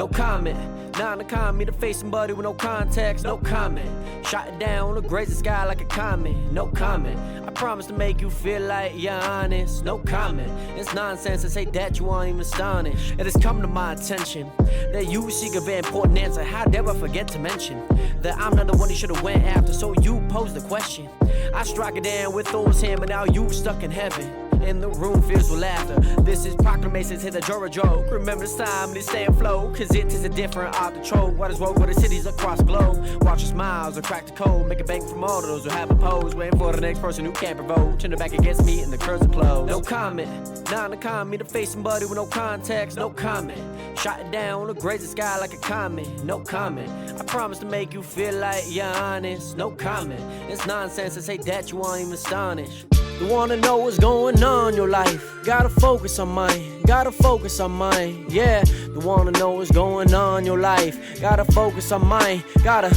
no comment. Nah, the comment to face somebody with no context, no comment. Shot it down, the graze the sky like a comet, no comment. I promise to make you feel like you're honest, no comment. It's nonsense to say that you aren't even astonished. It has come to my attention that you seek a very important answer. How dare I forget to mention that I'm not the one you should have went after, so you pose the question. I strike it down with Thor's hand, but now you stuck in heaven. And the room fills with laughter. This is proclamations, hit the Jora joke. Remember this time, they stay afloat, cause it is a different art to troll. What is woke with the cities across the globe? Watch your smiles or crack the code. Make a bank from all of those who have a pose. Waiting for the next person who can't provoke. Turn the back against me and the curves are closed. No comment, nah, the comment to face somebody with no context, no comment. Shot it down, the graze the sky like a comet, no comment. I promise to make you feel like you're honest, no comment. It's nonsense to say that you aren't even astonished. You wanna know what's going on in your life? Gotta focus on mine, gotta focus on mine, yeah. You wanna know what's going on in your life? Gotta focus on mine, gotta.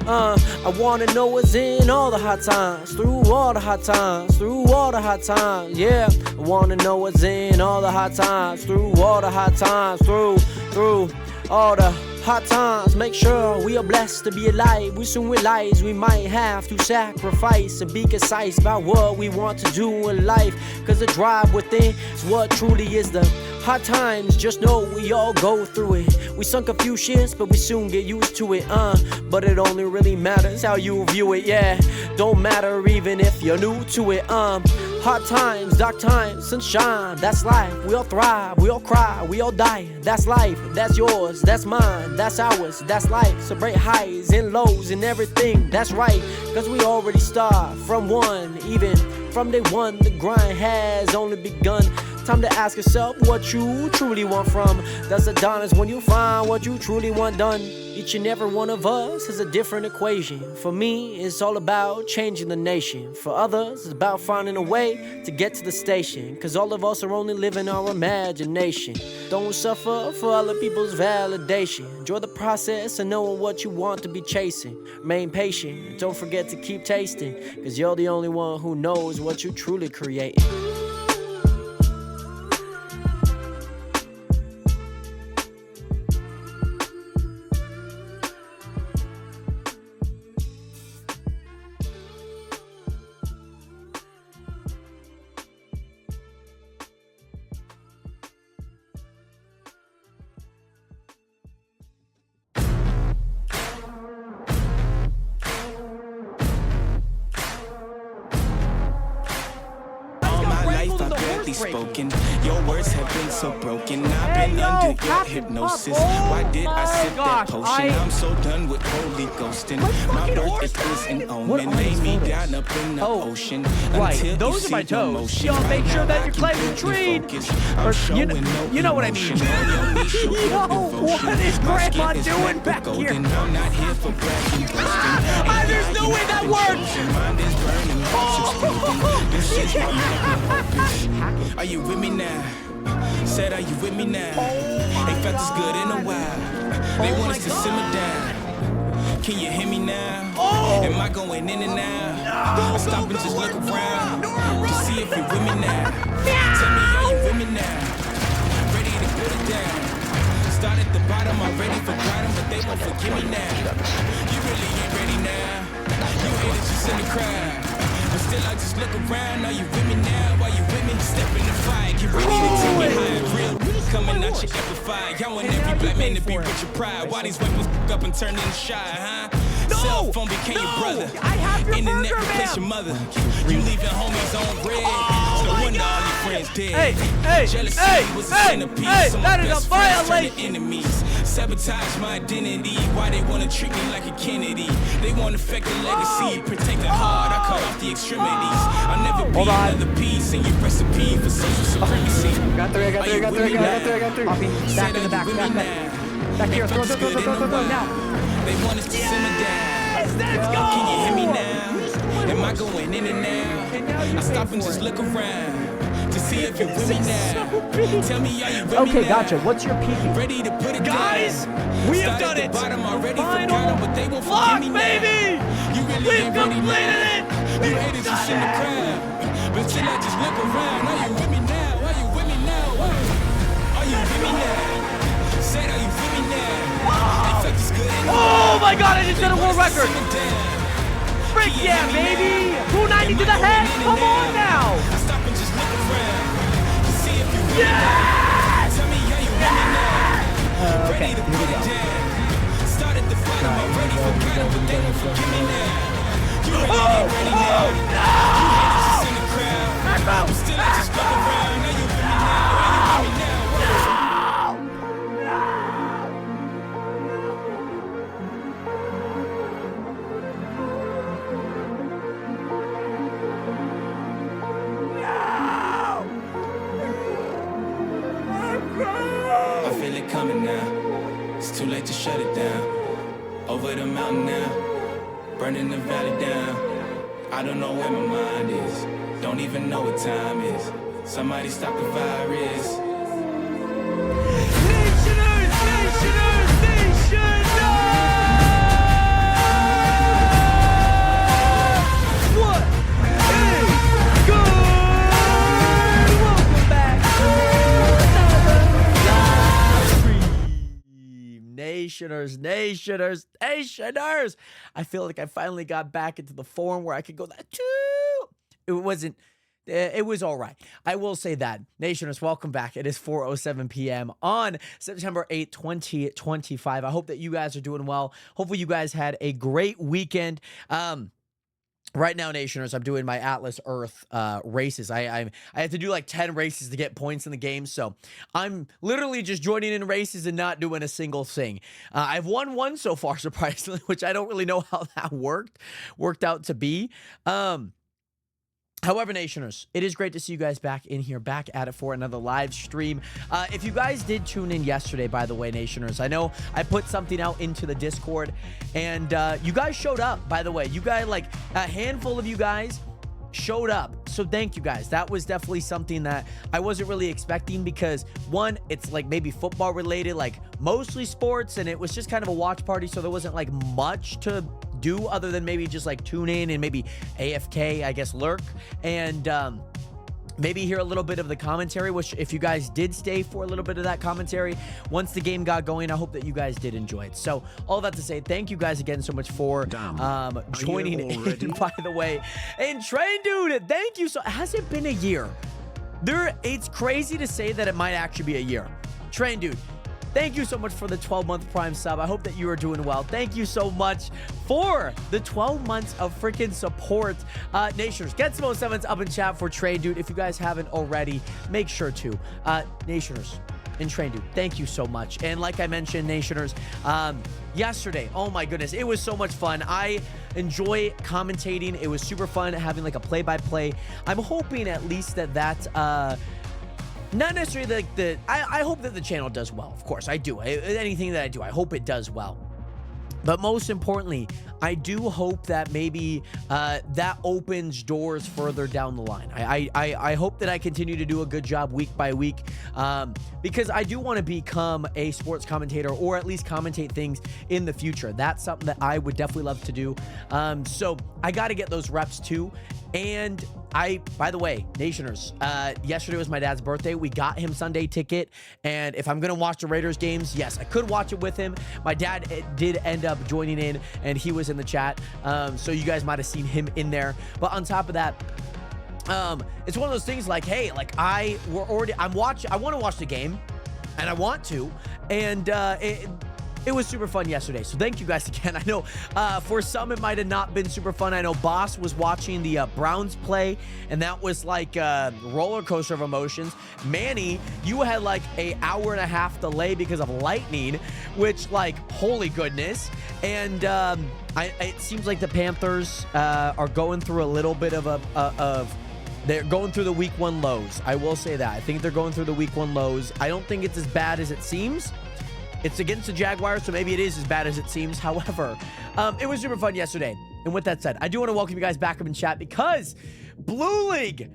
I wanna know what's in all the hot times, through all the hot times, through all the hot times, yeah. I wanna know what's in all the hot times, through all the hot times, through all the hot times. Make sure we are blessed to be alive. We soon realize we might have to sacrifice and be concise about what we want to do in life, cause the drive within is what truly is the hot times. Just know we all go through it. We sunk a few shits, but we soon get used to it, but it only really matters how you view it, yeah. Don't matter even if you're new to it, Hot times, dark times, sunshine, that's life. We all thrive, we all cry, we all die. That's life, that's yours, that's mine, that's ours, that's life. Celebrate highs and lows and everything, that's right. Cause we already start from one, even from day one. The grind has only begun. Time to ask yourself what you truly want from. That's the dawn is when you find what you truly want done. Each and every one of us has a different equation. For me, it's all about changing the nation. For others, it's about finding a way to get to the station. Cause all of us are only living our imagination. Don't suffer for other people's validation. Enjoy the process of knowing what you want to be chasing. Remain patient, don't forget to keep tasting. Cause you're the only one who knows what you truly creating. Spoken. Your words have been so broken. I've been under your hypnosis. Why did I sip that potion? I'm so done with holy ghosting. My birth is an omen. Lay me down up in the ocean. Right, those are my toes. Y'all make sure that you're climbing the tree. You know what I mean. Yo, what is Grandma doing back here? I'm not here for bragging. There's no way that works. Are you with me now? Said, are you with me now? Ain't felt this good in a while. They want us to simmer down. Can you hear me now? Am I going in and out? I stop and just look around to see if you're with me now. Tell me, are you with me now? Ready to put it down. Start at the bottom, I'm ready for bottom, but they won't forgive me now. You really ain't ready now. You haters just in the crowd. But still I just look around. Are you with me now? Are you with me? Step in the fire, get ready to take it high. Real coming out your amplifier. Y'all want every black man to be rich and pride. Why these weapons up and turn into shy, huh? Cell phone became your brother. Internet replaced your mother. You leaving homies on red. No wonder all your friends dead. Jealousy was a centerpiece. Some that is best a friends turned violation. to enemies. Sabotage my identity. Why they wanna treat me like a Kennedy? They wanna affect the legacy. Protect the heart. I cut off the extremities. I'll never be another piece in your recipe for social supremacy. Got three. Back in the back. Back here, throw now. They want us to simmer down. Let's go! Can you hear me now? Am I going in and out? I stop and just look around to see if you're with me now. Tell me, are you with me Okay, now? gotcha. What's your peak? Ready to put it Guys, down. we have Start done at it. the bottom, already Final forgot 'em, but they won't block, forgive me baby. now. You really We've ain't ready completed now. it. You haters just in the crowd. But still I just look around. Are you with me now? Are you with me now? Are you with me now? Said, are you with me now? Oh my God, I just set a world record. Frick yeah, baby. 290 to the head. Come on now. Yes! Okay, here we go. I feel it coming now. It's too late to shut it down. Over the mountain now, burning the valley down. I don't know where my mind is. Don't even know what time is. Somebody stop the virus. Nationers! What is good? Welcome back to another live stream. Nationers! I feel like I finally got back into the form where I could go that too. It was all right. I will say that. Nationers, welcome back. It is 4:07 p.m. on September 8th, 2025. I hope that you guys are doing well. Hopefully you guys had a great weekend. Right now, Nationers, I'm doing my Atlas Earth races. I have to do like 10 races to get points in the game, so I'm literally just joining in races and not doing a single thing. I've won one so far, surprisingly, which I don't really know how that worked out to be. However, Nationers, it is great to see you guys back in here, back at it for another live stream. If you guys did tune in yesterday, by the way, Nationers, I know I put something out into the Discord, and you guys showed up, by the way. You guys, like, a handful of you guys showed up, so thank you guys. That was definitely something that I wasn't really expecting because, one, it's like maybe football related, like mostly sports, and it was just kind of a watch party, so there wasn't like much to do other than maybe just like tune in and maybe AFK, I guess, lurk, and maybe hear a little bit of the commentary, which if you guys did stay for a little bit of that commentary once the game got going, I hope that you guys did enjoy it. So all that to say, thank you guys again so much for joining in, by the way. And Train Dude, thank you. So has it been a year? It's crazy to say that it might actually be a year. Train Dude, thank you so much for the 12-month Prime sub. I hope that you are doing well. Thank you so much for the 12 months of freaking support. Nationers, get some 07s up in chat for Train Dude. If you guys haven't already, make sure to. Nationers and Train Dude, thank you so much. And like I mentioned, Nationers, yesterday, oh my goodness, it was so much fun. I enjoy commentating. It was super fun having like a play-by-play. I'm hoping at least that not necessarily like I hope that the channel does well. Of course, I do. Anything that I do, I hope it does well. But most importantly, I do hope that maybe that opens doors further down the line. I hope that I continue to do a good job week by week because I do want to become a sports commentator or at least commentate things in the future. That's something that I would definitely love to do. So I got to get those reps too. And by the way, Nationers, yesterday was my dad's birthday. We got him Sunday ticket. And if I'm going to watch the Raiders games, yes, I could watch it with him. My dad did end up joining in and he was in the chat. So you guys might have seen him in there. But on top of that, it's one of those things like, hey, like I want to watch the game and I want to. And, it was super fun yesterday, so thank you guys again. I know for some it might have not been super fun. I know Boss was watching the Browns play, and that was like a roller coaster of emotions. Manny, you had like an hour and a half delay because of lightning, which like, holy goodness. And it seems like the Panthers are going through a little bit of they're going through the week 1 lows. I will say that. I think they're going through the week 1 lows. I don't think it's as bad as it seems. It's against the Jaguars, so maybe it is as bad as it seems. However, it was super fun yesterday. And with that said, I do want to welcome you guys back up in chat because Blue League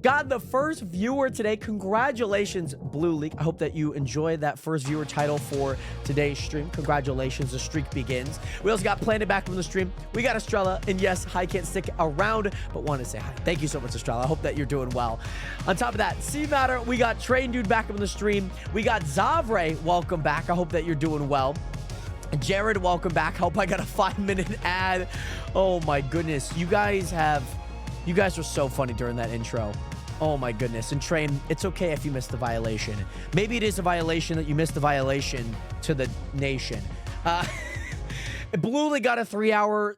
got the first viewer today. Congratulations, Blue League. I hope that you enjoyed that first viewer title for today's stream. Congratulations, the streak begins. We also got Planet back from the stream. We got Estrella, and yes, I can't stick around, but want to say hi. Thank you so much, Estrella. I hope that you're doing well. On top of that, C-Matter, we got Train Dude back from the stream. We got Zavre, welcome back. I hope that you're doing well. Jared, welcome back. Hope I got a 5-minute ad. Oh my goodness. You guys were so funny during that intro. Oh my goodness. And Train, it's okay if you missed the violation. Maybe it is a violation that you missed the violation to the nation. Bluely got a 3-hour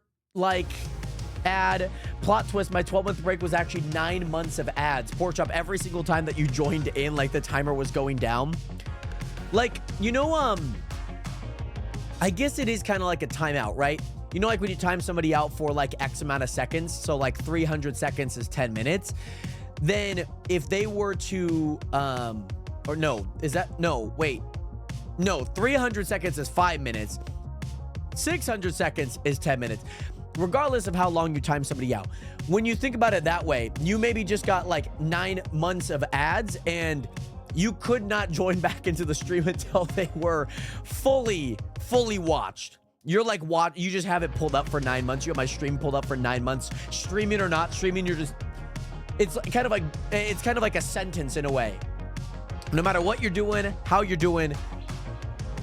ad. Plot twist, my 12-month break was actually 9 months of ads. Pork chop, every single time that you joined in, like the timer was going down. Like, you know, I guess it is kind of like a timeout, right? You know, like when you time somebody out for like X amount of seconds, so like 300 seconds is 10 minutes. Then if they were to, or no, is that, no, wait. No, 300 seconds is 5 minutes. 600 seconds is 10 minutes. Regardless of how long you time somebody out. When you think about it that way, you maybe just got like 9 months of ads and you could not join back into the stream until they were fully watched. You're like, what? You just have it pulled up for 9 months. You have my stream pulled up for 9 months. Streaming or not streaming, you're just, it's kind of like a sentence in a way. No matter what you're doing, how you're doing,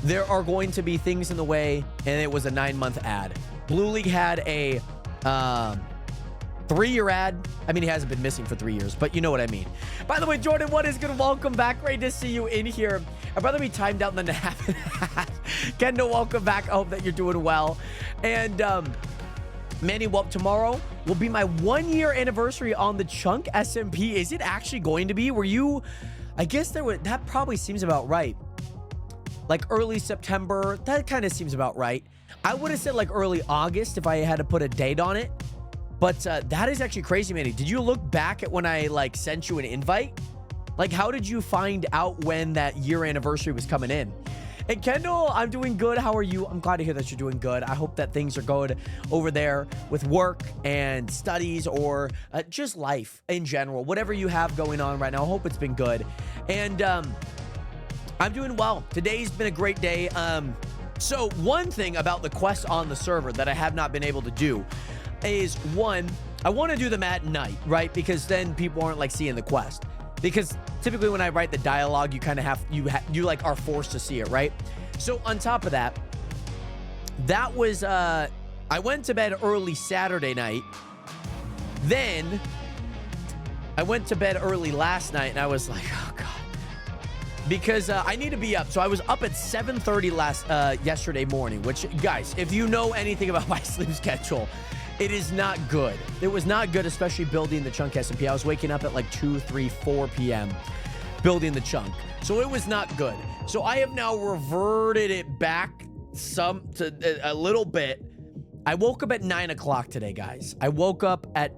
there are going to be things in the way, and it was a 9-month ad. Blue League had a 3-year ad. I mean, he hasn't been missing for 3 years, but you know what I mean. By the way, Jordan, what is good? Welcome back. Great to see you in here. I'd rather be timed out than to have an ad. Kendall, welcome back. I hope that you're doing well. And Manny, well, tomorrow will be my 1-year anniversary on the Chunk SMP. Is it actually going to be? Were you? I guess that probably seems about right. Like early September. That kind of seems about right. I would have said like early August if I had to put a date on it. But that is actually crazy, Manny. Did you look back at when I like sent you an invite? Like, how did you find out when that year anniversary was coming in? And Kendall, I'm doing good. How are you? I'm glad to hear that you're doing good. I hope that things are good over there with work and studies or just life in general. Whatever you have going on right now, I hope it's been good. And I'm doing well. Today's been a great day. So one thing about the quests on the server that I have not been able to do is, one, I want to do them at night, right? Because then people aren't like seeing the quest. Because typically when I write the dialogue, you kind of have, you like are forced to see it, right? So on top of that, that was, I went to bed early Saturday night. Then I went to bed early last night and I was like, oh God. Because I need to be up. So I was up at 7:30 yesterday morning, which, guys, if you know anything about my sleep schedule, it is not good. It was not good, especially building the Chunk SMP. I was waking up at like 2, 3, 4 p.m. building the Chunk. So it was not good. So I have now reverted it back a little bit. I woke up at 9 o'clock today, guys. I woke up at,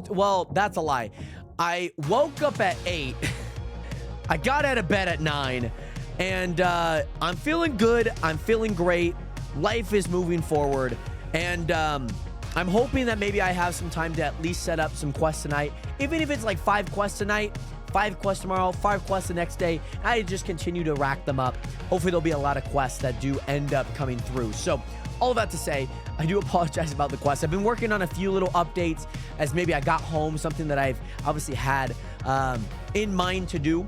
well, that's a lie. I woke up at 8. I got out of bed at 9, and I'm feeling good. I'm feeling great. Life is moving forward, and I'm hoping that maybe I have some time to at least set up some quests tonight. Even if it's like 5 quests tonight, 5 quests tomorrow, 5 quests the next day, I just continue to rack them up. Hopefully there'll be a lot of quests that do end up coming through. So all of that to say, I do apologize about the quests. I've been working on a few little updates as maybe I got home, something that I've obviously had in mind to do.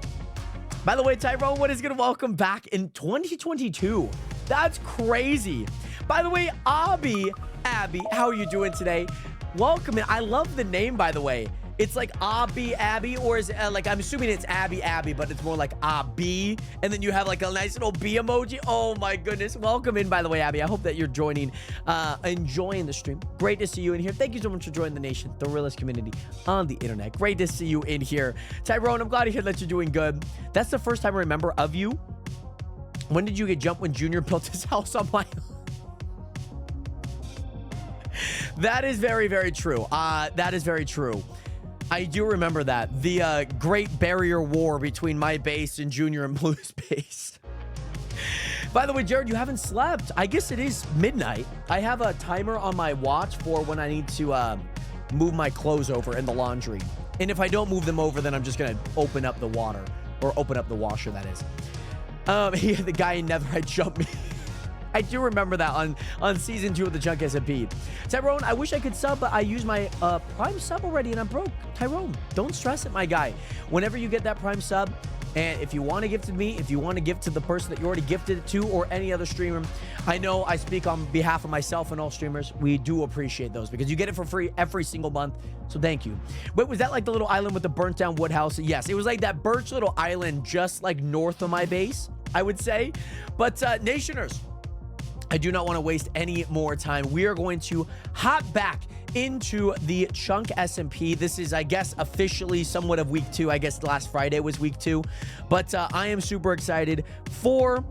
By the way, Tyrone, what is good? Welcome back in 2022. That's crazy. By the way, Abby, how are you doing today? Welcome in. I love the name, by the way. It's like Abby, or is it like, I'm assuming it's Abby, but it's more like Abby. And then you have like a nice little B emoji. Oh my goodness. Welcome in, by the way, Abby. I hope that you're joining, enjoying the stream. Great to see you in here. Thank you so much for joining the nation, the realest community on the internet. Great to see you in here. Tyrone, I'm glad to hear that you're doing good. That's the first time I remember of you. When did you get jumped when Junior built his house on my That is very, very true. That is very true. I do remember that. The Great Barrier War between my base and Junior and Blue's base. By the way, Jared, you haven't slept. I guess it is midnight. I have a timer on my watch for when I need to move my clothes over in the laundry. And if I don't move them over, then I'm just going to open up the water. Or open up the washer, that is. The guy in Netherite jumped me. I do remember that on season 2 of the Chunk SMP. Tyrone, I wish I could sub, but I used my Prime sub already and I'm broke. Tyrone, don't stress it, my guy. Whenever you get that Prime sub, And if you want to gift to me, if you want to gift to the person that you already gifted it to, or any other streamer, I know I speak on behalf of myself and all streamers. We do appreciate those because you get it for free every single month. So thank you. Wait, was that like the little island with the burnt down wood house? Yes, it was like that birch little island just like north of my base, I would say. But Nationers, I do not want to waste any more time. We are going to hop back into the Chunk SMP. This is, I guess, officially somewhat of week 2. I guess last Friday was week 2. But I am super excited for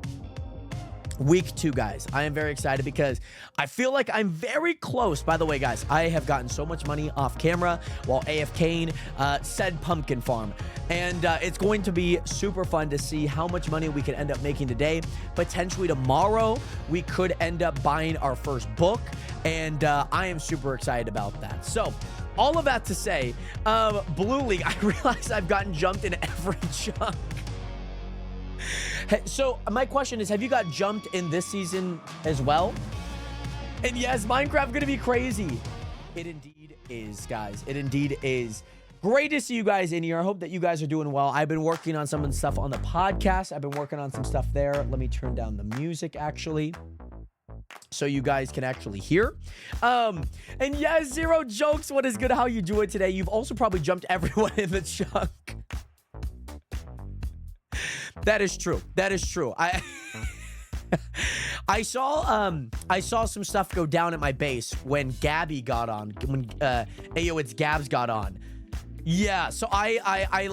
week 2, guys. I am very excited because I feel like I'm very close. By the way, guys, I have gotten so much money off camera while AFKing said pumpkin farm. And it's going to be super fun to see how much money we can end up making today. Potentially tomorrow, we could end up buying our first book. And I am super excited about that. So, all of that to say, Blue League, I realize I've gotten jumped in every chunk. Hey, so, my question is, have you got jumped in this season as well? And yes, Minecraft gonna be crazy. It indeed is, guys. It indeed is. Great to see you guys in here. I hope that you guys are doing well. I've been working on some of the stuff on the podcast. I've been working on some stuff there. Let me turn down the music, actually, so you guys can actually hear. And yes, Zero Jokes, what is good? How you doing today? You've also probably jumped everyone in the chunk. That is true. That is true. I saw some stuff go down at my base when Gabby got on, when Ayo It's Gabs got on. Yeah, so I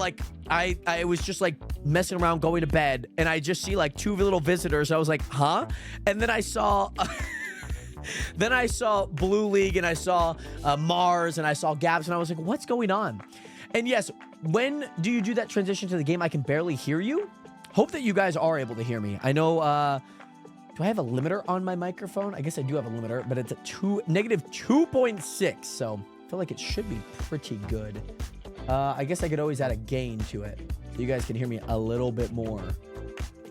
was just like messing around going to bed, and I just see like 2 little visitors. I was like, huh? And then I saw then I saw Blue League, and I saw Mars, and I saw Gabs, and I was like, what's going on? And yes, when do you do that transition to the game? I can barely hear you. Hope that you guys are able to hear me. I know, do I have a limiter on my microphone? I guess I do have a limiter, but it's at negative 2.6, so I feel like it should be pretty good. I guess I could always add a gain to it, so you guys can hear me a little bit more.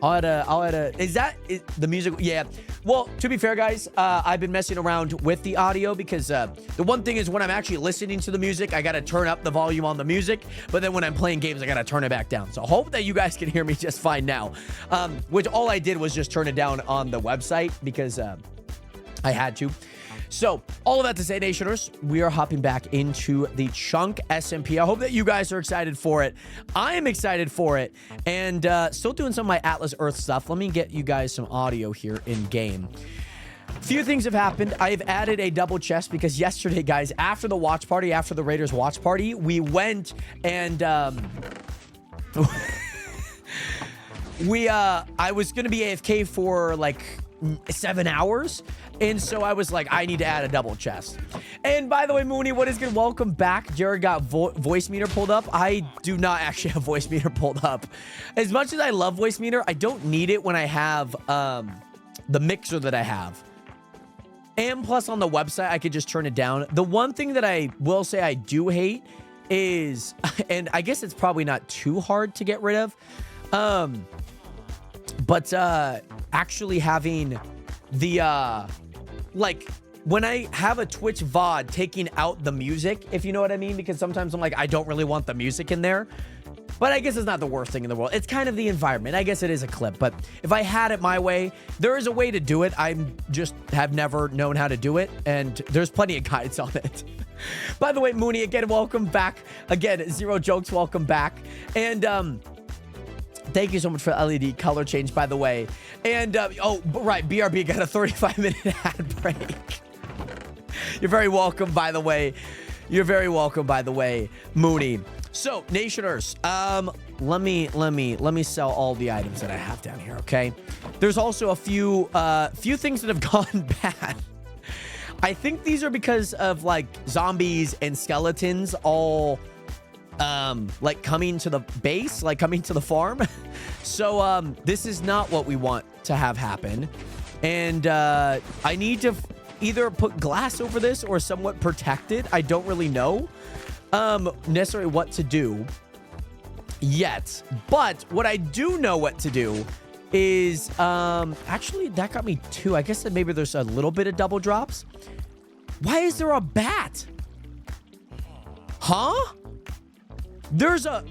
I'll add a, is the music? Yeah. Well, to be fair, guys, I've been messing around with the audio because the one thing is when I'm actually listening to the music, I got to turn up the volume on the music. But then when I'm playing games, I got to turn it back down. So hope that you guys can hear me just fine now. Which all I did was just turn it down on the website because I had to. So, all of that to say, Nationers, we are hopping back into the Chunk SMP. I hope that you guys are excited for it. I am excited for it. And still doing some of my Atlas Earth stuff. Let me get you guys some audio here in game. Few things have happened. I've added a double chest because yesterday, guys, after the watch party, after the Raiders watch party, we went and I was going to be AFK for like 7 hours. And so I was like, I need to add a double chest. And by the way, Mooney, what is good? Welcome back. Jared got voice meter pulled up. I do not actually have voice meter pulled up. As much as I love voice meter, I don't need it when I have the mixer that I have. And plus on the website, I could just turn it down. The one thing that I will say I do hate is, and I guess it's probably not too hard to get rid of, but actually having the like when I have a Twitch VOD taking out the music, if you know what I mean, because sometimes I'm like, I don't really want the music in there. But I guess it's not the worst thing in the world. It's kind of the environment. I guess it is a clip. But if I had it my way, there is a way to do it. I just have never known how to do it. And there's plenty of guides on it. By the way, Mooney, again, welcome back. Again, Zero Jokes, welcome back. And thank you so much for the LED color change, by the way. And, oh, right, BRB got a 35-minute ad break. You're very welcome, by the way. You're very welcome, by the way, Mooney. So, Nationers, let me sell all the items that I have down here, okay? There's also a few things that have gone bad. I think these are because of, like, zombies and skeletons all like coming to the base, like coming to the farm. So this is not what we want to have happen. And I need to either put glass over this or somewhat protect it. I don't really know necessarily what to do yet. But what I do know what to do is actually that got me 2. I guess that maybe there's a little bit of double drops. Why is there a bat? Huh? There's a...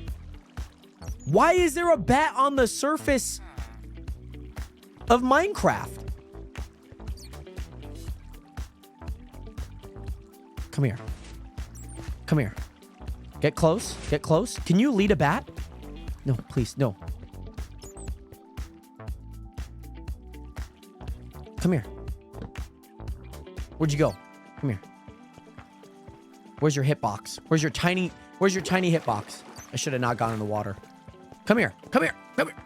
Why is there a bat on the surface of Minecraft? Come here. Come here. Get close. Get close. Can you lead a bat? No, please. No. Come here. Where'd you go? Come here. Where's your hitbox? Where's your tiny hitbox? I should have not gone in the water. Come here. Come here. Come here.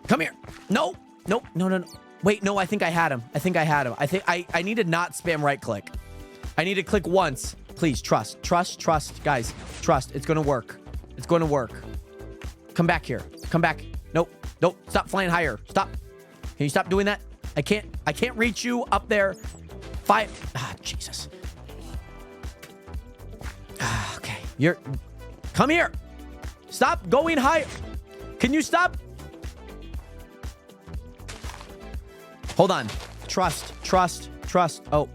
Come here. No. Nope. No, no, no. Wait, no, I think I had him. I think I had him. I think I need to not spam right click. I need to click once. Please, trust. Trust, trust. Guys, trust. It's going to work. It's going to work. Come back here. Come back. Nope. Nope. Stop flying higher. Stop. Can you stop doing that? I can't reach you up there. Jesus. Okay. Come here. Stop going higher. Can you stop? Hold on. Trust, trust, trust. Oh.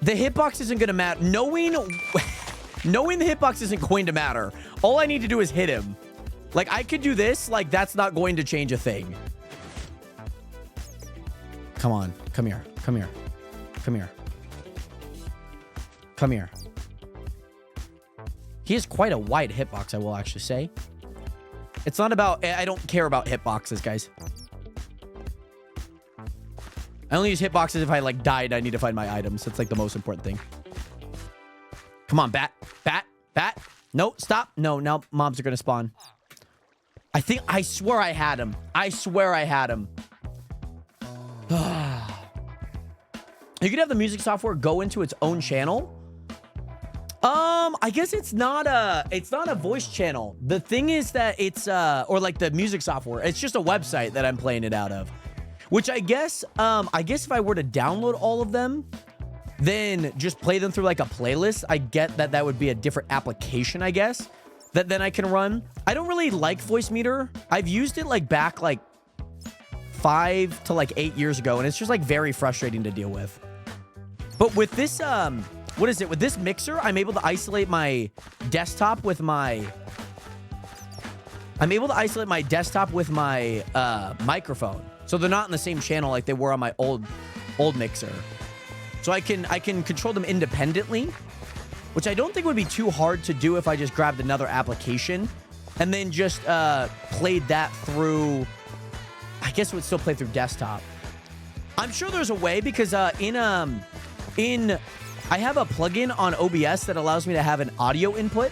The hitbox isn't going to matter. Knowing the hitbox isn't going to matter. All I need to do is hit him. Like, I could do this. Like, that's not going to change a thing. Come on. Come here. Come here. Come here. Come here. He has quite a wide hitbox, I will actually say. It's not about... I don't care about hitboxes, guys. I only use hitboxes if I, like, died. I need to find my items. That's, like, the most important thing. Come on, bat. Bat. Bat. No, stop. No, now mobs are going to spawn. I swear I had him. I swear I had him. You could have the music software go into its own channel. I guess it's not a voice channel. The thing is that it's, or like the music software, it's just a website that I'm playing it out of. Which I guess if I were to download all of them, then just play them through like a playlist, I get that would be a different application, I guess, that then I can run. I don't really like Voicemeeter. I've used it like back like 5 to like 8 years ago, and it's just like very frustrating to deal with. But with this, what is it? With this mixer, I'm able to isolate my desktop with my... microphone. So they're not in the same channel like they were on my old mixer. So I can control them independently, which I don't think would be too hard to do if I just grabbed another application and then just played that through... I guess it would still play through desktop. I'm sure there's a way because I have a plugin on OBS that allows me to have an audio input.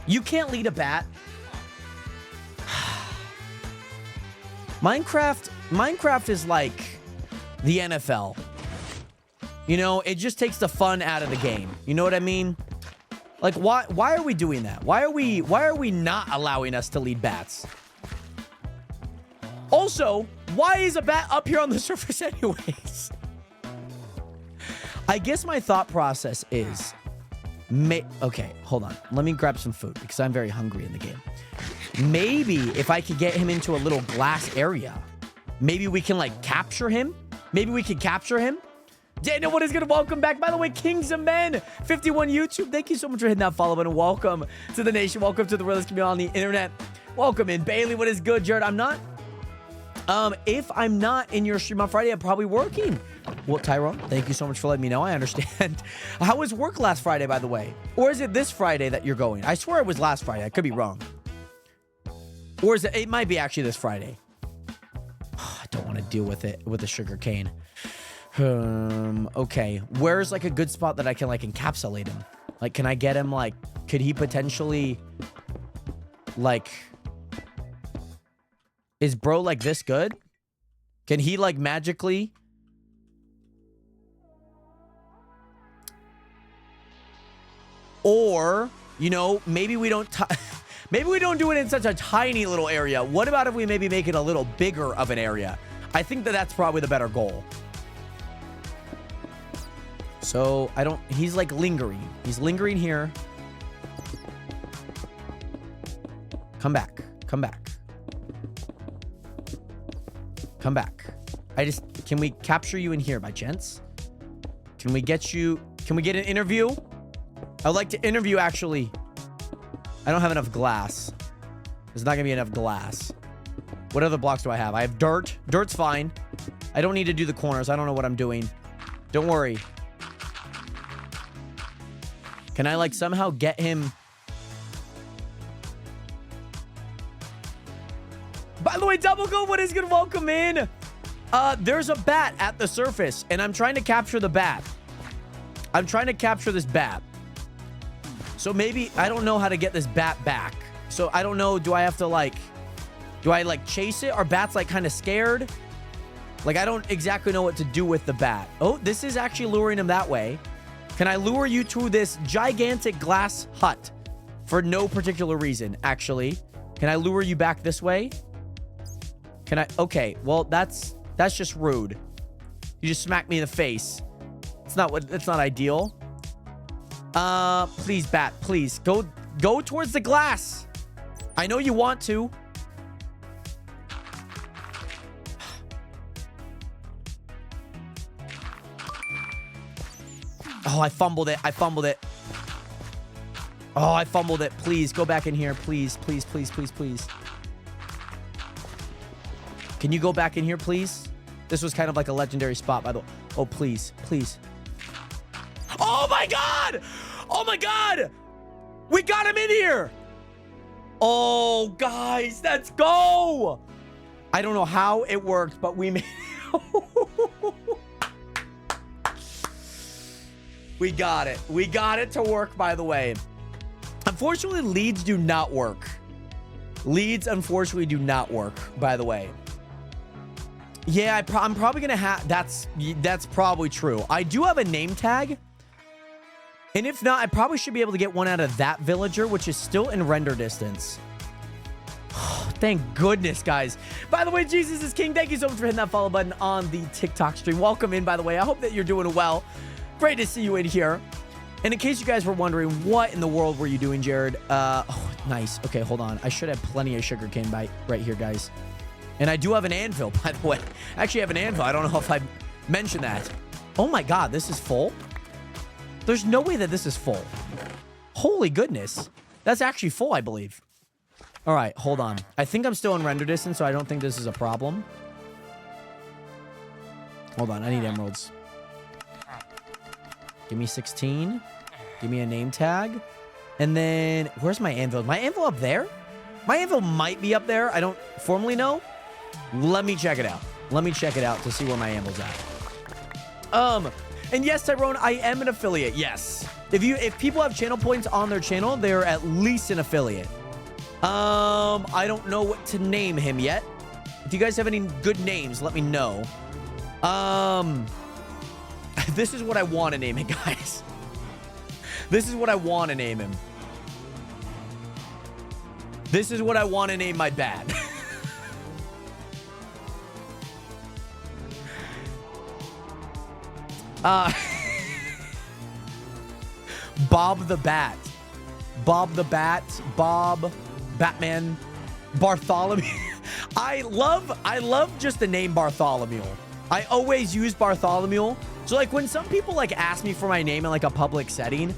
You can't lead a bat. Minecraft is like the NFL. You know, it just takes the fun out of the game. You know what I mean? Like, why are we doing that? Why are we not allowing us to lead bats? Also, why is a bat up here on the surface anyways? I guess my thought process is... Okay, hold on. Let me grab some food because I'm very hungry in the game. Maybe if I could get him into a little glass area, maybe we can, like, capture him. Maybe we can capture him. Daniel, what is good? Welcome back. By the way, Kings of Men, 51 YouTube. Thank you so much for hitting that follow button. Welcome to the nation. Welcome to the realest community on the internet. Welcome in. Bailey, what is good? Jared, I'm not... if I'm not in your stream on Friday, I'm probably working. Well, Tyrone, thank you so much for letting me know. I understand. How was work last Friday, by the way? Or is it this Friday that you're going? I swear it was last Friday. I could be wrong. Or is it might be actually this Friday. I don't want to deal with it with the sugar cane. Okay. Where's like a good spot that I can like encapsulate him? Like, can I get him like, could he potentially like... Is bro like this good? Can he like magically... Or, you know, maybe we don't maybe we don't do it in such a tiny little area. What about if we maybe make it a little bigger of an area? I think that's probably the better goal. So, he's like lingering. He's lingering here. Come back. Come back. Come back. Can we capture you in here by chance? Can we get an interview? I'd like to interview, actually. I don't have enough glass. There's not going to be enough glass. What other blocks do I have? I have dirt. Dirt's fine. I don't need to do the corners. I don't know what I'm doing. Don't worry. Can I, like, somehow get him... By the way, Double Go, what is good? Welcome in. There's a bat at the surface, and I'm trying to capture the bat. I'm trying to capture this bat. So maybe I don't know how to get this bat back. So I don't know. Do I have to, like... Do I, like, chase it? Are bats, like, kind of scared? Like, I don't exactly know what to do with the bat. Oh, this is actually luring him that way. Can I lure you to this gigantic glass hut? For no particular reason, actually. Can I lure you back this way? Can I? Okay, well, that's just rude. You just smacked me in the face. It's not ideal. Please, bat, please. Go towards the glass. I know you want to. Oh, I fumbled it. I fumbled it. Oh, I fumbled it. Please, go back in here. Please, please, please, please, please. Can you go back in here, please? This was kind of like a legendary spot, by the way. Oh, please, please. Oh, my God! Oh, my God! We got him in here! Oh, guys, let's go! I don't know how it worked, but we made it. We got it. We got it to work, by the way. Unfortunately, leads do not work. Leads, unfortunately, do not work, by the way. Yeah, I'm probably going to have... That's probably true. I do have a name tag. And if not, I probably should be able to get one out of that villager, which is still in render distance. Thank goodness, guys. By the way, Jesus is King. Thank you so much for hitting that follow button on the TikTok stream. Welcome in, by the way. I hope that you're doing well. Great to see you in here. And in case you guys were wondering, what in the world were you doing, Jared? Oh, nice. Okay, hold on. I should have plenty of sugarcane right here, guys. And I do have an anvil, by the way. I actually have an anvil. I don't know if I mentioned that. Oh my God, this is full? There's no way that this is full. Holy goodness. That's actually full, I believe. All right, hold on. I think I'm still in render distance, so I don't think this is a problem. Hold on, I need emeralds. Give me 16. Give me a name tag. And then, where's my anvil? My anvil up there? My anvil might be up there. I don't formally know. Let me check it out. Let me check it out to see where my anvil's at. And yes, Tyrone, I am an affiliate. Yes. If people have channel points on their channel, they're at least an affiliate. I don't know what to name him yet. If you guys have any good names, let me know. This is what I want to name it, guys. This is what I want to name him. This is what I want to name my bat. Bob the Bat. Bob the Bat. Bob Batman. Bartholomew. I love just the name Bartholomew. I always use Bartholomew. So, like, when some people, like, ask me for my name in, like, a public setting,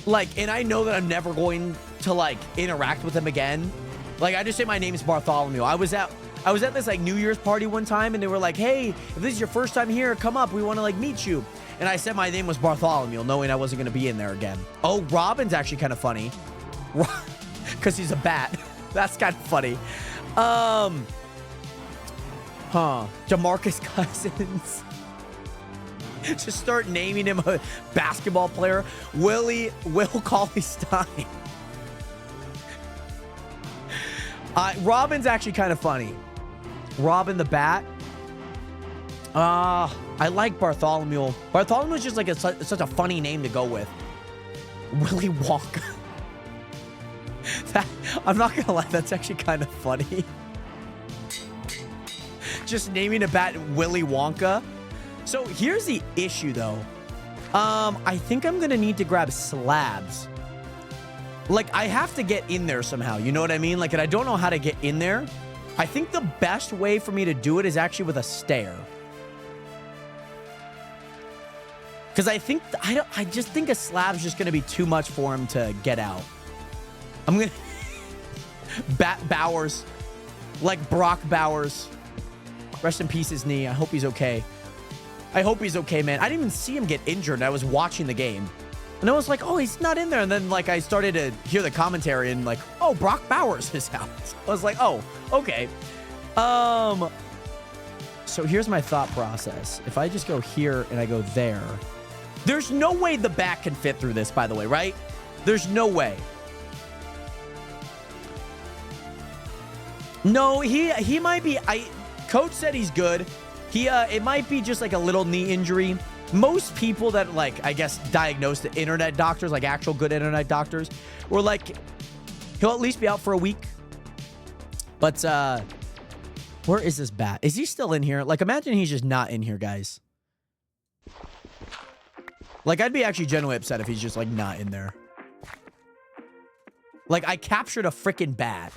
like, and I know that I'm never going to, like, interact with them again, like, I just say my name is Bartholomew. I was at this, like, New Year's party one time, and they were like, hey, if this is your first time here, come up. We want to, like, meet you. And I said my name was Bartholomew, knowing I wasn't going to be in there again. Oh, Robin's actually kind of funny. Because he's a bat. That's kind of funny. DeMarcus Cousins. Just start naming him a basketball player. Will Cauley-Stein. Robin's actually kind of funny. Robin the Bat. I like Bartholomew. Bartholomew is just like such a funny name to go with. Willy Wonka. I'm not gonna lie, that's actually kind of funny. Just naming a bat Willy Wonka. So here's the issue, though. I think I'm gonna need to grab slabs. Like, I have to get in there somehow. You know what I mean? Like, and I don't know how to get in there. I think the best way for me to do it is actually with a stair. Because I just think a slab's just going to be too much for him to get out. I'm going to... Bowers. Like Brock Bowers. Rest in peace, his knee. I hope he's okay. I hope he's okay, man. I didn't even see him get injured. I was watching the game. And I was like, oh, he's not in there. And then, like, I started to hear the commentary and, like, oh, Brock Bowers is out. I was like, oh, okay. So here's my thought process. If I just go here and I go there, there's no way the back can fit through this, by the way, right? There's no way. No, he might be... Coach said he's good. It might be just like a little knee injury. Most people that, like, I guess diagnosed the internet doctors, like actual good internet doctors, were like, he'll at least be out for a week. But where is this bat? Is he still in here? Like, imagine he's just not in here, guys. Like, I'd be actually genuinely upset if he's just, like, not in there. Like, I captured a freaking bat.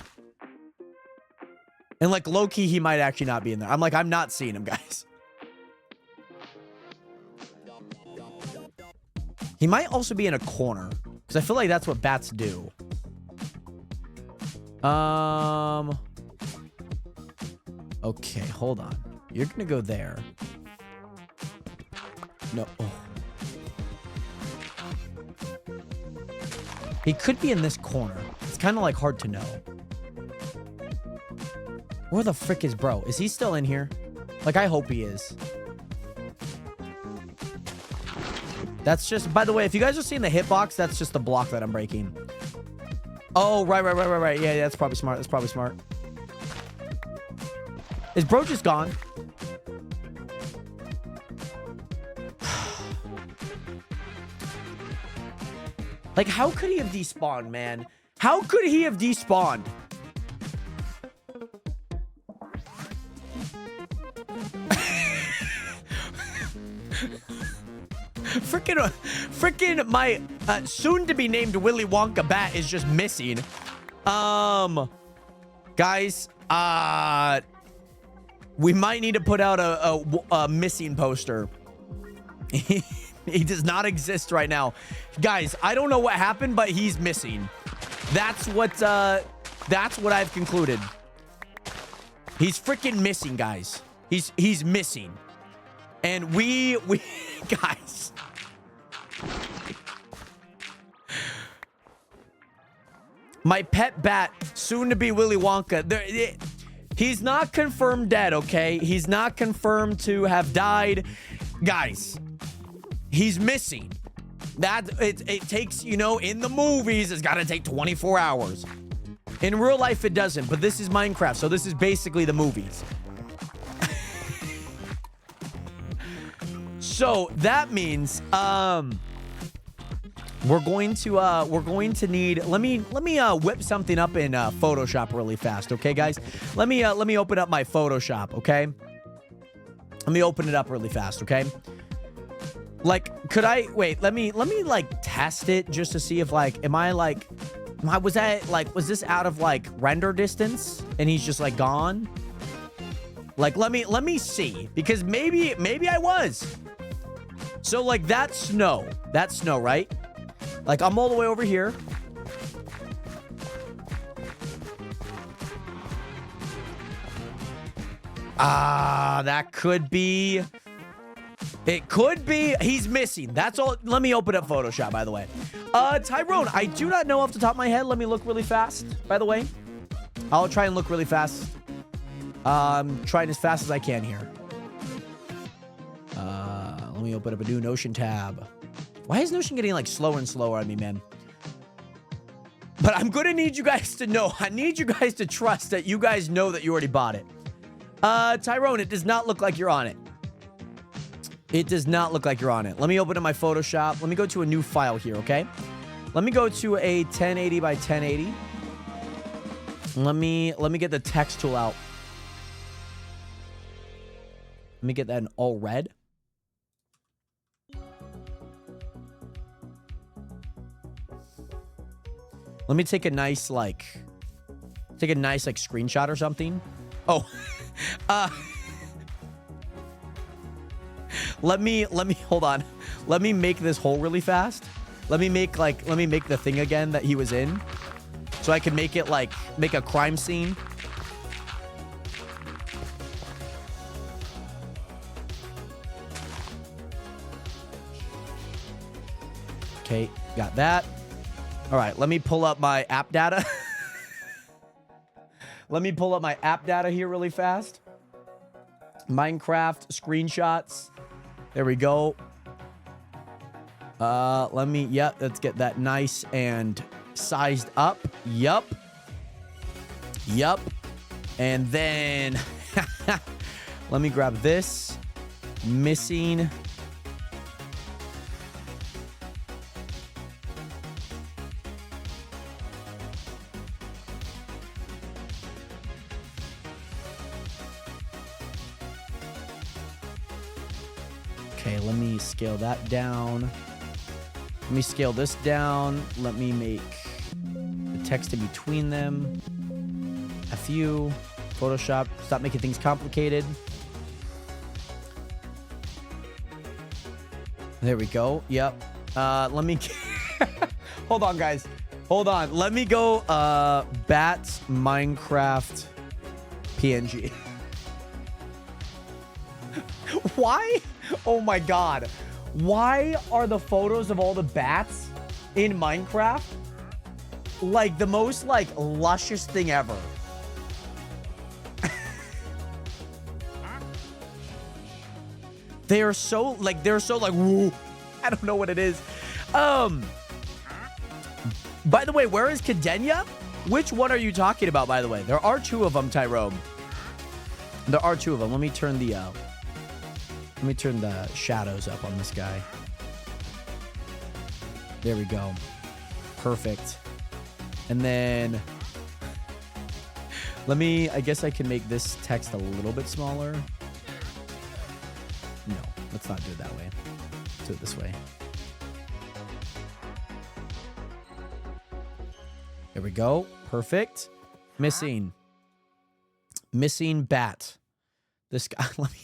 And, like, low-key, he might actually not be in there. I'm like, I'm not seeing him, guys. He might also be in a corner. Because I feel like that's what bats do. Okay, hold on. You're going to go there. No. Oh. He could be in this corner. It's kind of, like, hard to know. Where the frick is bro? Is he still in here? Like, I hope he is. That's just... By the way, if you guys are seeing the hitbox, that's just the block that I'm breaking. Oh, right. Yeah, that's probably smart. That's probably smart. Is bro just gone? Like, how could he have despawned, man? How could he have despawned? Freaking my soon-to-be named Willy Wonka bat is just missing. Guys, we might need to put out a missing poster. He does not exist right now. Guys, I don't know what happened, but he's missing. That's what I've concluded. He's freaking missing, guys. He's missing. And we guys. My pet bat, soon to be Willy Wonka. He's not confirmed dead, okay? He's not confirmed to have died. Guys, he's missing. It takes, you know, in the movies, it's got to take 24 hours. In real life, it doesn't, but this is Minecraft, so this is basically the movies. So that means we're going to need, let me whip something up in Photoshop really fast, okay, guys? Let me open up my Photoshop, okay? Let me open it up really fast, okay? Like, could I wait, let me like test it just to see if like was this out of like render distance and he's just like gone? Like, let me see, because maybe I was. So, like, that's snow, right? Like, I'm all the way over here. That could be... It could be... He's missing. That's all. Let me open up Photoshop, by the way. Tyrone, I do not know off the top of my head. Let me look really fast, by the way. I'll try and look really fast. Trying as fast as I can here. Let me open up a new Notion tab. Why is Notion getting like slower and slower on me, man? But I'm gonna need you guys to know. I need you guys to trust that you guys know that you already bought it. Tyrone, it does not look like you're on it. It does not look like you're on it. Let me open up my Photoshop. Let me go to a new file here, okay? Let me go to a 1080 by 1080. Let me get the text tool out. Let me get that in all red. Let me take a nice like screenshot or something. Oh, let me hold on. let me make this hole really fast. Let me make the thing again that he was in. So I can make it like, make a crime scene. Okay, got that. All right, let me pull up my app data. Let me pull up my app data here really fast. Minecraft screenshots. There we go. Let's get that nice and sized up. Yup. And then let me grab this. Missing. Okay, let me scale that down. Let me scale this down. Let me make the text in between them. FU, Photoshop. Stop making things complicated. There we go. Yep. Let me... Hold on, guys. Hold on. Let me go Bats Minecraft PNG. Why? Oh my god. Why are the photos of all the bats in Minecraft like the most like luscious thing ever? They're so like woo. I don't know what it is. By the way, where is Cadenia? Which one are you talking about, by the way? There are two of them, Tyrone. There are two of them. Let me turn the shadows up on this guy. There we go. Perfect. And then I guess I can make this text a little bit smaller. No, let's not do it that way. Let's do it this way. There we go. Perfect. Missing bat. This guy, let me...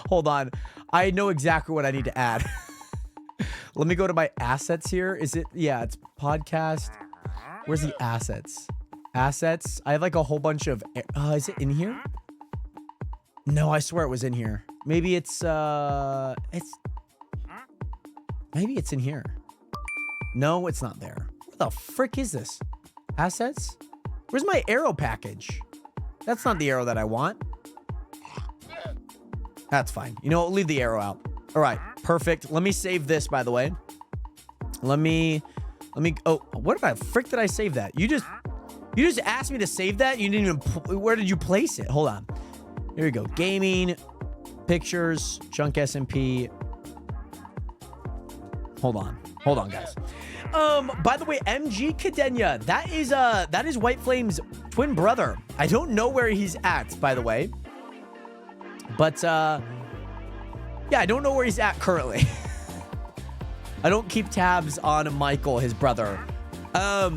Hold on. I know exactly what I need to add. Let me go to my assets here. Is it? Yeah, it's podcast. Where's the assets? Assets. I have like a whole bunch of... is it in here? No, I swear it was in here. Maybe it's maybe it's in here. No, it's not there. What the frick is this? Assets? Where's my arrow package? That's not the arrow that I want. That's fine. You know what? Leave the arrow out. All right. Perfect. Let me save this, by the way. Let me... Oh, what about... Frick did I save that? You just asked me to save that? You didn't even... Where did you place it? Hold on. Here we go. Gaming. Pictures. Chunk SMP. Hold on. Hold on, guys. By the way, MG Cadenia. That is White Flame's twin brother. I don't know where he's at, by the way. But, yeah, I don't know where he's at currently. I don't keep tabs on Michael, his brother. There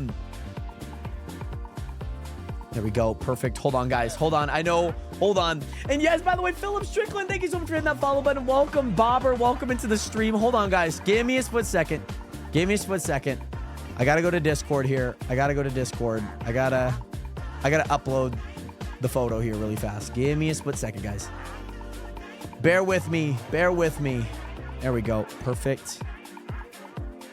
we go. Perfect. Hold on, guys. Hold on. I know. Hold on. And yes, by the way, Philip Strickland, thank you so much for hitting that follow button. Welcome, Bobber. Welcome into the stream. Hold on, guys. Give me a split second. Give me a split second. I gotta go to Discord here. I gotta upload the photo here really fast. Give me a split second, guys. Bear with me. Bear with me. There we go. Perfect.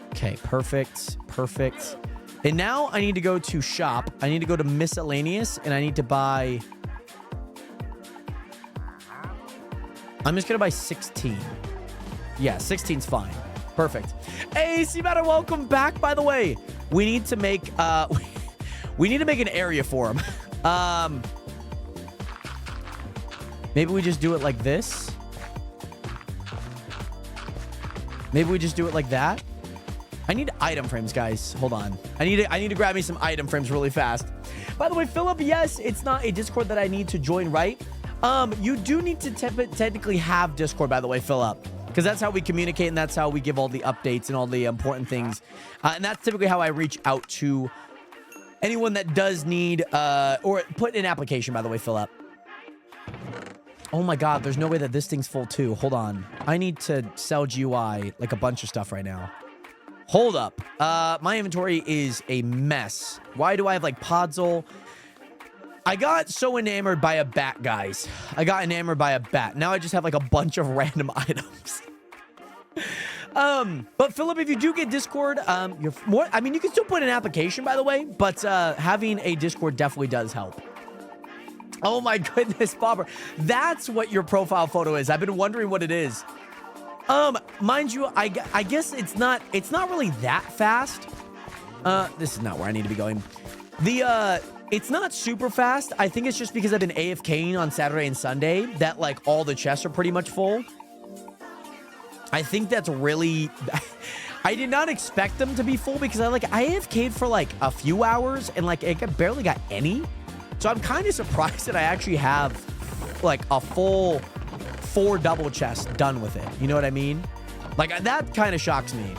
Okay, perfect. Perfect. And now I need to go to shop. I need to go to miscellaneous, and I need to buy... I'm just going to buy 16. Yeah, 16's fine. Perfect. Hey, C-Matter, welcome back, by the way. We need to make... we need to make an area for him. Maybe we just do it like this. Maybe we just do it like that. I need item frames, guys. Hold on. I need to grab me some item frames really fast. By the way, Philip, yes, it's not a Discord that I need to join, right? You do need to technically have Discord, by the way, Philip, because that's how we communicate and that's how we give all the updates and all the important things. And that's typically how I reach out to anyone that does need or put in an application, by the way, Philip. Oh my God, there's no way that this thing's full too. Hold on. I need to sell GUI like a bunch of stuff right now. Hold up. My inventory is a mess. Why do I have like Podzol? I got so enamored by a bat, guys. I got enamored by a bat. Now I just have like a bunch of random items. But Philip, if you do get Discord, you're more, I mean, you can still put an application, by the way, but having a Discord definitely does help. Oh my goodness, Bobber. That's what your profile photo is. I've been wondering what it is. Mind you, I guess it's not really that fast. This is not where I need to be going. It's not super fast. I think it's just because I've been AFKing on Saturday and Sunday that like all the chests are pretty much full. I think that's really... I did not expect them to be full because I AFK'd for like a few hours and like I barely got any. So I'm kind of surprised that I actually have like a full 4 double chests done with it. You know what I mean? Like that kind of shocks me.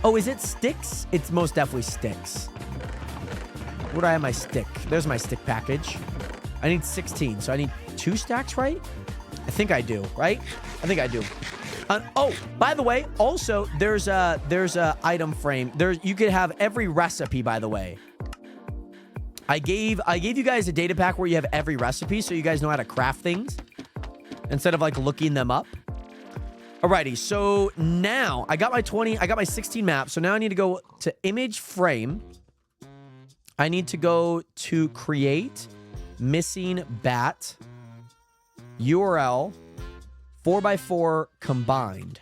Oh, is it sticks? It's most definitely sticks. Where do I have my stick? There's my stick package. I need 16, so I need 2 stacks, right? I think I do, right? I think I do. Oh, by the way, also there's a item frame. You could have every recipe, by the way. I gave you guys a data pack where you have every recipe so you guys know how to craft things instead of like looking them up. Alrighty, so now I got my 16 maps. So now I need to go to image frame. I need to go to create missing bat URL 4x4 combined.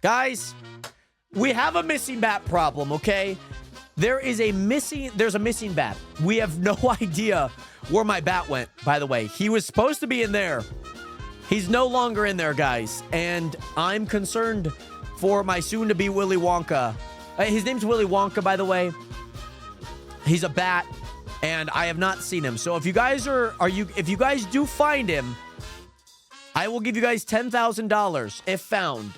Guys, we have a missing bat problem, okay? There's a missing bat. We have no idea where my bat went, by the way. He was supposed to be in there. He's no longer in there, guys. And I'm concerned for my soon-to-be Willy Wonka. His name's Willy Wonka, by the way. He's a bat, and I have not seen him. So if you guys if you guys do find him, I will give you guys $10,000 if found.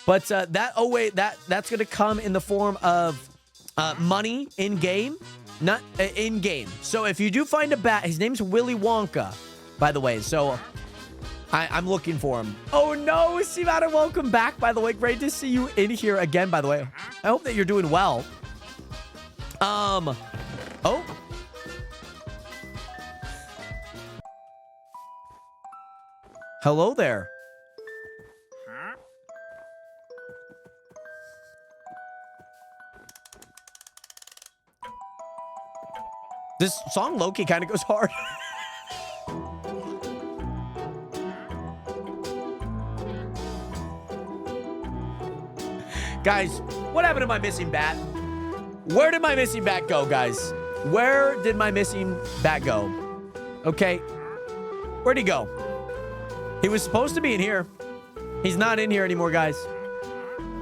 But that's gonna come in the form of money in game, not in game. So if you do find a bat, his name's Willy Wonka, by the way. So I'm looking for him. Oh no, Sivana, welcome back. By the way, great to see you in here again. By the way, I hope that you're doing well. Oh. Hello there. This song Loki kind of goes hard. Guys, what happened to my missing bat? Where did my missing bat go, guys? Where did my missing bat go? Okay. Where'd he go? He was supposed to be in here. He's not in here anymore, guys.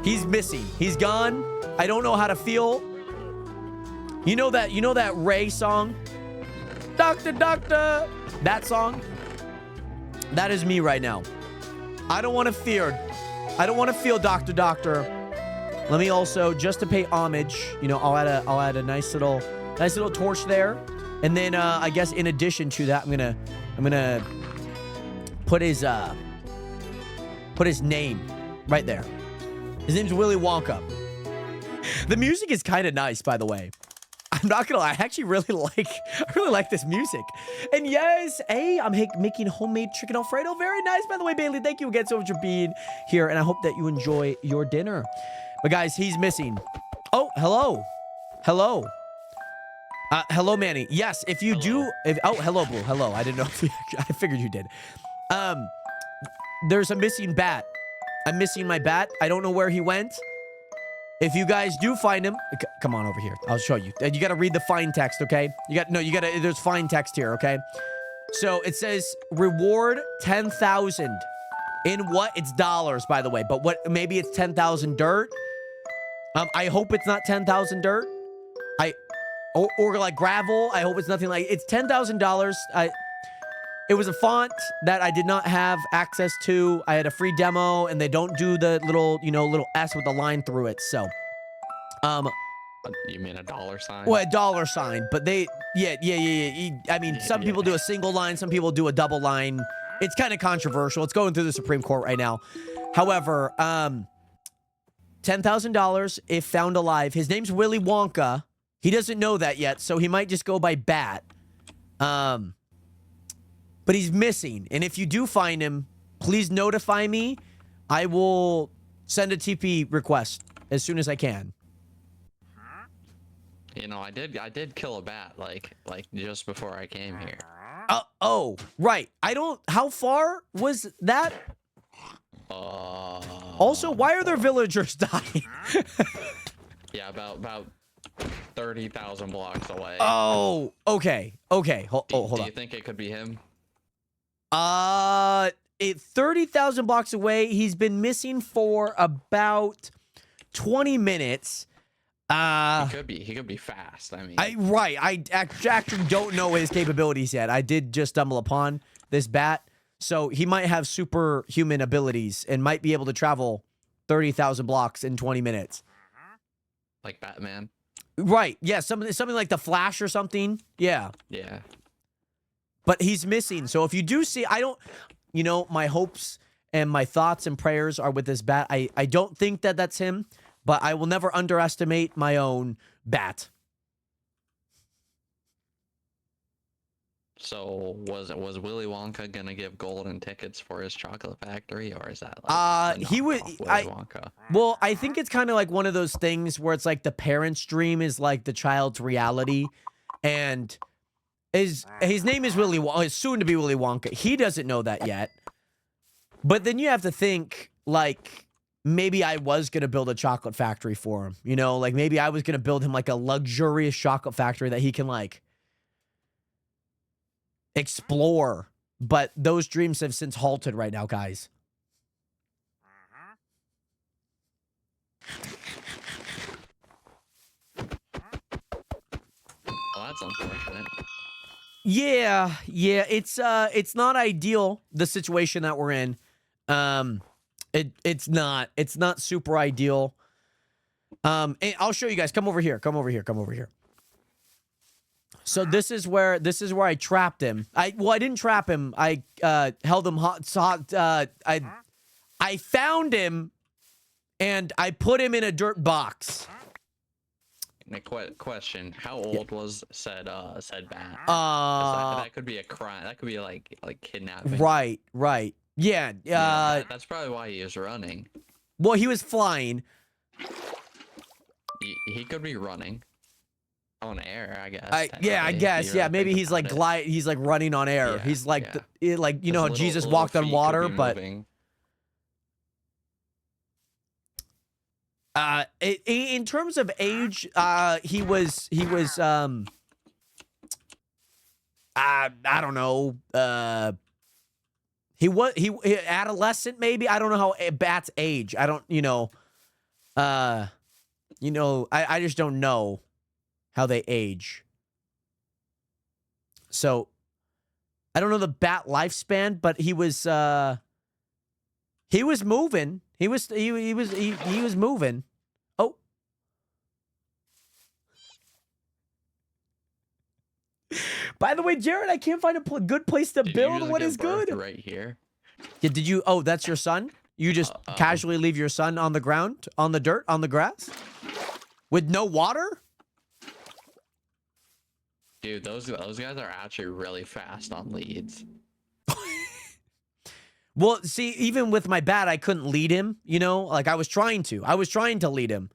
He's missing. He's gone. I don't know how to feel. You know that Ray song? Doctor, Doctor. That song? That is me right now. I don't want to fear. I don't want to feel Doctor, Doctor. Let me also, just to pay homage, I'll add a nice little torch there. And then I guess in addition to that, I'm gonna put his name right there. His name's Willy Wonka. The music is kind of nice, by the way. I'm not gonna lie, I actually really like this music. And yes, hey, I'm making homemade chicken Alfredo. Very nice, by the way, Bailey. Thank you again so much for being here, and I hope that you enjoy your dinner. But guys, he's missing. Oh, hello. Hello. Hello, Manny. Yes, if you do... oh, hello, Blue. Hello. I didn't know if you... I figured you did. There's a missing bat. I'm missing my bat. I don't know where he went. If you guys do find him... come on over here. I'll show you. You got to read the fine text, okay? There's fine text here, okay? So it says reward 10,000. In what? It's dollars, by the way. But maybe it's 10,000 dirt. I hope it's not 10,000 dirt. Or like gravel. I hope it's nothing like... It's $10,000. It was a font that I did not have access to. I had a free demo, and they don't do the little S with the line through it. So, You mean a dollar sign? Well, a dollar sign, but they, yeah. I mean, some people do a single line, some people do a double line. It's kind of controversial. It's going through the Supreme Court right now. However, $10,000 if found alive. His name's Willy Wonka. He doesn't know that yet, so he might just go by Bat. But he's missing, and if you do find him, please notify me. I will send a TP request as soon as I can. You know, I did kill a bat like just before I came here. Oh, right. How far was that? Also, why are there villagers dying? Yeah, about 30,000 blocks away. Oh, okay. Hold Do on. you think it could be him? 30,000 blocks away. He's been missing for about 20 minutes. He could be fast. I mean, I actually don't know his capabilities yet. I did just stumble upon this bat, so he might have superhuman abilities and might be able to travel 30,000 blocks in 20 minutes. like Batman. Right. Yeah, something like the Flash or something. Yeah. Yeah. But he's missing. So if you do see, my hopes and my thoughts and prayers are with this bat. I don't think that that's him, but I will never underestimate my own bat. So was Willy Wonka gonna give golden tickets for his chocolate factory, or is that like he would Willy Wonka? Well, I think it's kind of like one of those things where it's like the parent's dream is like the child's reality, and his name is Willy Wonka. It's soon to be Willy Wonka. He doesn't know that yet. But then you have to think like maybe I was gonna build a chocolate factory for him. You know, like maybe I was gonna build him like a luxurious chocolate factory that he can like explore, but those dreams have since halted right now, guys. Oh, that's unfortunate. Yeah, it's not ideal, the situation that we're in. It's not super ideal. And I'll show you guys. Come over here. So this is where I trapped him. I didn't trap him. I held him hot. I found him, and I put him in a dirt box. And a question: how old was said bat? That could be a crime. That could be like kidnapping. Right. Yeah. That's probably why he is running. Well, he was flying. He could be running on air, I guess. I guess. Yeah, maybe he's like he's like running on air. Yeah, he's like yeah. you know how Jesus walked on water, but moving. in terms of age, he was I don't know, he adolescent maybe. I don't know how bats age. I don't, I just don't know how they age. So I don't know the bat lifespan, but he was moving. He was moving. Oh. By the way, Jared, I can't find a good place to build. What is good? Right here. Yeah, did you? Oh, that's your son? You just casually leave your son on the ground, on the dirt, on the grass? With no water? Dude, those guys are actually really fast on leads. Well, see, even with my bat, I couldn't lead him, like I was trying to. I was trying to lead him.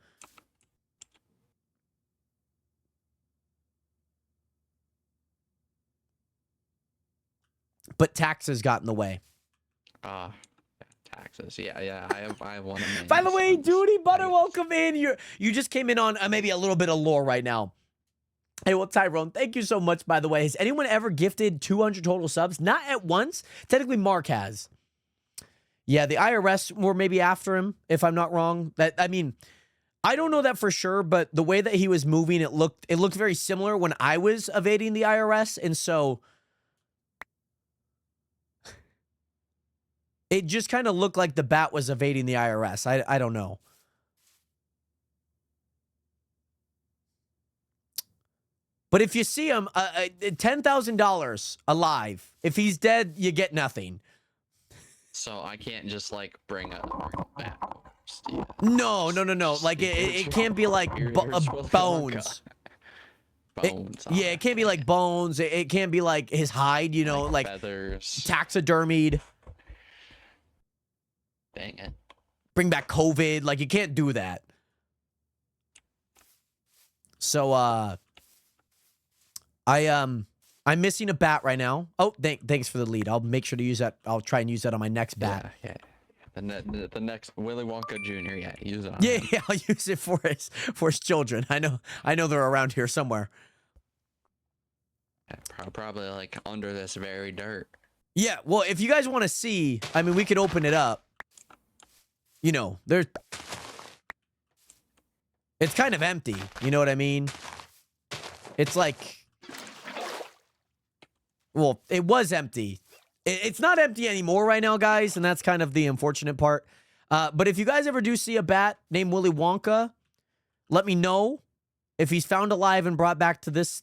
But taxes got in the way. Taxes. Yeah. I have one of my By the way, sons. Duty Butter, welcome in. You just came in on maybe a little bit of lore right now. Hey, well, Tyrone, thank you so much, by the way. Has anyone ever gifted 200 total subs? Not at once. Technically, Mark has. Yeah, the IRS were maybe after him, if I'm not wrong. I don't know that for sure, but the way that he was moving, it looked very similar when I was evading the IRS, and so it just kind of looked like the bat was evading the IRS. I don't know. But if you see him, $10,000 alive. If he's dead, you get nothing. So I can't just like bring a bat. Yeah. No. Like it can't be like Here's Willy Wonka. bones. Bones. Yeah, it can't be like bones. It can't be like his hide. You know, like feathers. taxidermied. Dang it. Bring back COVID. Like you can't do that. So I'm missing a bat right now. Oh, thanks for the lead. I'll make sure to use that. I'll try and use that on my next bat. Yeah. The next Willy Wonka Jr. Yeah, use it on Yeah, him. yeah, I'll use it for his children. I know they're around here somewhere. Yeah, probably like under this very dirt. Yeah, well, if you guys want to see, I mean, we could open it up. You know, it's kind of empty. You know what I mean? It's like, well, it was empty. It's not empty anymore right now, guys, and that's kind of the unfortunate part. But if you guys ever do see a bat named Willy Wonka, let me know. If he's found alive and brought back to this,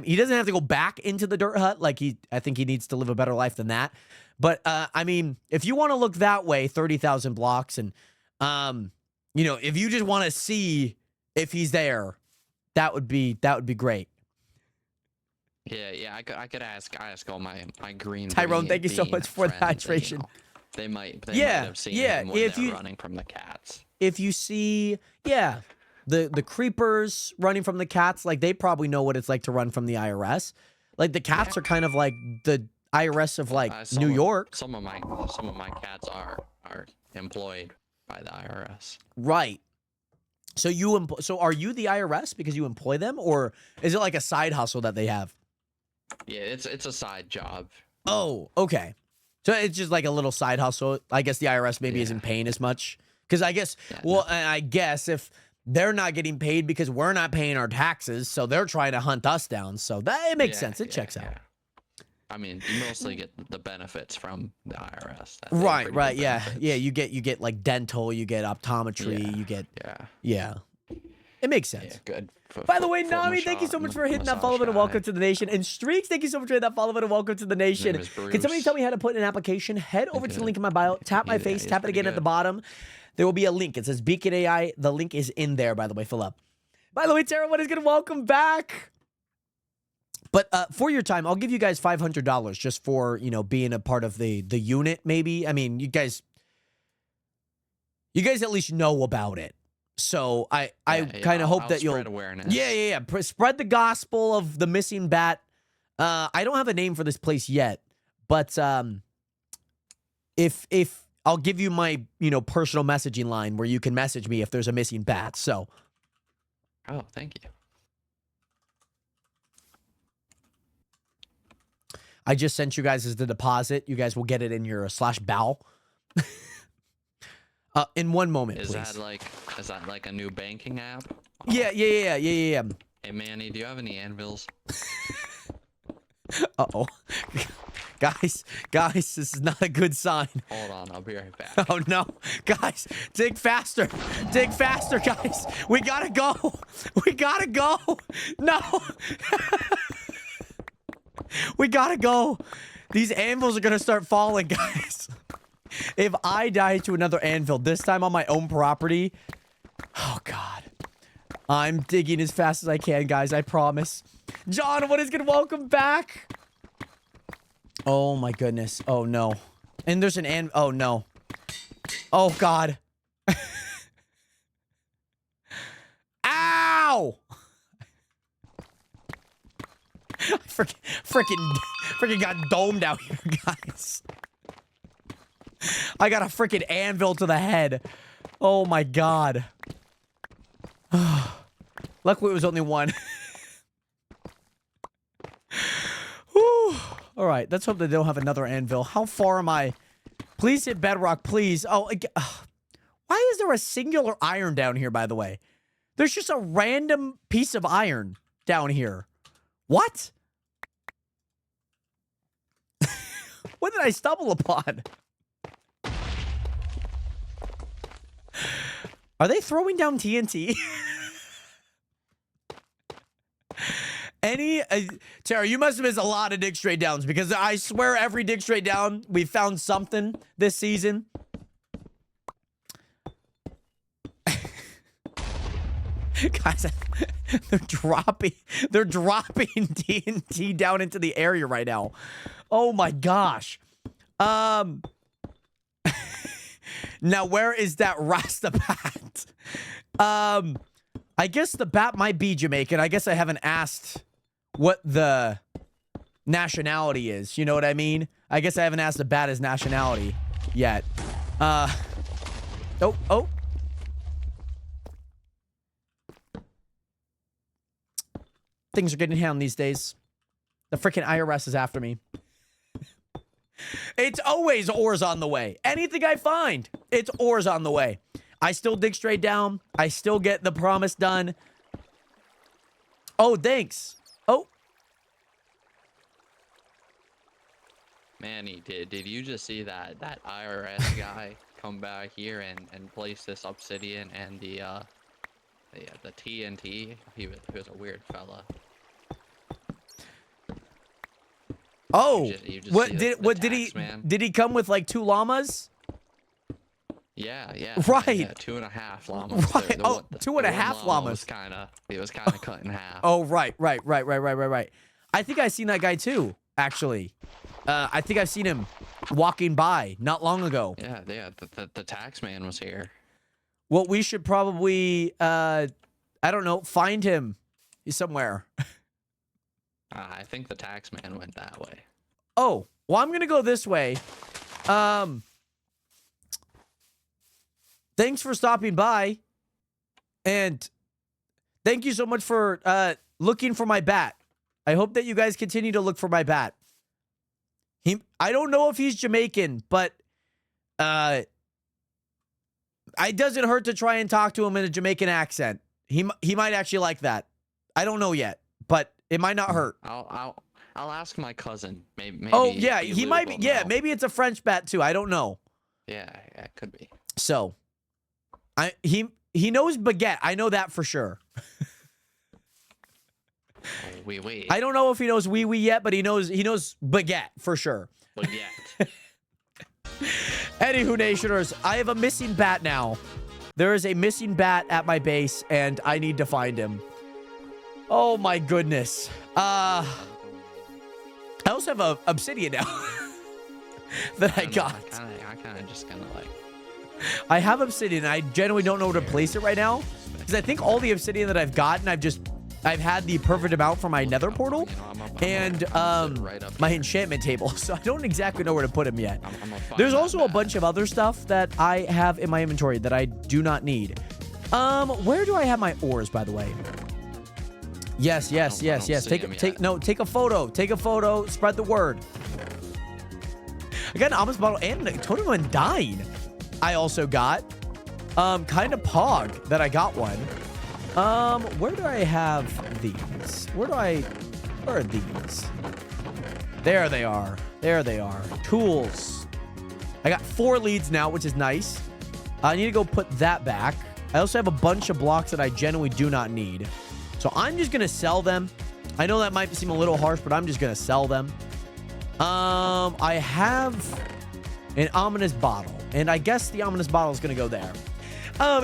he doesn't have to go back into the dirt hut. Like I think he needs to live a better life than that. But I mean, if you want to look that way, 30,000 blocks, and you know, if you just want to see if he's there, that would be great. Yeah, I could ask all my green. Tyrone, thank you so bean much for the friends, hydration. you know, they might Yeah, have seen yeah, him when if they're you- running from the cats. If you see, yeah, the creepers running from the cats, like they probably know what it's like to run from the IRS. Like the cats are kind of like the IRS of like New York. Some of my cats are employed by the IRS. Right. So so are you the IRS because you employ them, or is it like a side hustle that they have? Yeah, it's a side job. Oh, okay. So it's just like a little side hustle. I guess the IRS maybe Yeah. isn't paying as much. Because I guess, Yeah, well, and I guess if they're not getting paid because we're not paying our taxes, so they're trying to hunt us down. So that it makes sense. It checks out. I mean, you mostly get the benefits from the IRS. They have Right, pretty right, good yeah. benefits. Yeah, you get like dental, you get optometry, Yeah, you get, Yeah, yeah. It makes sense. yeah, good. By the way, Nami, thank you so much for hitting that follow button and welcome to the nation. And Streaks, thank you so much for hitting that follow button and welcome to the nation. is Can somebody Bruce. tell me how to put in an application? Head over to the link in my bio, tap my Yeah, face, he's tap it pretty again at the good. bottom. There will be a link. It says Beacon AI. The link is in there, by the way, fill up. By the way, Tara, what is good? Welcome back. But for your time, I'll give you guys $500 just for, you know, being a part of the unit, maybe. I mean, you guys at least know about it. So I kind of hope that you'll spread awareness. yeah. Spread the gospel of the missing bat. I don't have a name for this place yet, but if I'll give you my, you know, personal messaging line where you can message me if there's a missing bat. So Oh, thank you. I just sent you guys as the deposit. You guys will get it in your /bow. In one moment, Is please. that like a new banking app? Yeah. Hey Manny, do you have any anvils? Uh-oh. Guys, this is not a good sign. Hold on, I'll be right back. Oh no. Guys, dig faster. Dig faster, guys. We gotta go. We gotta go. No. We gotta go. These anvils are gonna start falling, guys. If I die to another anvil, this time on my own property, oh God. I'm digging as fast as I can, guys. I promise. John, what is good? Welcome back. Oh my goodness. Oh no. And there's an oh no. Oh God. Ow! Freaking got domed out here, guys. I got a freaking anvil to the head. Oh my God. Luckily it was only one. Whew. All right, let's hope that they don't have another anvil. How far am I? Please hit bedrock, please. Oh, why is there a singular iron down here, by the way? There's just a random piece of iron down here. What? What did I stumble upon? Are they throwing down TNT? Any Tara, you must have missed a lot of Dig Straight Downs because I swear every Dig Straight Down we found something this season. Guys, they're dropping TNT down into the area right now. Oh my gosh. Now where is that Rasta bat? I guess the bat might be Jamaican. I guess I haven't asked what the nationality is. You know what I mean? I guess I haven't asked the bat his nationality yet. Oh. Things are getting handled these days. The freaking IRS is after me. It's always ores on the way. Anything I find, it's ores on the way. I still dig straight down. I still get the promise done. Oh, thanks. Oh. Manny, did you just see that IRS guy come back here and place this obsidian and the TNT? He was a weird fella. Oh, you just what see did the what did tax he man? did he come with like 2 llamas? Yeah. Right. Yeah, 2.5 llamas. Right. Oh, 2.5 llamas. He was kind of cut in half. Oh, right. I think I've seen that guy too, actually. I think I've seen him walking by not long ago. Yeah. The tax man was here. Well, we should probably, I don't know, find him somewhere. I think the tax man went that way. Oh, well, I'm going to go this way. Thanks for stopping by. And thank you so much for looking for my bat. I hope that you guys continue to look for my bat. I don't know if he's Jamaican, but it doesn't hurt to try and talk to him in a Jamaican accent. He might actually like that. I don't know yet, but it might not hurt. I'll ask my cousin. Maybe. Oh yeah, he might be. Yeah, maybe it's a French bat too. I don't know. Yeah, it could be. So, he knows baguette. I know that for sure. Oui. I don't know if he knows wee yet, but he knows baguette for sure. Baguette. Anywho, Nationers, I have a missing bat now. There is a missing bat at my base, and I need to find him. Oh my goodness. I also have a obsidian now that I got. I kind of just like. I have obsidian. I genuinely don't know where to place it right now because I think all the obsidian that I've gotten, I've had the perfect amount for my nether portal and my enchantment table, so I don't exactly know where to put him yet. There's also a bunch of other stuff that I have in my inventory that I do not need. Where do I have my ores, by the way? Yes. Take a photo. Take a photo. Spread the word. I got an almost bottle and a totem undying. I also got kind of pog that I got one. Where do I have these? Where are these? There they are. Tools. I got 4 leads now, which is nice. I need to go put that back. I also have a bunch of blocks that I genuinely do not need. So I'm just going to sell them. I know that might seem a little harsh, but I'm just going to sell them. I have an ominous bottle, and I guess the ominous bottle is going to go there.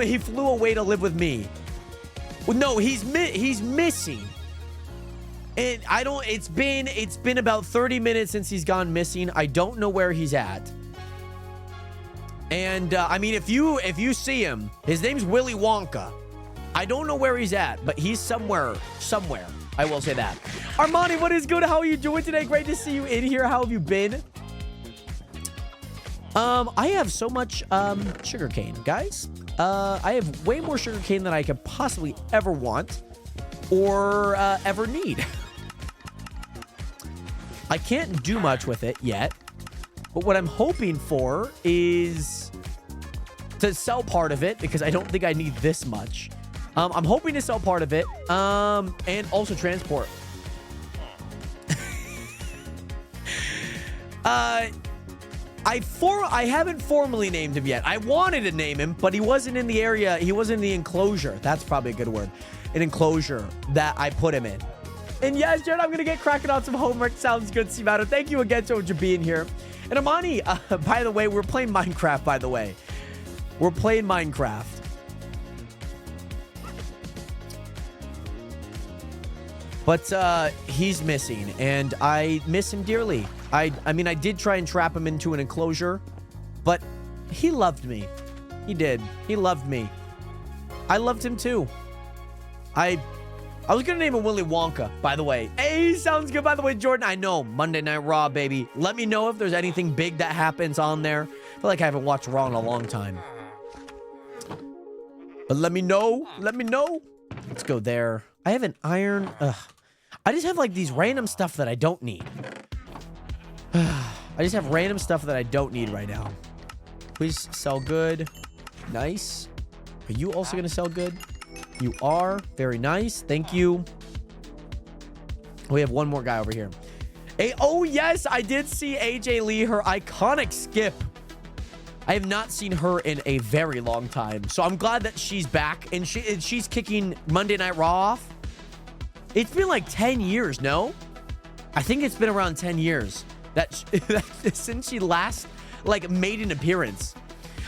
He flew away to live with me. Well, no, he's missing. And I don't, it's been about 30 minutes since he's gone missing. I don't know where he's at. And, I mean, if you see him, his name's Willy Wonka. I don't know where he's at, but he's somewhere. I will say that. Armani, what is good? How are you doing today? Great to see you in here. How have you been? I have so much, sugarcane, guys. I have way more sugarcane than I could possibly ever want or, ever need. I can't do much with it yet, but what I'm hoping for is to sell part of it because I don't think I need this much. I'm hoping to sell part of it, and also transport. I haven't formally named him yet. I wanted to name him, but he wasn't in the area. He wasn't in the enclosure. That's probably a good word. An enclosure that I put him in. And yes, Jared, I'm going to get cracking on some homework. Sounds good, Simato. Thank you again so much for being here. And Amani, by the way, we're playing Minecraft, by the way. We're playing Minecraft. But he's missing, and I miss him dearly. I mean, I did try and trap him into an enclosure, but he loved me. He did. He loved me. I loved him too. I was gonna name him Willy Wonka, by the way. Hey, sounds good, by the way, Jordan. I know, Monday Night Raw, baby. Let me know if there's anything big that happens on there. I feel like I haven't watched Raw in a long time. But let me know. Let me know. Let's go there. I have an iron. I just have like these random stuff that I don't need. I just have random stuff that I don't need right now. Please sell good. Nice. Are you also going to sell good? You are. Very nice. Thank you. We have one more guy over here. Hey, oh, yes. I did see AJ Lee, her iconic skip. I have not seen her in a very long time. So I'm glad that she's back. And she's kicking Monday Night Raw off. It's been like 10 years, no? I think it's been around 10 years that since she last like made an appearance.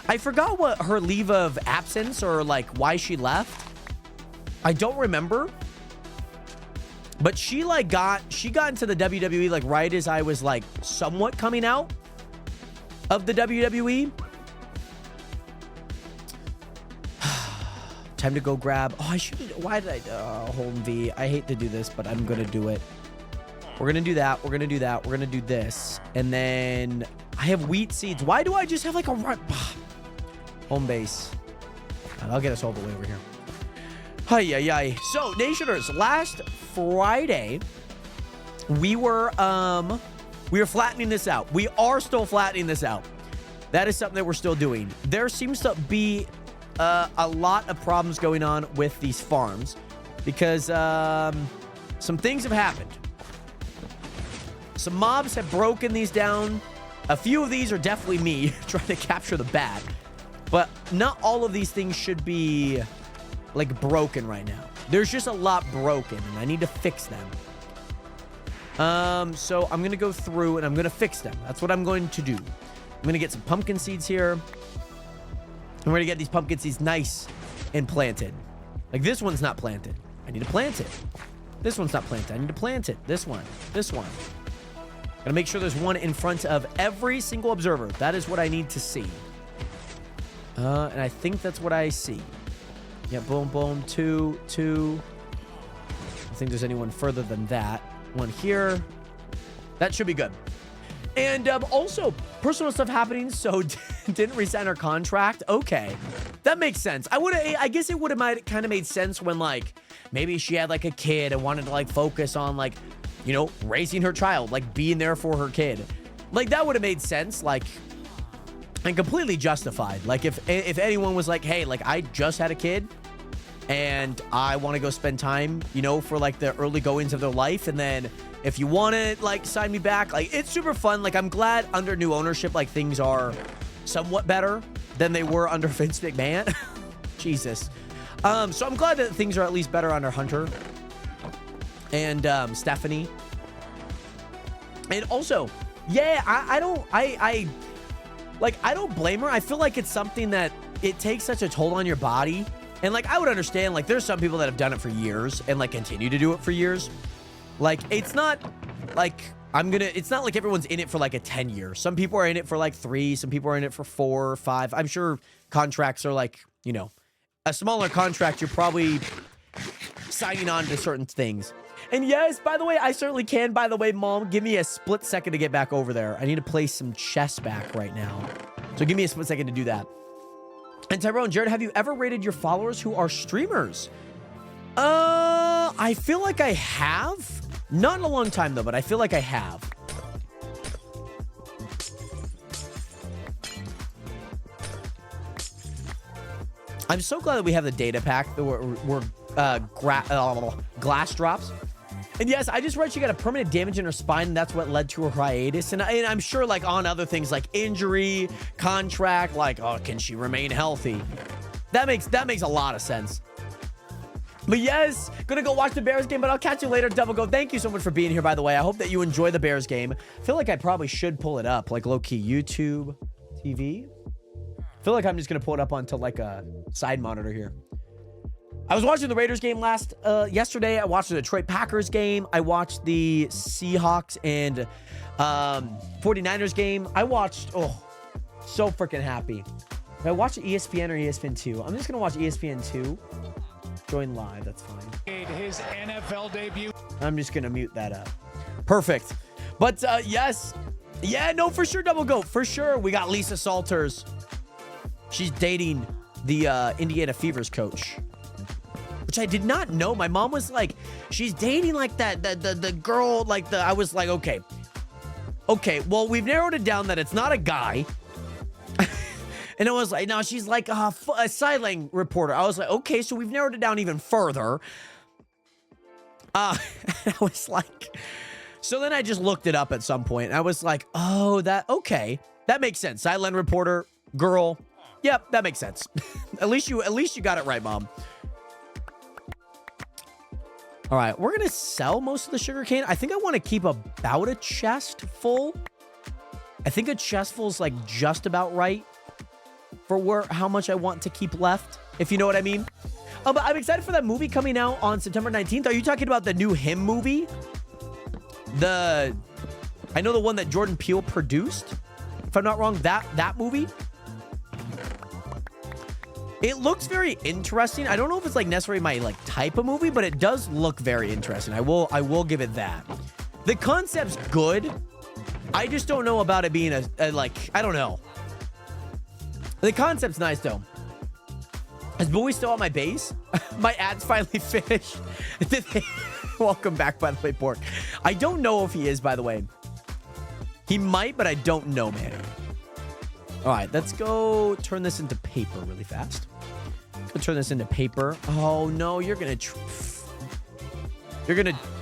I forgot what her leave of absence or like why she left. I don't remember. But she got into the WWE like right as I was like somewhat coming out of the WWE. Time to go grab. Oh, I shouldn't. Why did I hold V? I hate to do this, but I'm gonna do it. We're gonna do that. We're gonna do that. We're gonna do this, and then I have wheat seeds. Why do I just have like a run? Home base? And I'll get us all the way over here. Hi. So, Nationers, last Friday we were flattening this out. We are still flattening this out. That is something that we're still doing. There seems to be a lot of problems going on with these farms because some things have happened. Some mobs have broken these down. A few of these are definitely me trying to capture the bat, but not all of these things should be like broken right now. There's just a lot broken and I need to fix them. So I'm going to go through and I'm going to fix them. That's what I'm going to do. I'm going to get some pumpkin seeds here. I'm going to get these pumpkin seeds nice and planted. Like this one's not planted. I need to plant it. This one's not planted. I need to plant it. This one. Gotta make sure there's one in front of every single observer. That is what I need to see. And I think that's what I see. Yeah, boom. Two. I don't think there's anyone further than that. One here. That should be good. And also, personal stuff happening, so didn't resign her contract. Okay, that makes sense. I guess it would have kind of made sense when, like, maybe she had, like, a kid and wanted to, like, focus on, like, you know, raising her child, like, being there for her kid. Like, that would have made sense, like, and completely justified. Like, if anyone was like, hey, like, I just had a kid and I want to go spend time, you know, for, like, the early goings of their life, and then if you want to, like, sign me back, like, it's super fun. Like, I'm glad under new ownership, like, things are somewhat better than they were under Vince McMahon. Jesus. So I'm glad that things are at least better under Hunter and Stephanie. And also, yeah, I don't blame her. I feel like it's something that it takes such a toll on your body. And, like, I would understand, like, there's some people that have done it for years and, like, continue to do it for years. Like, it's not like it's not like everyone's in it for like a 10 year. Some people are in it for like 3. Some people are in it for 4 or 5. I'm sure contracts are like, you know, a smaller contract. You're probably signing on to certain things. And yes, by the way, I certainly can. By the way, Mom, give me a split second to get back over there. I need to place some chess back right now. So give me a split second to do that. And Tyrone, Jared, have you ever rated your followers who are streamers? I feel like I have. Not in a long time, though, but I feel like I have. I'm so glad that we have the data pack that we're glass drops. And yes, I just read she got a permanent damage in her spine, and that's what led to her hiatus. And I'm sure, like, on other things like injury, contract, like, oh, can she remain healthy? That makes a lot of sense. But yes, gonna go watch the Bears game, but I'll catch you later, Double Go. Thank you so much for being here, by the way. I hope that you enjoy the Bears game. I feel like I probably should pull it up, like low-key YouTube TV. I feel like I'm just gonna pull it up onto like a side monitor here. I was watching the Raiders game yesterday. I watched the Detroit Packers game. I watched the Seahawks and 49ers game. I watched, so freaking happy. If I watch ESPN or ESPN2, I'm just gonna watch ESPN2. Join live, that's fine. His NFL debut. I'm just gonna mute that up. Perfect. But yes. Yeah, no, for sure, Double Go. For sure. We got Lisa Salters. She's dating the Indiana Fever's coach, which I did not know. My mom was like, she's dating like that, the girl, like I was like, okay, well, we've narrowed it down that it's not a guy. And I was like, no, she's like a sideline reporter. I was like, okay, so we've narrowed it down even further. I was like, so then I just looked it up at some point. And I was like, oh, okay, that makes sense. Sideline reporter, girl. Yep, that makes sense. at least you got it right, Mom. All right, we're gonna sell most of the sugar cane. I think I want to keep about a chest full. I think a chest full is like just about right for how much I want to keep left, if you know what I mean. But I'm excited for that movie coming out on September 19th. Are you talking about the new Him movie? I know the one that Jordan Peele produced, if I'm not wrong, that movie. It looks very interesting. I don't know if it's like necessarily my like type of movie, but it does look very interesting. I will give it that. The concept's good. I just don't know about it being a like, I don't know. The concept's nice though. Is Bowie still on my base? My ad's finally finished. Welcome back, by the way, Pork. I don't know if he is, by the way. He might, but I don't know, man. All right, let's go turn this into paper really fast. Let's turn this into paper. Oh, no, you're going to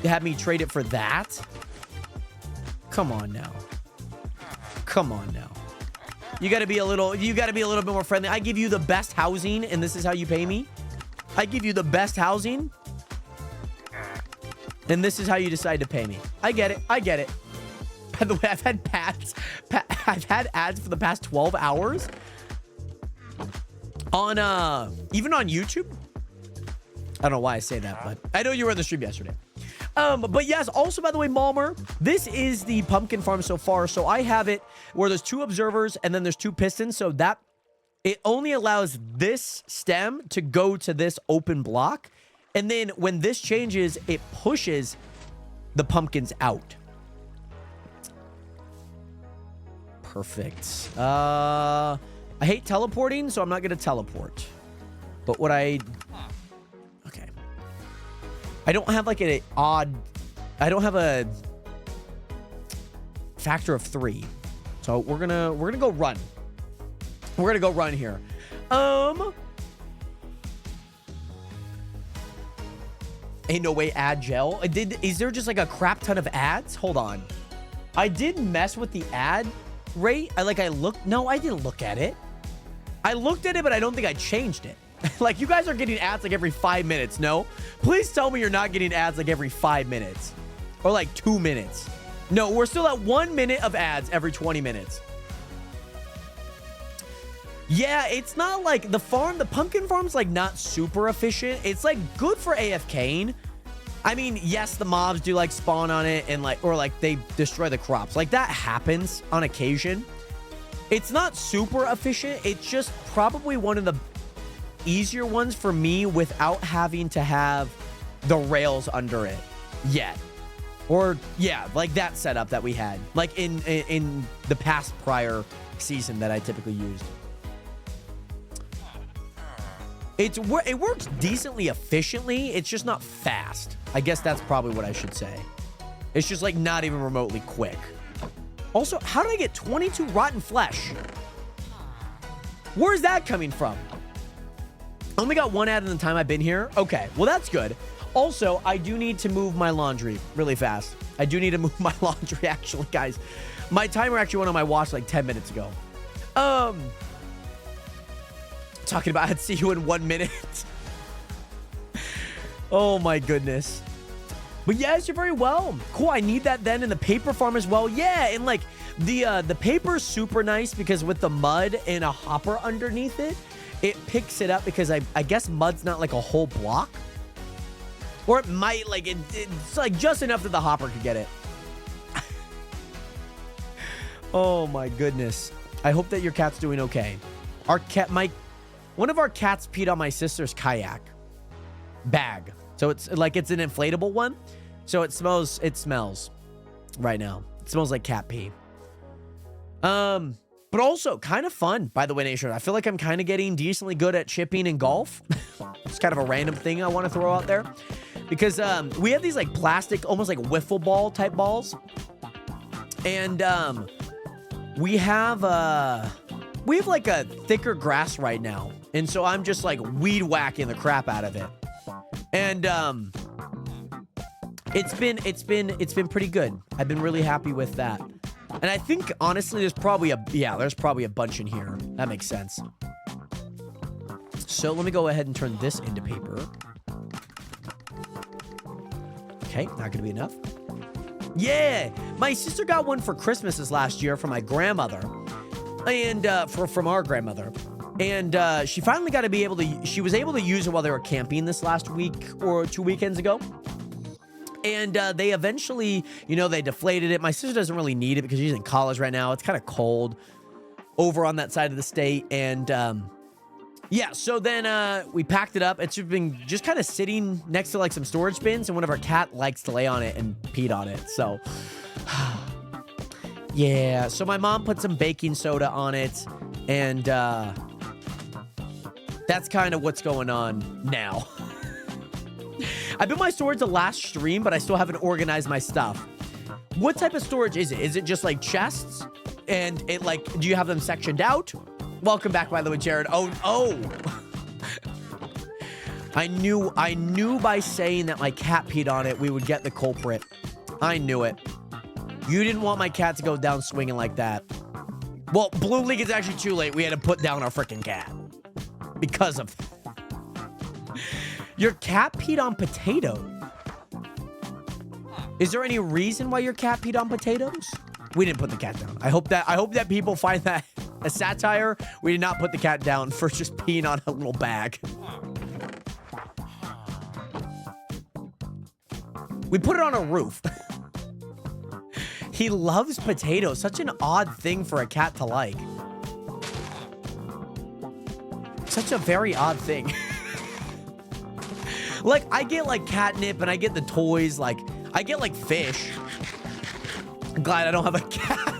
have me trade it for that? Come on now. Come on now. You got to be a little bit more friendly. I give you the best housing, and this is how you pay me? I give you the best housing, and this is how you decide to pay me. I get it. I get it. By the way, I've had ads for the past 12 hours on even on YouTube. I don't know why I say that, but I know you were on the stream yesterday. But yes, also, by the way, Malmer, this is the pumpkin farm so far. So I have it where there's 2 observers and then there's 2 pistons. So that it only allows this stem to go to this open block. And then when this changes, it pushes the pumpkins out. Perfect. I hate teleporting, so I'm not going to teleport. But what okay. I don't have like I don't have a factor of 3. So we're going to go run. We're going to go run here. Ain't no way ad gel. Is there just like a crap ton of ads? Hold on. I did mess with the ad rate. No, I didn't look at it. I looked at it, but I don't think I changed it. Like, you guys are getting ads like every 5 minutes. No, please tell me you're not getting ads like every 5 minutes or like 2 minutes. No, we're still at 1 minute of ads every 20 minutes. Yeah, it's not like the pumpkin farm's like not super efficient. It's like good for AFKing. I mean, yes, the mobs do like spawn on it and like, or like they destroy the crops. Like that happens on occasion. It's not super efficient. It's just probably one of the easier ones for me without having to have the rails under it yet. Or yeah, like that setup that we had like in the past prior season that I typically used. It works decently efficiently. It's just not fast. I guess that's probably what I should say. It's just like not even remotely quick. Also, how did I get 22 rotten flesh? Where's that coming from? I only got 1 ad in the time I've been here. Okay, well, that's good. Also, I do need to move my laundry really fast. I do need to move my laundry, actually, guys. My timer actually went on my watch like 10 minutes ago. Talking about I'd see you in 1 minute. Oh my goodness. But yes, you're very well. Cool. I need that then in the paper farm as well. Yeah, and like the paper's super nice because with the mud and a hopper underneath it, it picks it up because I guess mud's not like a whole block. Or it might, like, it's like just enough that the hopper could get it. Oh my goodness. I hope that your cat's doing okay. One of our cats peed on my sister's kayak bag. So it's like it's an inflatable one. So it smells right now. It smells like cat pee. But also kind of fun, by the way, Nation. I feel like I'm kind of getting decently good at chipping and golf. It's kind of a random thing I want to throw out there. Because we have these like plastic, almost like wiffle ball type balls. And we have like a thicker grass right now. And so I'm just like weed whacking the crap out of it. And it's been pretty good. I've been really happy with that. And I think honestly there's probably a bunch in here. That makes sense. So let me go ahead and turn this into paper. Okay, not gonna be enough. Yeah, my sister got one for Christmas this last year from my grandmother, and from our grandmother, and she finally got to be able to. She was able to use it while they were camping this last week or 2 weekends ago, and they eventually, they deflated it. My sister doesn't really need it because she's in college right now. It's kind of cold over on that side of the state, and yeah, so then we packed it up. It's been just kind of sitting next to like some storage bins, and one of our cat likes to lay on it and peed on it. So yeah, so my mom put some baking soda on it, and that's kind of what's going on now. I built my storage the last stream, but I still haven't organized my stuff. What type of storage is it? Is it just like chests? And it like, do you have them sectioned out? Welcome back, by the way, Jared. Oh. I knew by saying that my cat peed on it, we would get the culprit. I knew it. You didn't want my cat to go down swinging like that. Well, Blue League is actually too late. We had to put down our freaking cat. Because of your cat peed on potatoes. Is there any reason why your cat peed on potatoes? We didn't put the cat down. I hope that people find that a satire. We did not put the cat down for just peeing on a little bag. We put it on a roof. He loves potatoes. Such an odd thing for a cat to like. Such a very odd thing. Like, I get like catnip and I get the toys. Like, I get like fish. I'm glad I don't have a cat.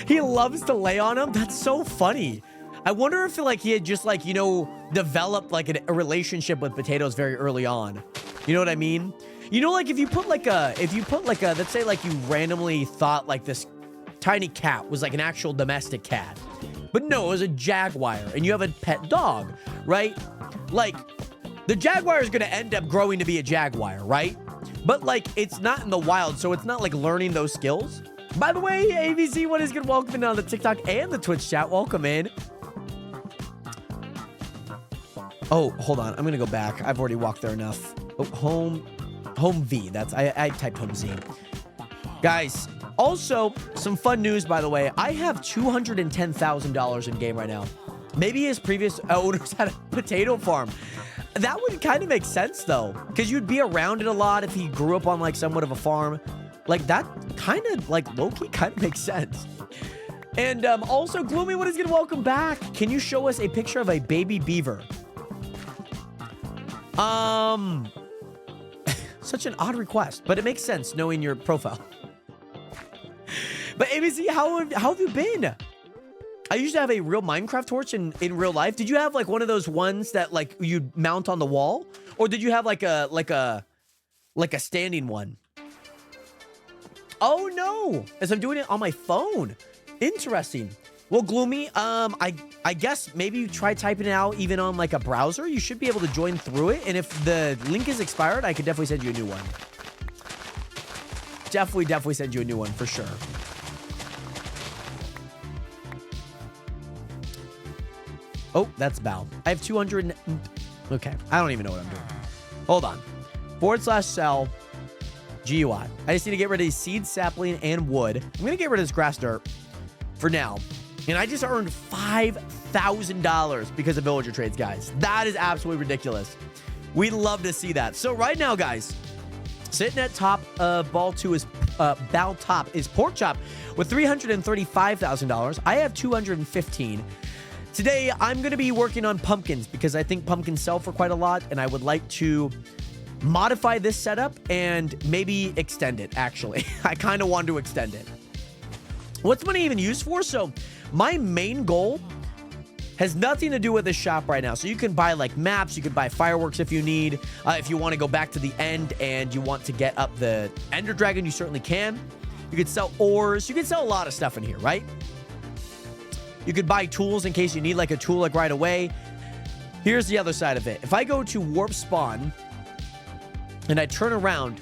He loves to lay on them. That's so funny. I wonder if like he had just like, developed like a relationship with potatoes very early on. You know what I mean? Like if you put like a, let's say like you randomly thought like this tiny cat was like an actual domestic cat, but no, it was a jaguar and you have a pet dog, right? Like the jaguar is going to end up growing to be a jaguar, right? But like it's not in the wild, so it's not like learning those skills. By the way, AVZ, what is good? Welcome in on the TikTok and the Twitch chat. Welcome in. Oh, hold on. I'm going to go back. I've already walked there enough. Oh, home V. I typed home Z. Guys, also some fun news, by the way. I have $210,000 in game right now. Maybe his previous owners had a potato farm. That would kind of make sense though, because you'd be around it a lot if he grew up on like somewhat of a farm. Like that kind of like low-key kind of makes sense. And also, Gloomy, what is good? Welcome back. Can you show us a picture of a baby beaver? Such an odd request, but it makes sense knowing your profile. But ABC, how have you been? I used to have a real Minecraft torch in real life. Did you have like one of those ones that like you'd mount on the wall? Or did you have like a standing one? Oh no, as I'm doing it on my phone. Interesting. Well, Gloomy, I guess maybe you try typing it out even on like a browser. You should be able to join through it. And if the link is expired, I could definitely send you a new one. Definitely send you a new one for sure. Oh, that's Bow. I have 200. Okay, I don't even know what I'm doing. Hold on. /sell GUI. I just need to get rid of seed, sapling, and wood. I'm going to get rid of this grass dirt for now. And I just earned $5,000 because of villager trades, guys. That is absolutely ridiculous. We'd love to see that. So right now, guys, sitting at top of ball top is Pork Chop with $335,000. I have $215,000. Today, I'm going to be working on pumpkins because I think pumpkins sell for quite a lot, and I would like to modify this setup and maybe extend it, actually. I kind of want to extend it. What's money even used for? So my main goal has nothing to do with the shop right now. So you can buy like maps, you can buy fireworks if you need. If you want to go back to the end and you want to get up the Ender Dragon, you certainly can. You could sell ores. You can sell a lot of stuff in here, right? You could buy tools in case you need like a tool like right away. Here's the other side of it. If I go to Warp Spawn and I turn around,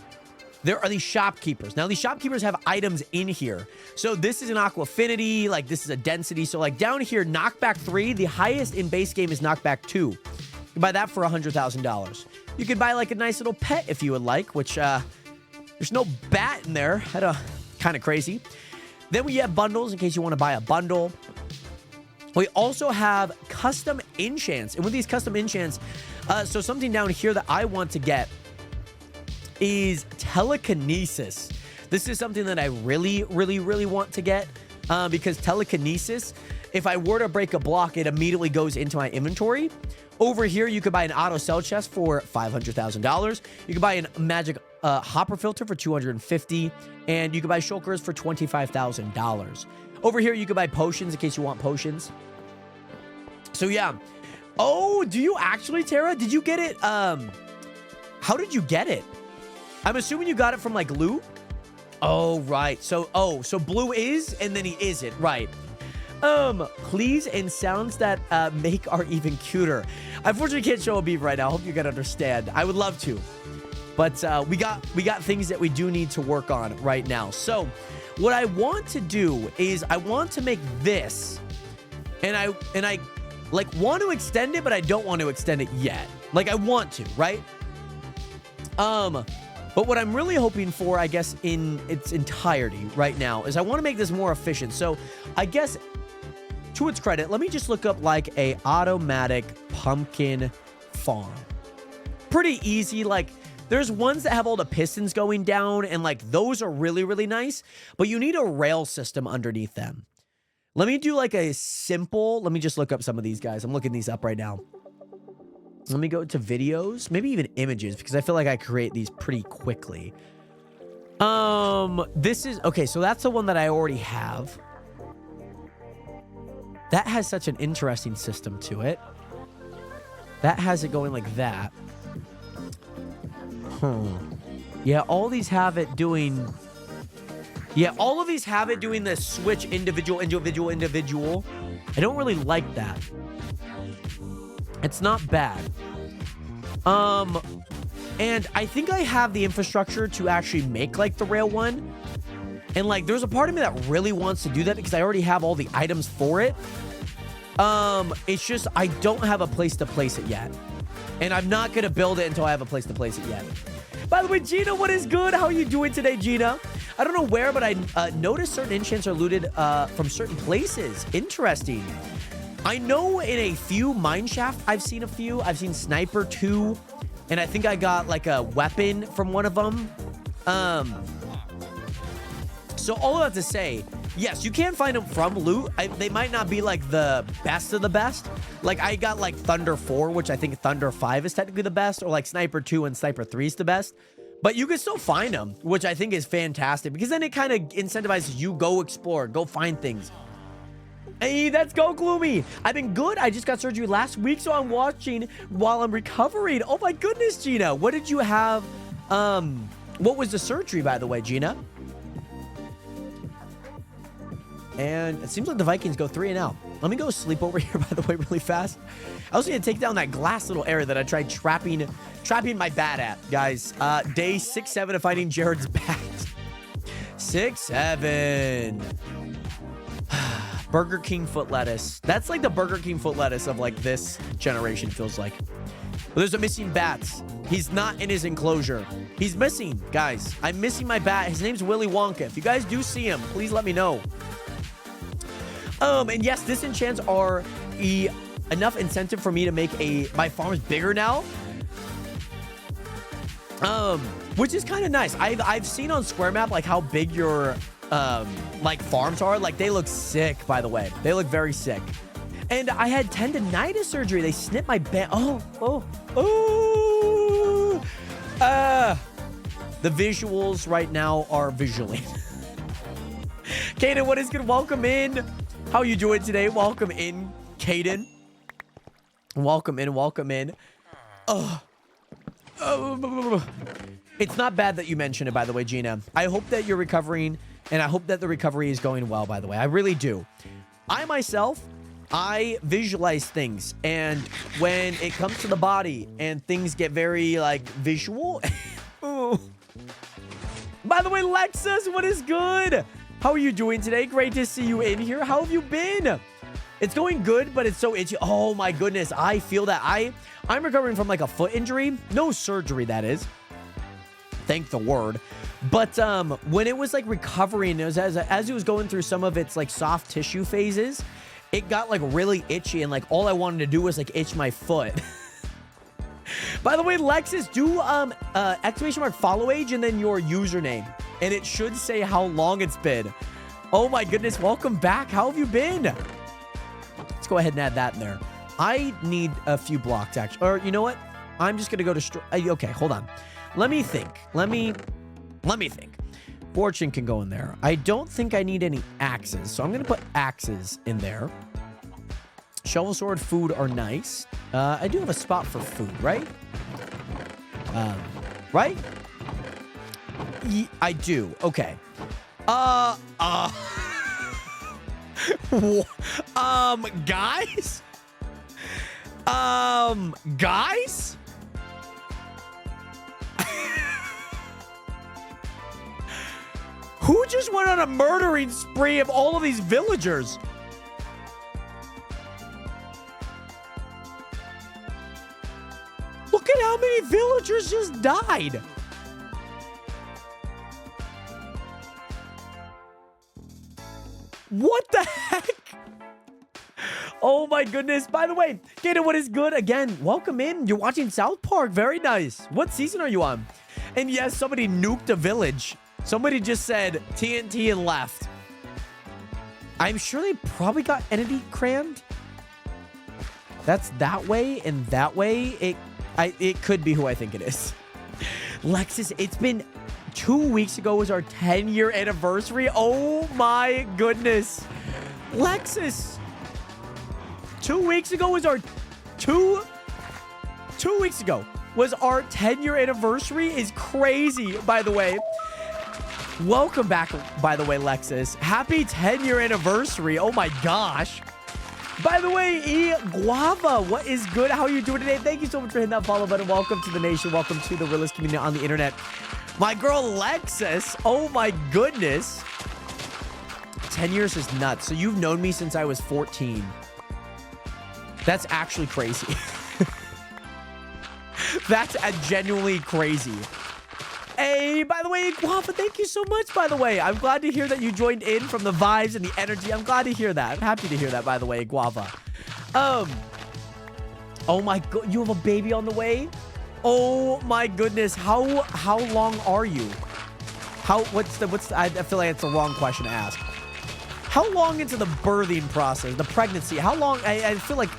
there are these shopkeepers. Now, these shopkeepers have items in here. So this is an Aqua Affinity, like this is a density. So like down here, knockback 3, the highest in base game is knockback 2. You can buy that for $100,000. You could buy like a nice little pet if you would like, which there's no bat in there. Kind of crazy. Then we have bundles in case you want to buy a bundle. We also have custom enchants. And with these custom enchants, so something down here that I want to get is telekinesis. This is something that I really want to get because telekinesis, if I were to break a block, it immediately goes into my inventory. Over here, you could buy an auto sell chest for $500,000. You could buy a magic hopper filter for $250,000, and you could buy shulkers for $25,000. Over here, you could buy potions in case you want potions. So yeah. Oh, do you actually, Tara? Did you get it? How did you get it? I'm assuming you got it from like loot. Oh, right. So blue is, and then he isn't. Right. Please, and sounds that make are even cuter. I unfortunately can't show a beef right now. I hope you can understand. I would love to. But we got things that we do need to work on right now. So what I want to do is I want to make this, and I like want to extend it, but I don't want to extend it yet. Like I want to, right? But what I'm really hoping for, I guess, in its entirety right now is I want to make this more efficient. So I guess to its credit, let me just look up like a automatic pumpkin farm. Pretty easy. Like there's ones that have all the pistons going down and like those are really nice, but you need a rail system underneath them. Let me do like a simple, let me just look up some of these guys. I'm looking these up right now. Let me go to videos, maybe even images, because I feel like I create these pretty quickly. This is, okay, so that's the one that I already have. That has such an interesting system to it. That has it going like that. Yeah, all these have it doing... Yeah, all of these have it doing the switch individual. I don't really like that. It's not bad. And I think I have the infrastructure to actually make like the rail one. And like, there's a part of me that really wants to do that because I already have all the items for it. It's just, I don't have a place to place it yet. And I'm not going to build it until I have a place to place it yet. By the way, Gina, what is good? How are you doing today, Gina? I don't know where, but I noticed certain enchants are looted from certain places. Interesting. I know in a few mineshaft, I've seen a few. I've seen Sniper 2, and I think I got like a weapon from one of them. So all of that to say, yes, you can find them from loot. They might not be like the best of the best. Like I got like Thunder 4, which I think Thunder 5 is technically the best, or like Sniper 2 and Sniper 3 is the best. But you can still find them, which I think is fantastic because then it kind of incentivizes you go explore, go find things. Hey, let's go, Gloomy. I've been good. I just got surgery last week, so I'm watching while I'm recovering. Oh my goodness, Gina. What did you have? What was the surgery, by the way, Gina? And it seems like the Vikings go 3-0. Let me go sleep over here, by the way, really fast. I also need to take down that glass little area that I tried trapping my bat at, guys. Day 6-7 of fighting Jared's bat. 6-7. Burger King foot lettuce. That's like the Burger King foot lettuce of like this generation, feels like. There's a missing bat. He's not in his enclosure. He's missing, guys. I'm missing my bat. His name's Willy Wonka. If you guys do see him, please let me know. And yes, disenchants are enough incentive for me to make my farms bigger now. Which is kind of nice. I've seen on Square Map like how big your like farms are. Like they look sick, by the way. They look very sick. And I had tendonitis surgery. They snipped my back. The visuals right now are visually. Caden, what is good? Welcome in. How are you doing today? Welcome in, Caden. Welcome in. Welcome in. It's not bad that you mentioned it, by the way, Gina. I hope that you're recovering, and I hope that the recovery is going well, by the way. I really do. I visualize things, and when it comes to the body and things get very, like, visual. By the way, Lexus, what is good? How are you doing today? Great to see you in here. How have you been? It's going good, but it's so itchy. Oh, my goodness. I feel that. I'm recovering from, like, a foot injury. No surgery, that is. Thank the word. But when it was, like, recovering, it was as it was going through some of its, like, soft tissue phases, it got, like, really itchy, and, like, all I wanted to do was, like, itch my foot. By the way, Lexus, do exclamation mark follow age and then your username, and it should say how long it's been. Oh, my goodness. Welcome back. How have you been? Let's go ahead and add that in there. I need a few blocks, actually. Or, you know what? I'm just going to go to... okay, hold on. Let me think. Let me think. Fortune can go in there. I don't think I need any axes, so I'm going to put axes in there. Shovel, sword, food are nice. I do have a spot for food, right? Right? I do. Okay. Guys? Guys? Who just went on a murdering spree of all of these villagers? Look at how many villagers just died. What the heck? Oh my goodness. By the way, Gator, what is good? Again, welcome in. You're watching South Park. Very nice. What season are you on? And yes, somebody nuked a village. Somebody just said TNT and left. I'm sure they probably got entity crammed. That's that way and that way. It could be who I think it is. Lexus, it's been 2 weeks ago was our 10-year anniversary. Oh my goodness. Lexus. 2 weeks ago was our 2 weeks ago was our 10-year anniversary. Is crazy, by the way. Welcome back, by the way, Lexus. Happy 10-year anniversary. Oh my gosh. By the way, Guava, what is good? How are you doing today? Thank you so much for hitting that follow button. Welcome to the nation. Welcome to the realest community on the internet. My girl, Lexus. Oh my goodness. 10 years is nuts. So you've known me since I was 14. That's actually crazy. That's genuinely crazy. Hey, by the way, Guava, thank you so much, by the way. I'm glad to hear that you joined in from the vibes and the energy. I'm glad to hear that. I'm happy to hear that, by the way, Guava. Oh my god, you have a baby on the way? Oh my goodness. How long are you? I feel like it's the wrong question to ask. How long into the birthing process, the pregnancy? How long? I feel like,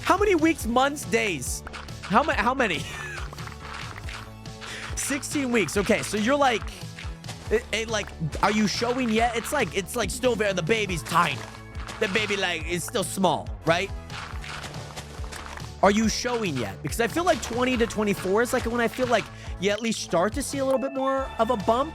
how many weeks, months, days? How many? 16 weeks. Okay, so you're like, are you showing yet? It's like still very, the baby's tiny. The baby is still small, right? Are you showing yet? Because I feel like 20 to 24 is like when I feel like you at least start to see a little bit more of a bump.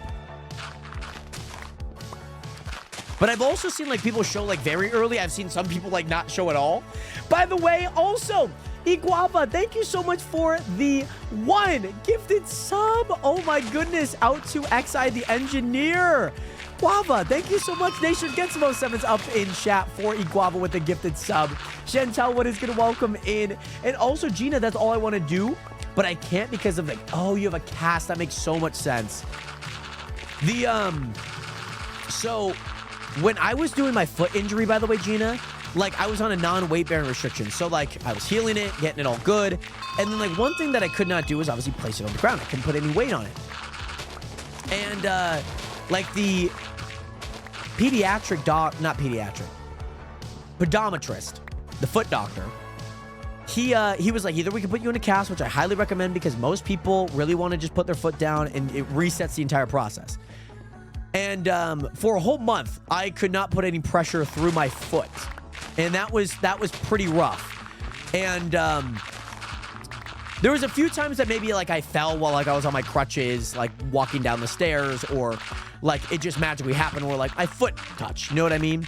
But I've also seen like people show like very early. I've seen some people like not show at all. By the way, also, Iguava, thank you so much for the 1 gifted sub. Oh my goodness. Out to XI the engineer. Iguava. Thank you so much, Nation. Get some 07s up in chat for Iguava with a gifted sub. Chantel, what is going to welcome in? And also, Gina, that's all I want to do. But I can't because of the... Oh, you have a cast. That makes so much sense. So, when I was doing my foot injury, by the way, Gina, like, I was on a non-weight bearing restriction. So, like, I was healing it, getting it all good. And then, like, one thing that I could not do was obviously place it on the ground. I couldn't put any weight on it. And, like, the podometrist, the foot doctor, he was like, either we can put you in a cast, which I highly recommend because most people really want to just put their foot down and it resets the entire process. And for a whole month, I could not put any pressure through my foot. And that was pretty rough. And there was a few times that maybe like I fell while like I was on my crutches, like walking down the stairs, or like it just magically happened where like my foot touched. You know what I mean?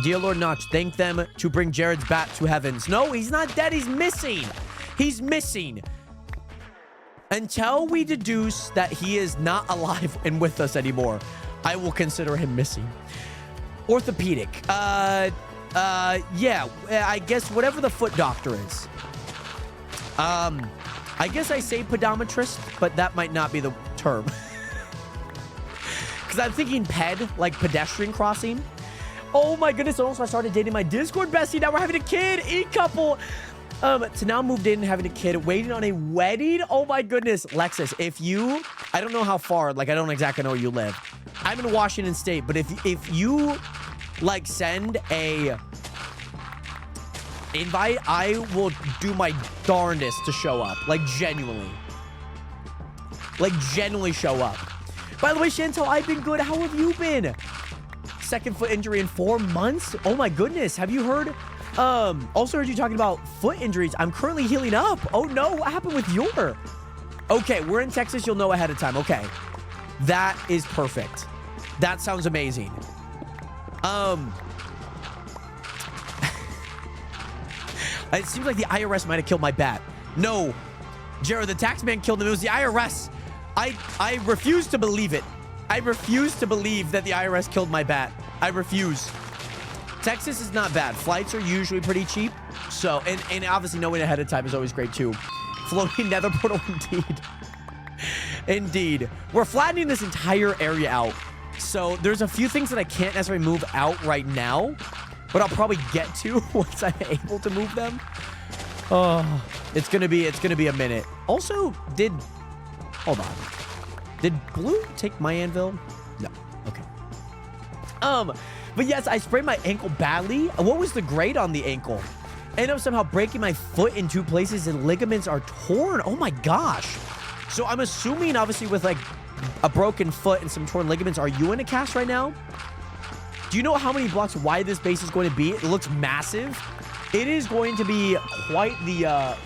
Dear Lord Notch, thank them to bring Jared's bat to heavens. No, he's not dead. He's missing. He's missing. Until we deduce that he is not alive and with us anymore, I will consider him missing. Orthopedic. Yeah, I guess whatever the foot doctor is. I guess I say podometrist, but that might not be the term. Because I'm thinking ped, like pedestrian crossing. Oh my goodness, almost I started dating my Discord bestie. Now we're having a kid. E-couple. So now moved in, having a kid, waiting on a wedding. Oh my goodness. Lexus, if you, I don't know how far, like I don't exactly know where you live. I'm in Washington State, but if you like send a invite, I will do my darndest to show up. Like genuinely. Like genuinely show up. By the way, Chantel, I've been good. How have you been? Second foot injury in 4 months. Oh my goodness. Have you heard? Also heard you talking about foot injuries. I'm currently healing up. Oh no, what happened with your? Okay, we're in Texas. You'll know ahead of time. Okay, that is perfect. That sounds amazing. It seems like the IRS might have killed my bat. No, Jared, the tax man killed him. It was the IRS. I refuse to believe it. I refuse to believe that the IRS killed my bat. I refuse. Texas is not bad. Flights are usually pretty cheap. So, and obviously knowing ahead of time is always great too. Floating nether portal, indeed. Indeed. We're flattening this entire area out. So there's a few things that I can't necessarily move out right now, but I'll probably get to once I'm able to move them. Oh, it's gonna be a minute. Also, hold on. Did Blue take my anvil? No. Okay. But yes, I sprained my ankle badly. What was the grade on the ankle? I ended up somehow breaking my foot in 2 places and ligaments are torn. Oh my gosh. So I'm assuming, obviously, with like a broken foot and some torn ligaments, are you in a cast right now? Do you know how many blocks wide this base is going to be? It looks massive. It is going to be quite the,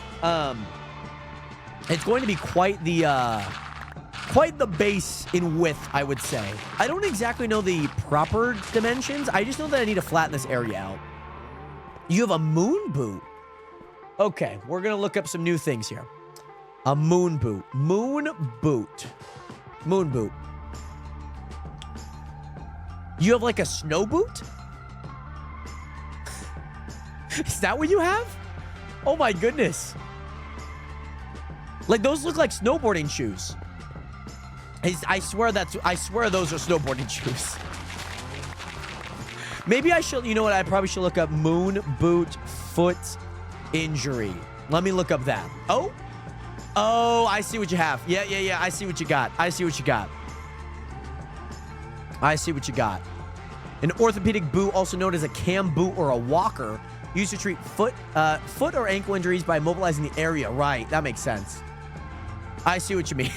it's going to be quite the base in width, I would say. I don't exactly know the proper dimensions. I just know that I need to flatten this area out. You have a moon boot. Okay, we're going to look up some new things here. A moon boot. Moon boot. Moon boot. You have like a snow boot? Is that what you have? Oh my goodness. Like those look like snowboarding shoes. I swear those are snowboarding shoes. Maybe I should, you know what? I probably should look up moon boot foot injury. Let me look up that. Oh, I see what you have. Yeah. I see what you got. I see what you got. An orthopedic boot, also known as a cam boot or a walker, used to treat foot or ankle injuries by mobilizing the area. Right, that makes sense. I see what you mean.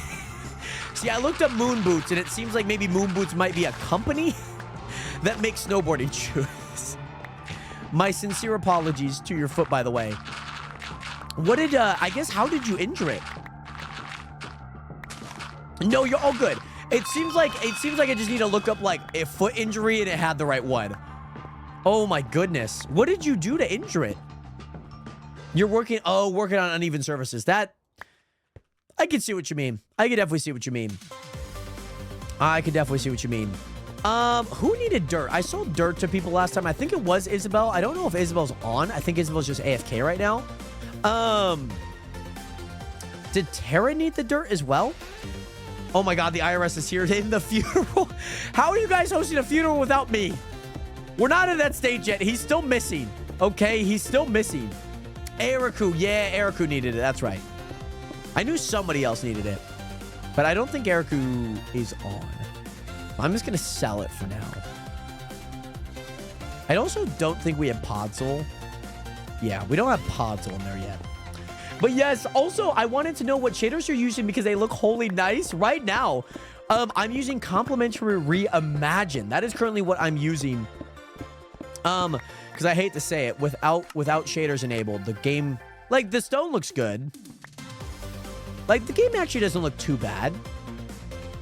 See, I looked up moon boots, and it seems like maybe moon boots might be a company that makes snowboarding shoes. My sincere apologies to your foot, by the way. What did, I guess, how did you injure it? No, you're all good. It seems like I just need to look up, like, a foot injury, and it had the right one. Oh, my goodness. What did you do to injure it? You're working on uneven surfaces. That... I can see what you mean. I can definitely see what you mean. Who needed dirt? I sold dirt to people last time. I think it was Isabel. I don't know if Isabel's on. I think Isabel's just AFK right now. Did Tara need the dirt as well? Oh my God, the IRS is here in the funeral. How are you guys hosting a funeral without me? We're not at that stage yet. He's still missing. Okay, he's still missing. Eriku, yeah, Eriku needed it. That's right. I knew somebody else needed it, but I don't think Eriku is on. I'm just gonna sell it for now. I also don't think we have Podzol. Yeah, we don't have Podzol in there yet. But yes, also, I wanted to know what shaders you're using because they look wholly nice right now. I'm using Complementary Reimagine. That is currently what I'm using. Because I hate to say it, without shaders enabled, the game, like, the stone looks good. Like, the game actually doesn't look too bad.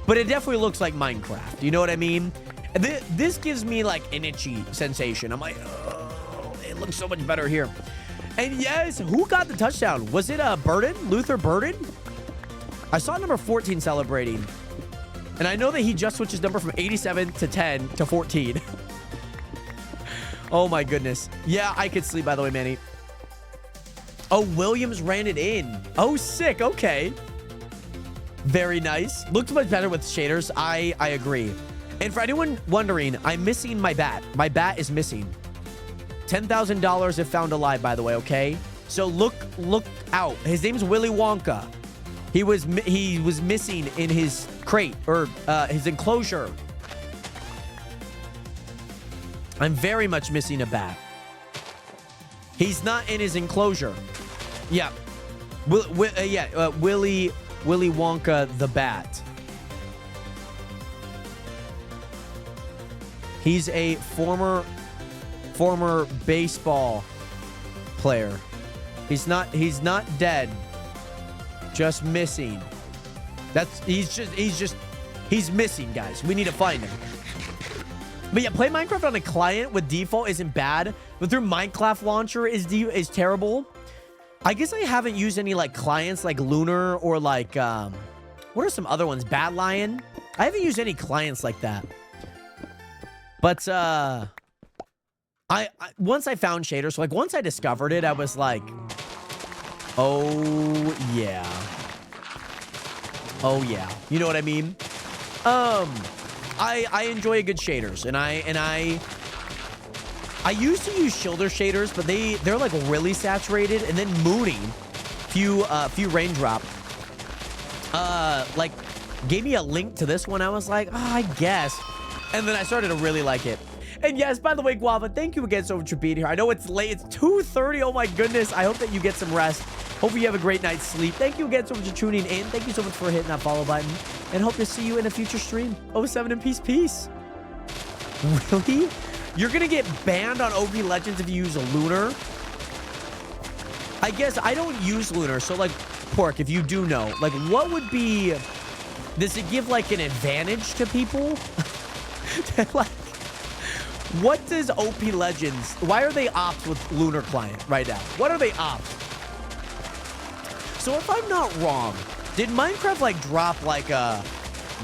But it definitely looks like Minecraft. You know what I mean? This gives me, like, an itchy sensation. I'm like, oh, it looks so much better here. And yes, who got the touchdown? Was it Burden? Luther Burden? I saw number 14 celebrating. And I know that he just switched his number from 87 to 10 to 14. Oh my goodness. Yeah, I could sleep, by the way, Manny. Oh, Williams ran it in. Oh, sick. Okay. Very nice. Looks much better with shaders. I agree. And for anyone wondering, I'm missing my bat. My bat is missing. $10,000 if found alive, by the way, okay? So look out. His name's Willy Wonka. He was missing in his crate or his enclosure. I'm very much missing a bat. He's not in his enclosure. Yeah. Willy Wonka the bat. He's a former baseball player. He's not dead. Just missing. He's missing, guys. We need to find him. But yeah, play Minecraft on a client with default isn't bad, but through Minecraft launcher is terrible. I guess I haven't used any like clients like Lunar or like what are some other ones? Bad Lion. I haven't used any clients like that. But I once I found shaders, so like once I discovered it, I was like, oh yeah. Oh yeah. You know what I mean? I enjoy a good shaders, and I used to use shoulder shaders, but they're like really saturated, and then mooning, few raindrop, like gave me a link to this one. I was like, oh, I guess, and then I started to really like it. And yes, by the way, Guava, thank you again so much for being here. I know it's late. It's 2:30. Oh my goodness. I hope that you get some rest. Hopefully you have a great night's sleep. Thank you again so much for tuning in. Thank you so much for hitting that follow button. And hope to see you in a future stream. 07 and peace. Really? You're going to get banned on OP Legends if you use a Lunar? I guess I don't use Lunar. So, like, Pork, if you do know, like, what would be... Does it give, like, an advantage to people? Like, what does OP Legends... Why are they ops with Lunar Client right now? What are they ops? So if I'm not wrong, did Minecraft like drop like a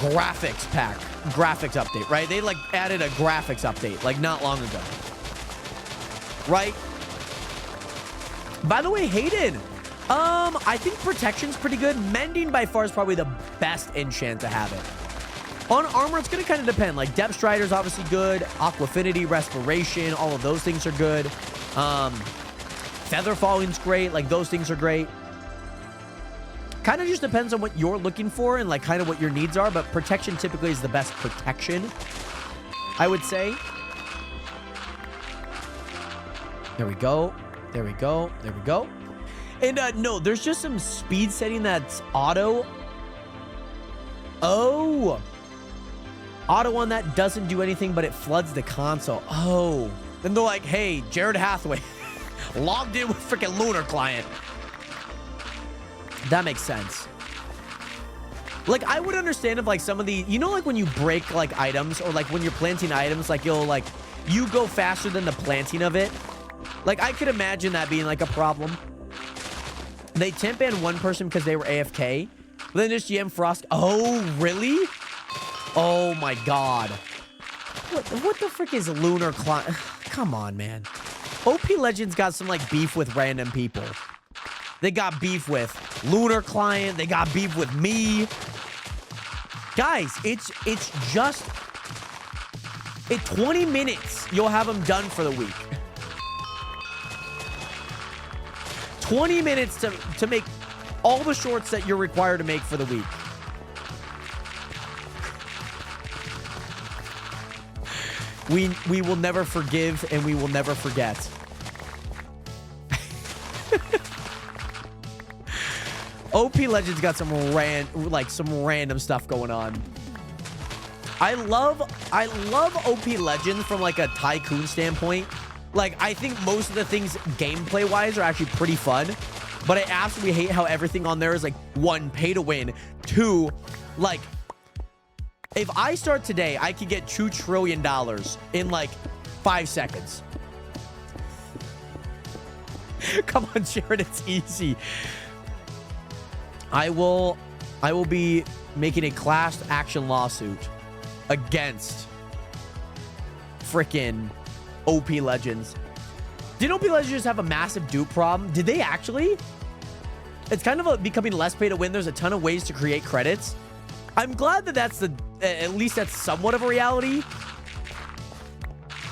graphics update, right? They like added a graphics update like not long ago, right? By the way, Hayden, I think protection's pretty good. Mending by far is probably the best enchant to have it. On armor, it's gonna kind of depend. Like Depth Strider's obviously good. Aquafinity, Respiration, all of those things are good. Feather Falling's great. Like those things are great. Kind of just depends on what you're looking for and like kind of what your needs are, but protection typically is the best protection, I would say. There we go. There we go. There we go. And no, there's just some speed setting that's auto. Oh. Auto on that doesn't do anything, but it floods the console. Oh. Then they're like, hey, Jared Hathaway logged in with freaking Lunar Client. That makes sense. Like, I would understand if, like, some of the... You know, like, when you break, like, items or, like, when you're planting items, like, you'll, like... You go faster than the planting of it. Like, I could imagine that being, like, a problem. They temp banned one person because they were AFK. But then there's GM Frost. Oh, really? Oh, my God. What the frick is Lunar Client? Come on, man. OP Legends got some, like, beef with random people. They got beef with Lunar Client. They got beef with me. Guys, it's just... In 20 minutes, you'll have them done for the week. 20 minutes to make all the shorts that you're required to make for the week. We will never forgive and we will never forget. OP Legends got some random stuff going on. I love OP Legends from like a tycoon standpoint. Like, I think most of the things gameplay wise are actually pretty fun, but I absolutely hate how everything on there is like 1, pay to win, 2, like, if I start today, I could get $2 trillion in like 5 seconds. Come on, Jared, it's easy. I will be making a class action lawsuit against frickin' OP Legends. Did OP Legends just have a massive dupe problem? Did they actually? It's kind of becoming less pay to win. There's a ton of ways to create credits. I'm glad that at least that's somewhat of a reality.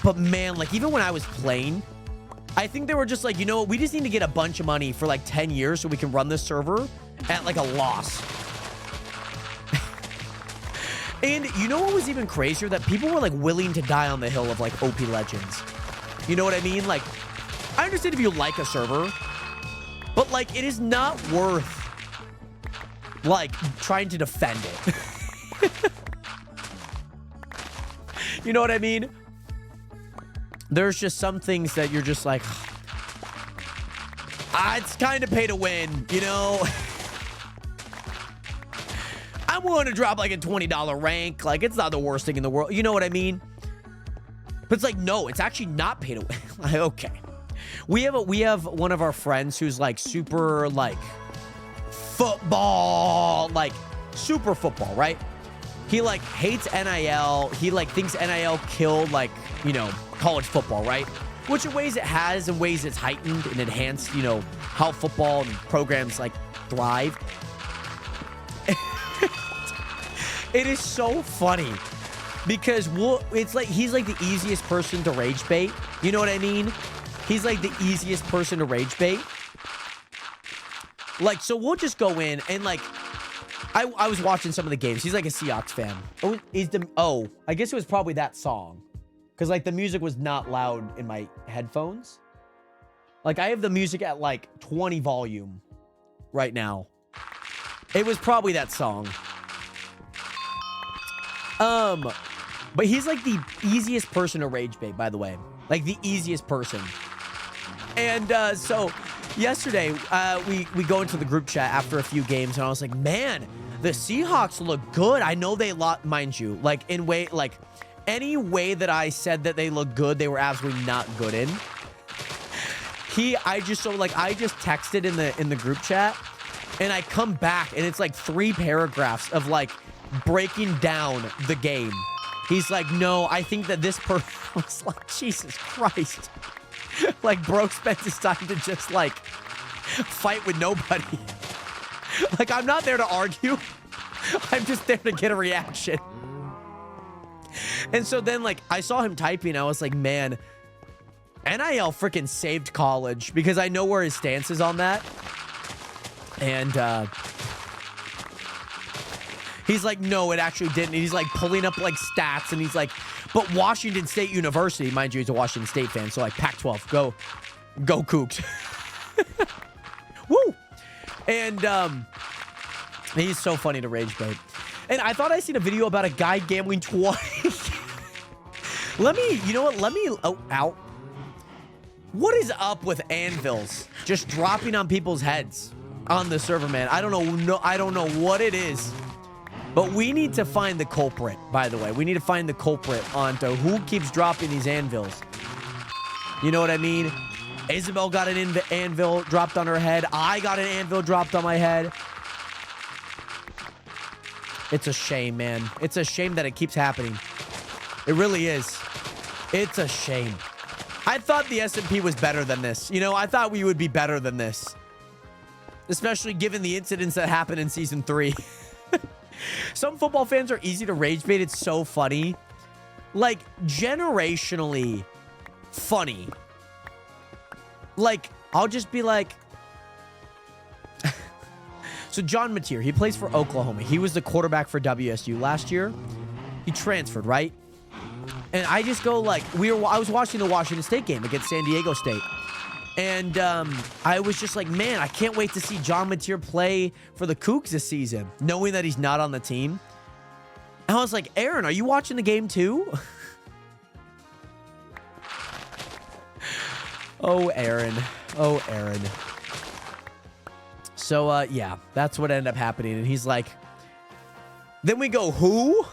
But man, like, even when I was playing, I think they were just like, you know what? We just need to get a bunch of money for like 10 years so we can run this server at like a loss. And you know what was even crazier? That people were like willing to die on the hill of like OP Legends. You know what I mean? Like, I understand if you like a server, but like, it is not worth like trying to defend it. You know what I mean? There's just some things that you're just like, it's kind of pay to win, you know? I'm willing to drop like a $20 rank. Like, it's not the worst thing in the world. You know what I mean? But it's like, no, it's actually not pay to win. Like, okay. We have one of our friends who's like super like football, like super football, right? He like hates NIL. He like thinks NIL killed like, you know, college football, right? Which in ways it has, in ways it's heightened and enhanced, you know, how football and programs like thrive. It is so funny because it's like he's like the easiest person to rage bait. You know what I mean? He's like the easiest person to rage bait. Like, so we'll just go in and like, I was watching some of the games. He's like a Seahawks fan. I guess it was probably that song. Because like the music was not loud in my headphones. Like, I have the music at like 20 volume right now. It was probably that song. But he's like the easiest person to rage bait, by the way. Like the easiest person. And so yesterday, we go into the group chat after a few games, and I was like, man, the Seahawks look good. I know they mind you, like in way, like any way that I said that they look good, they were absolutely not good in. I just texted in the group chat, and I come back, and it's like 3 paragraphs of like breaking down the game. He's like, no, I think that this person was like, Jesus Christ. Like, bro spent his time to just like fight with nobody. Like, I'm not there to argue. I'm just there to get a reaction. And so then, like, I saw him typing. I was like, man, NIL freaking saved college, because I know where his stance is on that. And he's like, no, it actually didn't. And he's like pulling up like stats, and he's like, but Washington State University, mind you, he's a Washington State fan, so like Pac-12, go Cougs. Woo! And he's so funny to rage bait. And I thought I seen a video about a guy gambling twice. Let me out. What is up with anvils just dropping on people's heads on the server, man? I don't know what it is. But we need to find the culprit, by the way. We need to find the culprit onto who keeps dropping these anvils. You know what I mean? Isabel got an anvil dropped on her head. I got an anvil dropped on my head. It's a shame, man. It's a shame that it keeps happening. It really is. It's a shame. I thought the S&P was better than this. You know, I thought we would be better than this. Especially given the incidents that happened in Season 3. Some football fans are easy to rage bait. It's so funny. Like, generationally funny. Like, I'll just be like... So, John Mateer, he plays for Oklahoma. He was the quarterback for WSU last year. He transferred, right? And I just go like, I was watching the Washington State game against San Diego State. And I was just like, man, I can't wait to see John Mateer play for the Cougs this season, knowing that he's not on the team. And I was like, Aaron, are you watching the game too? Oh, Aaron. Oh, Aaron. So, yeah, that's what ended up happening. And he's like, then we go, who?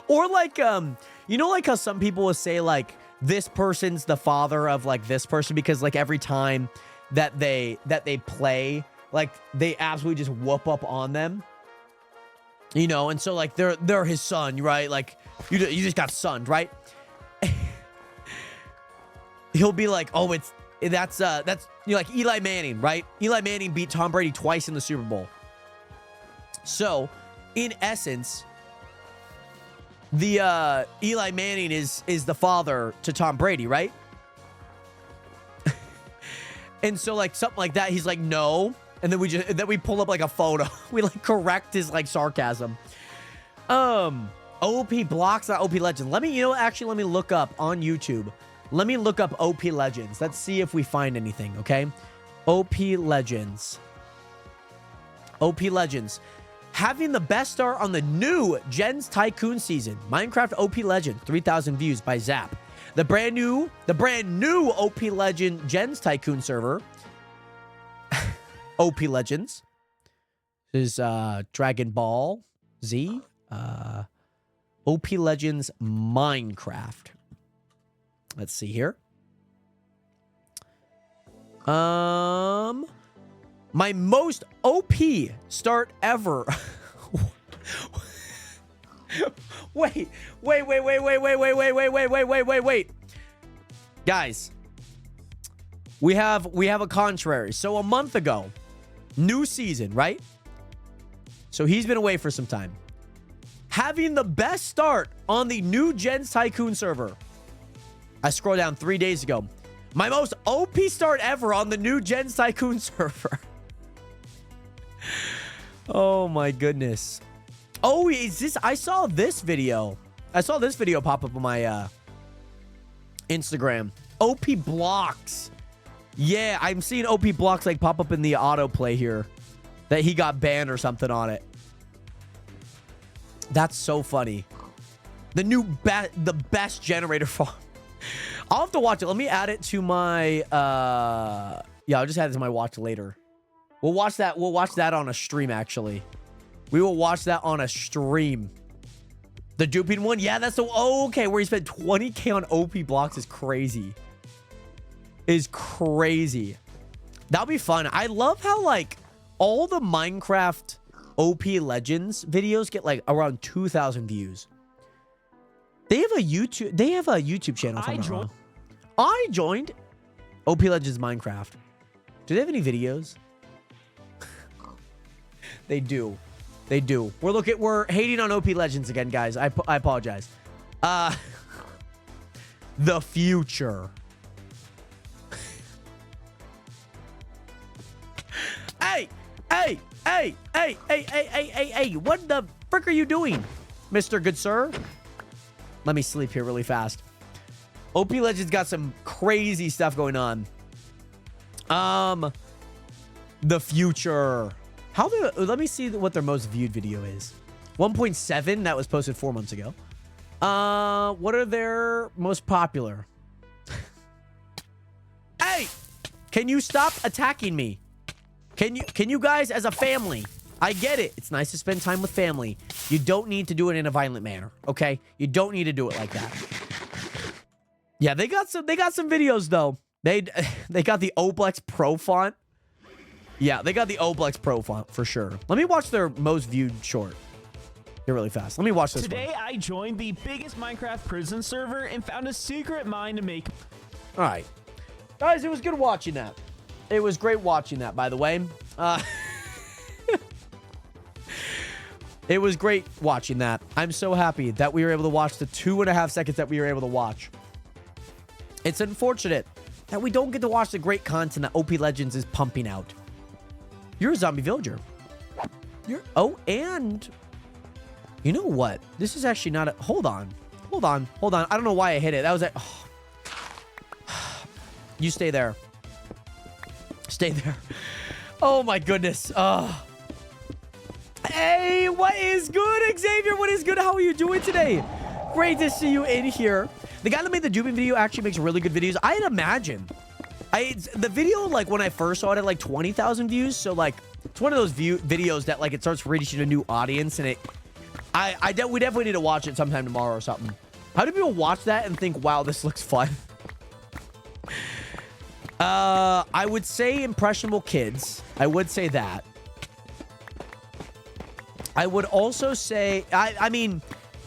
Or like, you know, like how some people will say like, this person's the father of like this person, because like every time that they play, like they absolutely just whoop up on them, you know? And so like they're his son, right? Like you just got sunned, right? He'll be like, oh, that's you know, like Eli Manning, right? Eli Manning beat Tom Brady twice in the Super Bowl. So in essence, the Eli Manning is the father to Tom Brady, right? And so like something like that, he's like, no. And then we pull up like a photo. We like correct his like sarcasm. OP Blocks, not OP Legends. Let me look up on YouTube. Let me look up OP Legends. Let's see if we find anything, okay? OP Legends. OP Legends. Having the best start on the new Gens Tycoon season. Minecraft OP Legend, 3,000 views by Zap. The brand new OP Legend Gens Tycoon server. OP Legends. This is Dragon Ball Z. OP Legends Minecraft. Let's see here. My most OP start ever. Wait. Guys, we have a contrary. So a month ago, new season, right? So he's been away for some time. Having the best start on the new Gens Tycoon server. I scroll down 3 days ago. My most OP start ever on the new Gens Tycoon server. Oh my goodness. Oh, is this? I saw this video. I saw this video pop up on my Instagram. OP Blocks. Yeah, I'm seeing OP Blocks like pop up in the autoplay here. That he got banned or something on it. That's so funny. The best generator farm. I'll have to watch it. Let me add it to my yeah, I'll just add it to my watch later. We'll watch that on a stream, actually. We will watch that on a stream. The duping one? Yeah, that's the... Oh, okay, where he spent 20K on OP Blocks is crazy. Is crazy. That'll be fun. I love how, like, all the Minecraft OP Legends videos get, like, around 2,000 views. They have a YouTube channel. I joined OP Legends Minecraft. Do they have any videos? They do. They do. We're hating on OP Legends again, guys. I apologize. The future. Hey! What the frick are you doing, Mr. Good Sir? Let me sleep here really fast. OP Legends got some crazy stuff going on. The future. Let me see what their most viewed video is. 1.7. That was posted 4 months ago. What are their most popular? Hey! Can you stop attacking me? Can you guys as a family? I get it. It's nice to spend time with family. You don't need to do it in a violent manner, okay? You don't need to do it like that. Yeah, they got some videos though. They got the Oblex Pro font. Yeah, they got the Oblex Pro font for sure. Let me watch their most viewed short. Get really fast. Let me watch this Today, one. I joined the biggest Minecraft prison server and found a secret mine to make. All right. Guys, it was good watching that. It was great watching that, by the way. It was great watching that. I'm so happy that we were able to watch the 2.5 seconds that we were able to watch. It's unfortunate that we don't get to watch the great content that OP Legends is pumping out. You're a zombie villager. Oh, and you know what? This is actually not a... Hold on. I don't know why I hit it. That was a... Oh. You stay there. Stay there. Oh, my goodness. Hey, what is good, Xavier? What is good? How are you doing today? Great to see you in here. The guy that made the duping video actually makes really good videos. I'd imagine. The video, like, when I first saw it, had, like, 20,000 views. So, like, it's one of those videos that, like, it starts reaching a new audience. And we definitely need to watch it sometime tomorrow or something. How do people watch that and think, wow, this looks fun? I would say impressionable kids. I would say that. I would also say, I mean,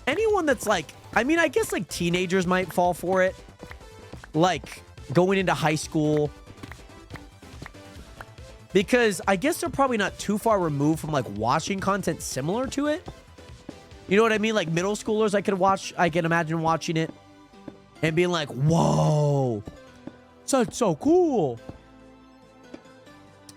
anyone that's like, I mean, I guess like teenagers might fall for it. Like going into high school. Because I guess they're probably not too far removed from like watching content similar to it. You know what I mean? Like middle schoolers, I can imagine watching it and being like, whoa, that's so cool.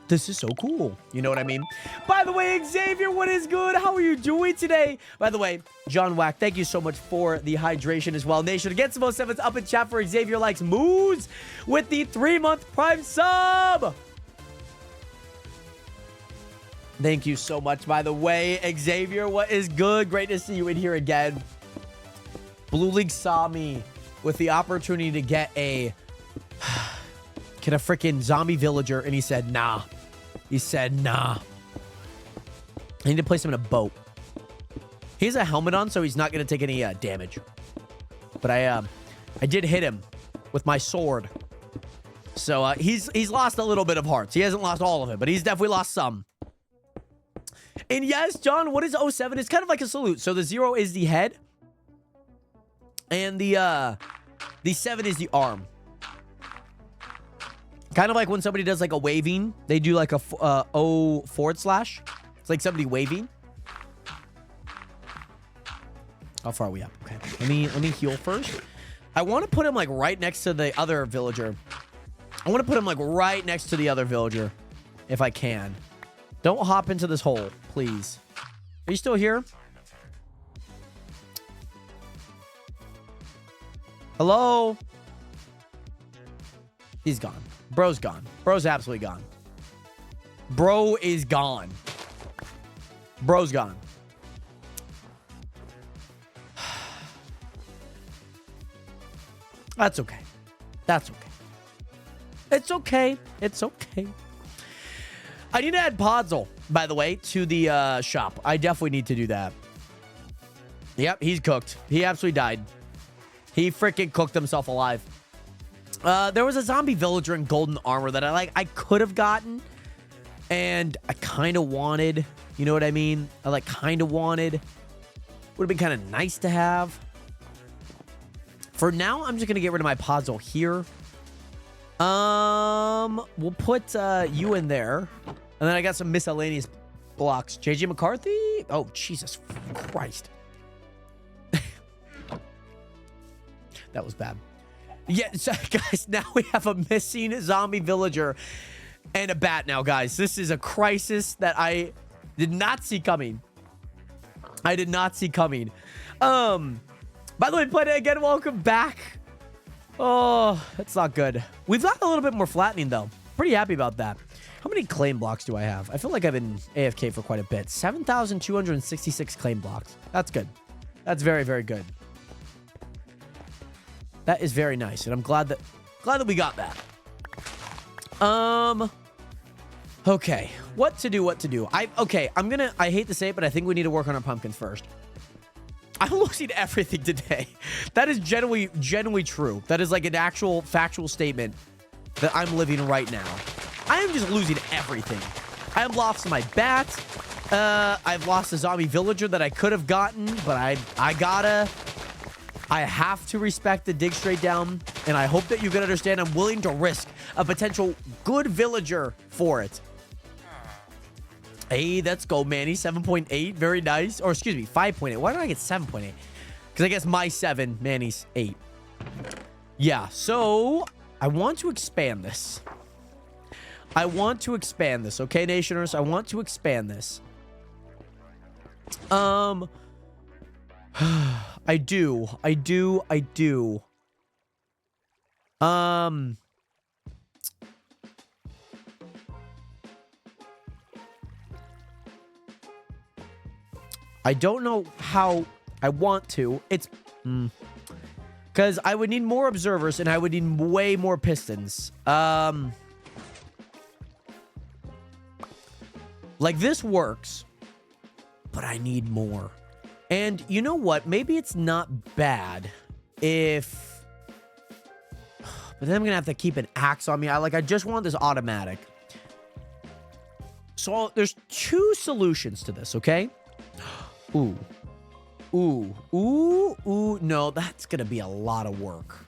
This is so cool. You know what I mean? By the way, Xavier, what is good? How are you doing today? By the way, John Wack, thank you so much for the hydration as well. Nation, get some 07s up in chat for Xavier Likes Moves with the 3-month Prime sub. Thank you so much, by the way. Xavier, what is good? Great to see you in here again. Blue League saw me with the opportunity to get a freaking zombie villager, and he said, nah. He said, nah. I need to place him in a boat. He has a helmet on, so he's not going to take any damage. But I did hit him with my sword. So he's lost a little bit of hearts. He hasn't lost all of it, but he's definitely lost some. And yes, John, what is 07? It's kind of like a salute. So the 0 is the head. And the 7 is the arm. Kind of like when somebody does like a waving, they do like a O//. It's like somebody waving. How far are we up? Okay. Let me heal first. I want to put him like right next to the other villager. I want to put him like right next to the other villager if I can. Don't hop into this hole, please. Are you still here? Hello? He's gone. Bro's gone. Bro's absolutely gone. Bro is gone. Bro's gone. That's okay. That's okay. It's okay. It's okay. I need to add Podzol, by the way, to the shop. I definitely need to do that. Yep, he's cooked. He absolutely died. He freaking cooked himself alive. There was a zombie villager in golden armor that I could have gotten. And I kind of wanted. You know what I mean? I kind of wanted. Would have been kind of nice to have. For now, I'm just going to get rid of my Podzol here. We'll put you in there. And then I got some miscellaneous blocks. JJ McCarthy? Oh, Jesus Christ. That was bad. Yeah, so, guys, now we have a missing zombie villager and a bat now, guys. This is a crisis that I did not see coming. I did not see coming. By the way, Play It Again, welcome back. Oh, that's not good. We've got a little bit more flattening, though. Pretty happy about that. How many claim blocks do I have? I feel like I've been AFK for quite a bit. 7,266 claim blocks. That's good. That's very, very good. That is very nice, and I'm glad that we got that. Okay, what to do? I hate to say it, but I think we need to work on our pumpkins first. I'm losing everything today. That is genuinely true. That is like an actual factual statement that I'm living right now. I am just losing everything. I am lost my bat. I've lost a zombie villager that I could have gotten, but I have to respect the dig straight down, and I hope that you can understand I'm willing to risk a potential good villager for it. Hey, let's go, Manny. 7.8. Very nice. Or excuse me, 5.8. Why did I get 7.8? Because I guess my 7, Manny's 8. Yeah, so I want to expand this. Okay, Nationers? I want to expand this. I do. I don't know how I want to. It's because I would need more observers and I would need way more pistons. Like this works, but I need more. And you know what? Maybe it's not bad if... But then I'm going to have to keep an axe on me. I just want this automatic. So there's 2 solutions to this, okay? Ooh. No, that's going to be a lot of work.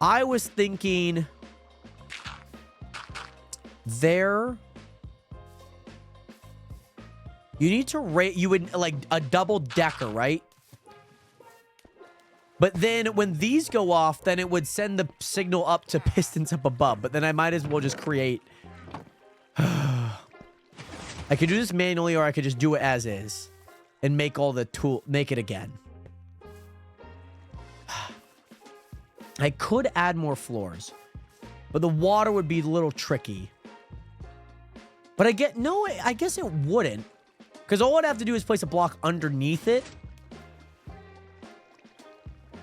I was thinking... There... You need to rate, you would like a double decker, right? But then when these go off, then it would send the signal up to pistons up above. But then I might as well just create. I could do this manually, or I could just do it as is and make all the make it again. I could add more floors, but the water would be a little tricky. But I guess it wouldn't. Because all I'd have to do is place a block underneath it.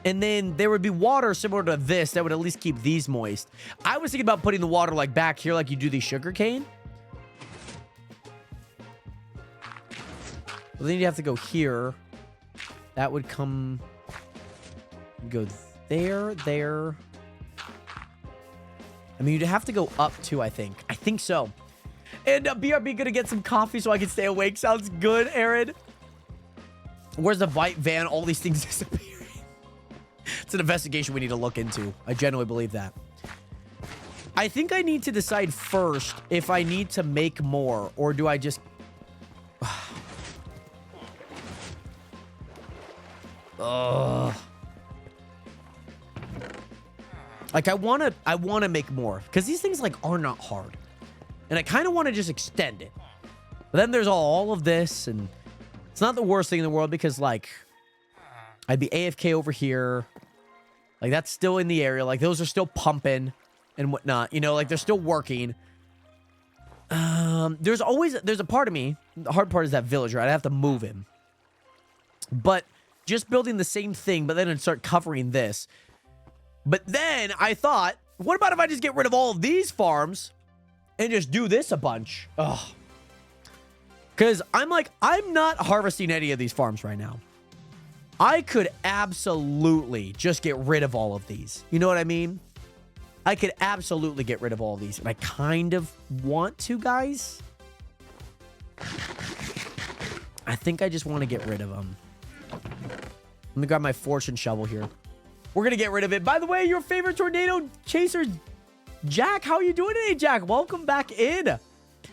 And then there would be water similar to this that would at least keep these moist. I was thinking about putting the water like back here like you do the sugarcane. Well, then you'd have to go here. That would come... Go there. I mean, you'd have to go up too, I think. I think so. And BRB gonna get some coffee so I can stay awake. Sounds good, Aaron. Where's the white van? All these things disappearing. It's an investigation we need to look into. I genuinely believe that. I think I need to decide first if I need to make more, or do I just... Like, I want to make more. Because these things, like, are not hard. And I kind of want to just extend it. But then there's all of this, and it's not the worst thing in the world because, like, I'd be AFK over here. Like, that's still in the area. Like, those are still pumping and whatnot. You know, like, they're still working. There's a part of me. The hard part is that villager. I'd have to move him. But just building the same thing, but then I'd start covering this. But then I thought, what about if I just get rid of all of these farms and just do this a bunch? Ugh. Because I'm not harvesting any of these farms right now. I could absolutely just get rid of all of these. You know what I mean? I could absolutely get rid of all of these. And I kind of want to, guys. I think I just want to get rid of them. Let me grab my fortune shovel here. We're going to get rid of it. By the way, your favorite tornado chaser, Jack. How are you doing today, Jack? Welcome back in.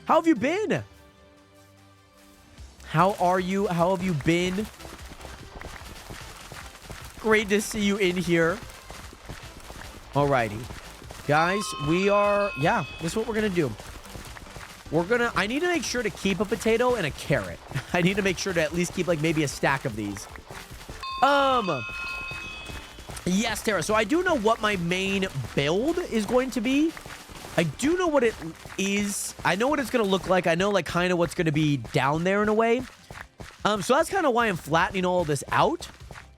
How have you been? How are you? How have you been? Great to see you in here. Alrighty. Guys, we are... Yeah, this is what we're going to do. I need to make sure to keep a potato and a carrot. I need to make sure to at least keep, like, maybe a stack of these. Yes, Tara. So I do know what my main build is going to be. I do know what it is. I know what it's going to look like. I know, like, kind of what's going to be down there in a way. So that's kind of why I'm flattening all this out.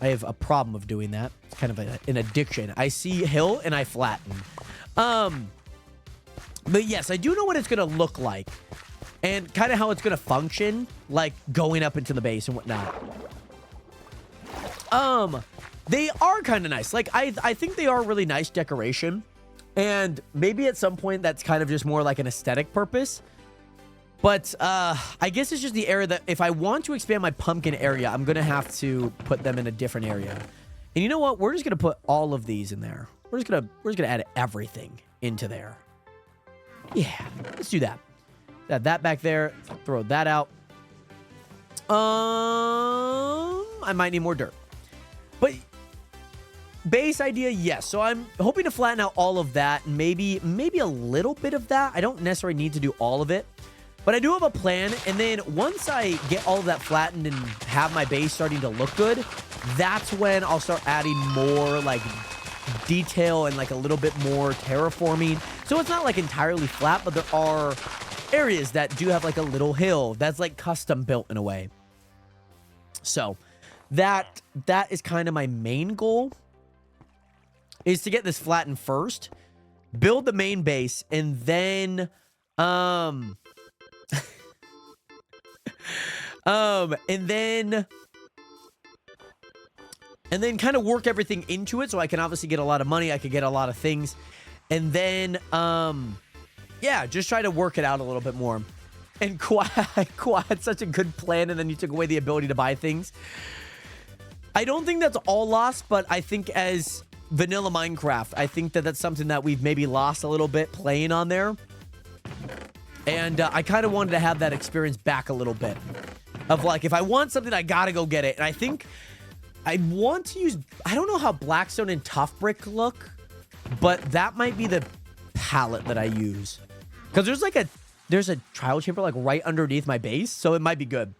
I have a problem of doing that. It's kind of an addiction. I see hill and I flatten. But yes, I do know what it's going to look like. And kind of how it's going to function. Like, going up into the base and whatnot. They are kind of nice. Like, I think they are really nice decoration. And maybe at some point that's kind of just more like an aesthetic purpose. But I guess it's just the area that if I want to expand my pumpkin area, I'm going to have to put them in a different area. And you know what? We're just going to put all of these in there. We're just going to add everything into there. Yeah, let's do that. Add that back there. Throw that out. I might need more dirt. But base idea, yes. So I'm hoping to flatten out all of that. And maybe a little bit of that. I don't necessarily need to do all of it. But I do have a plan. And then once I get all of that flattened and have my base starting to look good, that's when I'll start adding more like detail and like a little bit more terraforming. So it's not like entirely flat, but there are areas that do have like a little hill that's like custom built in a way. So that is kind of my main goal, is to get this flattened first, build the main base, and then and then kind of work everything into it so I can obviously get a lot of money. I could get a lot of things. And then, yeah, just try to work it out a little bit more. And Quad had such a good plan, and then you took away the ability to buy things. I don't think that's all lost, but I think as vanilla Minecraft, I think that that's something that we've maybe lost a little bit playing on there. And I kind of wanted to have that experience back a little bit. Of like, if I want something, I gotta go get it. And I think I want to use, I don't know how Blackstone and Tough Brick look, but that might be the palette that I use. Because there's a trial chamber like right underneath my base, so it might be good.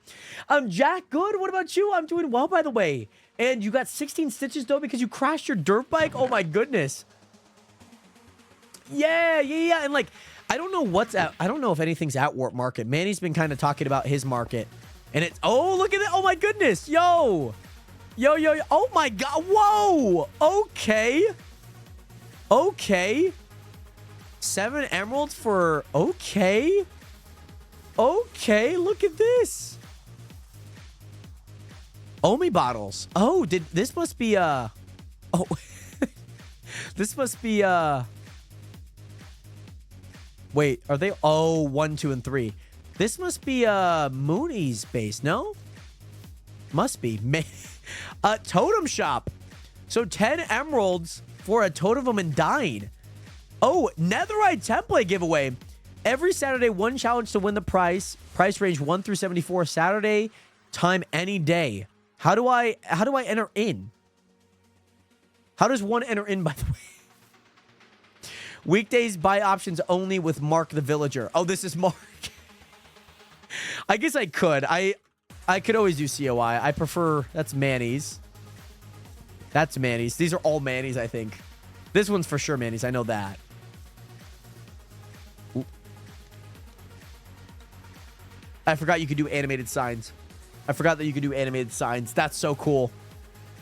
Jack, good. What about you? I'm doing well, by the way. And you got 16 stitches though because you crashed your dirt bike? Oh my goodness. Yeah. And like, I don't know if anything's at Warp Market. Manny's been kind of talking about his market. And it's, oh, look at it. Oh my goodness. Yo. Oh my God. Whoa. Okay. 7 emeralds for, okay. Look at this. Omi bottles. Oh, this must be, this must be, wait, are they, 1, 2, and 3. This must be, Mooney's base, no? Must be. Totem shop. So 10 emeralds for a totem and dying. Oh, netherite template giveaway. Every Saturday, one challenge to win the prize. Price range 1 through 74. Saturday, time any day. How do I enter in? How does one enter in, by the way? Weekdays, buy options only with Mark the Villager. Oh, this is Mark. I guess I could. I could always do COI. I prefer, that's Manny's. That's Manny's. These are all Manny's, I think. This one's for sure Manny's. I know that. Ooh. I forgot you could do animated signs. I forgot that you could do animated signs. That's so cool.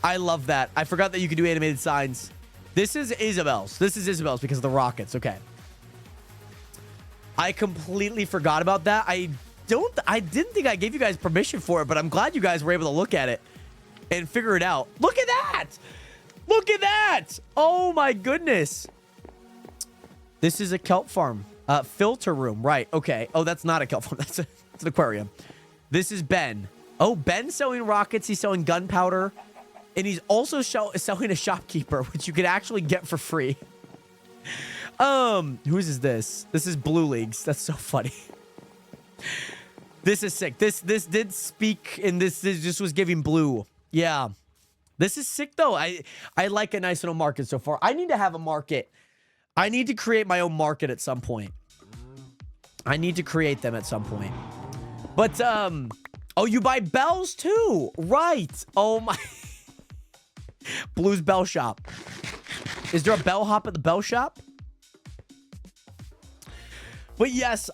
I love that. I forgot that you could do animated signs. This is Isabel's. This is Isabel's because of the rockets. Okay. I completely forgot about that. I didn't think I gave you guys permission for it, but I'm glad you guys were able to look at it and figure it out. Look at that. Look at that. Oh my goodness. This is a kelp farm. Filter room. Right. Okay. Oh, that's not a kelp farm. That's an aquarium. This is Ben. Oh, Ben's selling rockets. He's selling gunpowder. And he's also selling a shopkeeper, which you could actually get for free. Whose is this? This is Blue Leagues. That's so funny. This is sick. This did speak, and this just was giving blue. Yeah. This is sick, though. I like a nice little market so far. I need to have a market. I need to create my own market at some point. I need to create them at some point. But, oh, you buy bells, too. Right. Oh, my. Blue's Bell Shop. Is there a bellhop at the bell shop? But yes,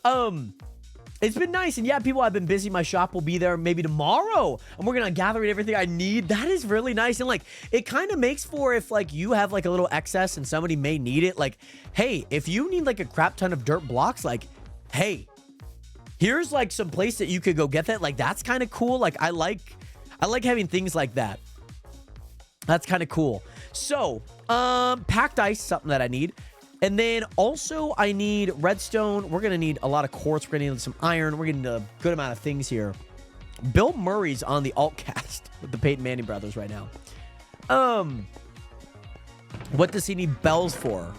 it's been nice. And yeah, people have been busy. My shop will be there maybe tomorrow. And we're going to gather everything I need. That is really nice. And like, it kind of makes for if like you have like a little excess and somebody may need it. Like, hey, if you need like a crap ton of dirt blocks, like, hey, here's like some place that you could go get that. Like, that's kind of cool. Like, I like having things like that. That's kind of cool. So, packed ice, something that I need. And then also I need redstone. We're going to need a lot of quartz. We're going to need some iron. We're going to need a good amount of things here. Bill Murray's on the altcast with the Peyton Manning brothers right now. What does he need bells for?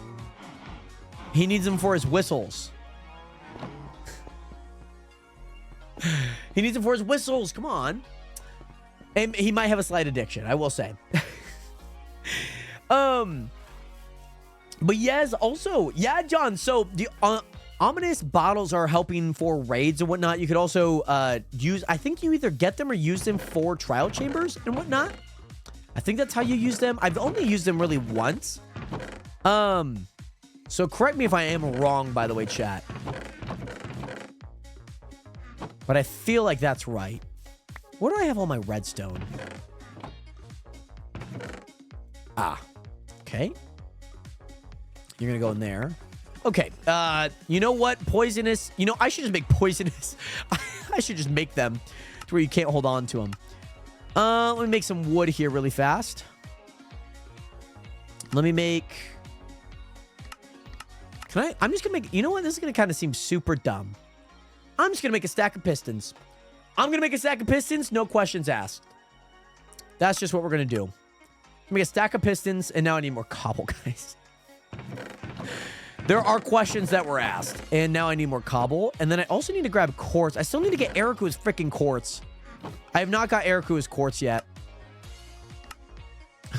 He needs them for his whistles. He needs them for his whistles. Come on. And he might have a slight addiction, I will say. But yes, also, yeah, John. So the ominous bottles are helping for raids and whatnot. You could also use, I think you either get them or use them for trial chambers and whatnot. I think that's how you use them. I've only used them really once. So correct me if I am wrong, by the way, chat. But I feel like that's right. Where do I have all my redstone? Ah, okay. You're gonna go in there. Okay, you know what? Poisonous. You know, I should just make poisonous. I should just make them to where you can't hold on to them. Let me make some wood here really fast. Let me make... I'm just gonna make... You know what? This is gonna kind of seem super dumb. I'm just gonna make a stack of pistons. I'm gonna make a stack of pistons, no questions asked. That's just what we're gonna do. Make a stack of pistons, and now I need more cobble, guys. There are questions that were asked, and now I need more cobble. And then I also need to grab quartz. I still need to get Eriku's freaking quartz. I have not got Eriku's quartz yet.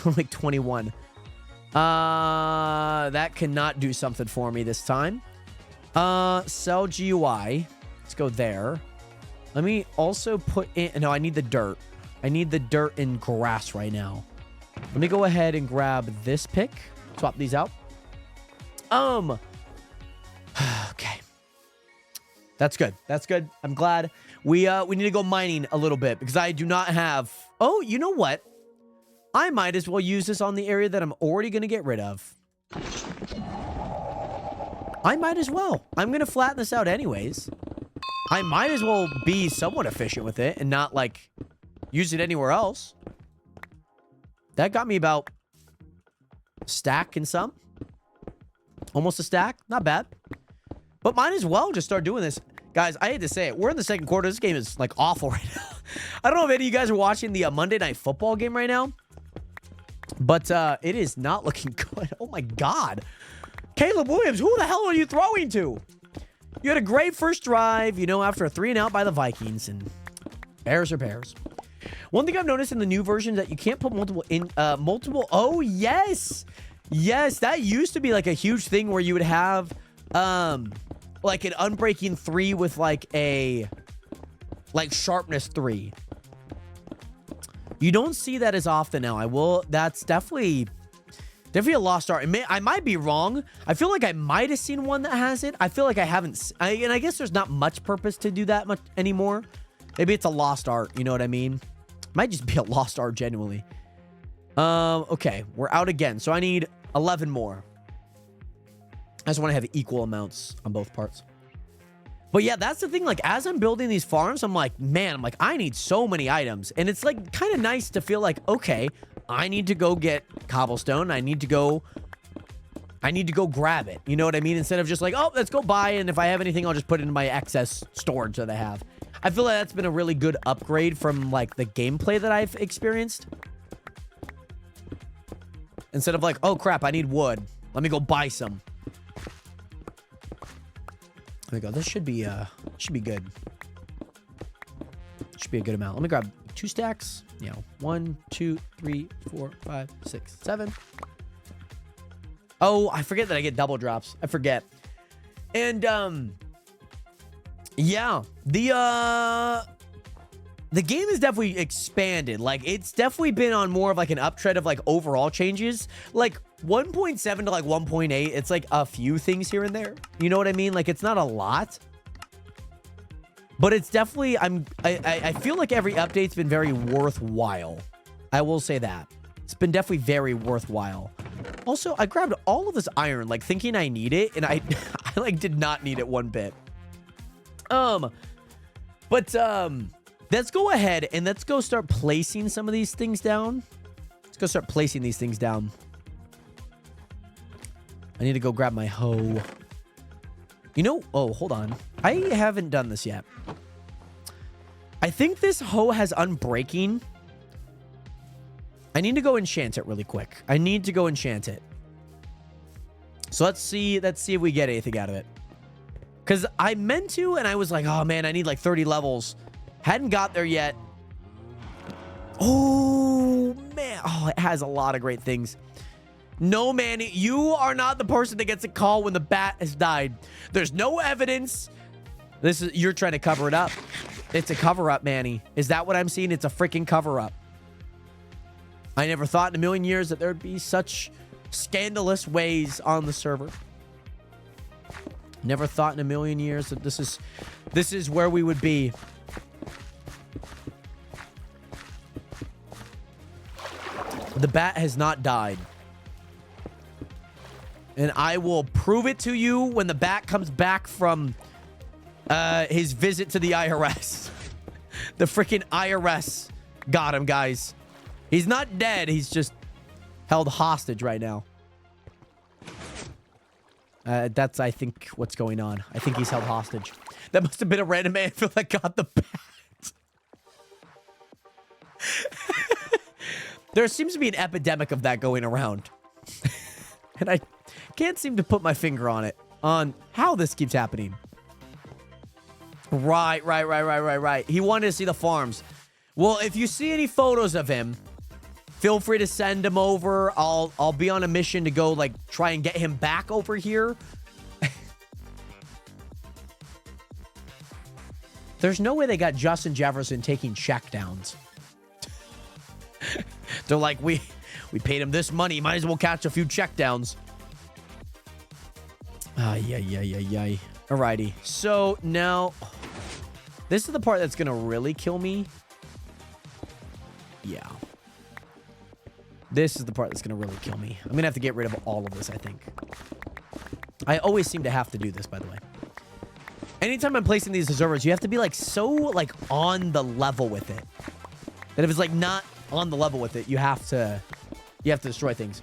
I'm like 21. That cannot do something for me this time. Sell GUI. Let's go there. Let me also put in... No, I need the dirt. I need the dirt and grass right now. Let me go ahead and grab this pick. Swap these out. Okay. That's good. That's good. I'm glad. We need to go mining a little bit because I do not have... Oh, you know what? I might as well use this on the area that I'm already going to get rid of. I might as well. I'm going to flatten this out anyways. I might as well be somewhat efficient with it and not, like, use it anywhere else. That got me about a stack and some. Almost a stack. Not bad. But might as well just start doing this. Guys, I hate to say it. We're in the second quarter. This game is, like, awful right now. I don't know if any of you guys are watching the Monday Night Football game right now. But it is not looking good. Oh, my God. Caleb Williams, who the hell are you throwing to? You had a great first drive, you know, after a 3-and-out by the Vikings. And Bears are Bears. One thing I've noticed in the new version is that you can't put multiple in... Oh, yes. Yes, that used to be, like, a huge thing where you would have... like an unbreaking 3 with like a sharpness 3. You don't see that as often now. That's definitely a lost art. I might be wrong. I feel like I might have seen one that has it. I feel like I haven't. And I guess there's not much purpose to do that much anymore. Maybe it's a lost art. You know what I mean? Might just be a lost art genuinely. Okay, we're out again. So I need 11 more. I just want to have equal amounts on both parts. But yeah, that's the thing. Like, as I'm building these farms, I'm like, man, I need so many items. And it's, like, kind of nice to feel like, okay, I need to go get cobblestone. I need to go grab it. You know what I mean? Instead of just like, oh, let's go buy. And if I have anything, I'll just put it into my excess storage that I have. I feel like that's been a really good upgrade from, like, the gameplay that I've experienced. Instead of like, oh, crap, I need wood. Let me go buy some. There we go. This should be good. Should be a good amount. Let me grab 2 stacks. You know, 1, 2, 3, 4, 5, 6, 7. Oh, I forget that I get double drops. I forget. And yeah, the game is definitely expanded. Like, it's definitely been on more of like an uptrend of like overall changes. Like 1.7 to like 1.8, it's like a few things here and there. You know what I mean? Like, it's not a lot. But it's definitely, I feel like every update's been very worthwhile. I will say that. It's been definitely very worthwhile. Also, I grabbed all of this iron, like thinking I need it, and I like did not need it one bit. Let's go ahead and let's go start placing some of these things down. Let's go start placing these things down. I I need to go grab my hoe. You know, oh, hold on. I haven't done this yet. I think this hoe has unbreaking. I need to go enchant it really quick. I need to go enchant it. So let's see if we get anything out of it. Because I meant to, and I was like, oh man, I need like 30 levels. Hadn't got there yet. Oh, man. Oh, it has a lot of great things. No, Manny, you are not the person that gets a call when the bat has died. There's no evidence. You're trying to cover it up. It's a cover-up, Manny. Is that what I'm seeing? It's a freaking cover-up. I never thought in a million years that there'd be such scandalous ways on the server. Never thought in a million years that this is where we would be. The bat has not died. And I will prove it to you when the bat comes back from his visit to the IRS. The freaking IRS got him, guys. He's not dead. He's just held hostage right now. That's, I think, what's going on. I think he's held hostage. That must have been a random anvil that got the bat. There seems to be an epidemic of that going around. And I can't seem to put my finger on it, on how this keeps happening. Right. He wanted to see the farms. Well, if you see any photos of him, feel free to send him over. I'll be on a mission to go, like, try and get him back over here. There's no way they got Justin Jefferson taking checkdowns. They're like, we paid him this money. Might as well catch a few checkdowns. Yeah. Alrighty. So now, this is the part that's going to really kill me. Yeah. This is the part that's going to really kill me. I'm going to have to get rid of all of this, I think. I always seem to have to do this, by the way. Anytime I'm placing these observers, you have to be, like, so, like, on the level with it. That if it's, like, not on the level with it, you have to destroy things.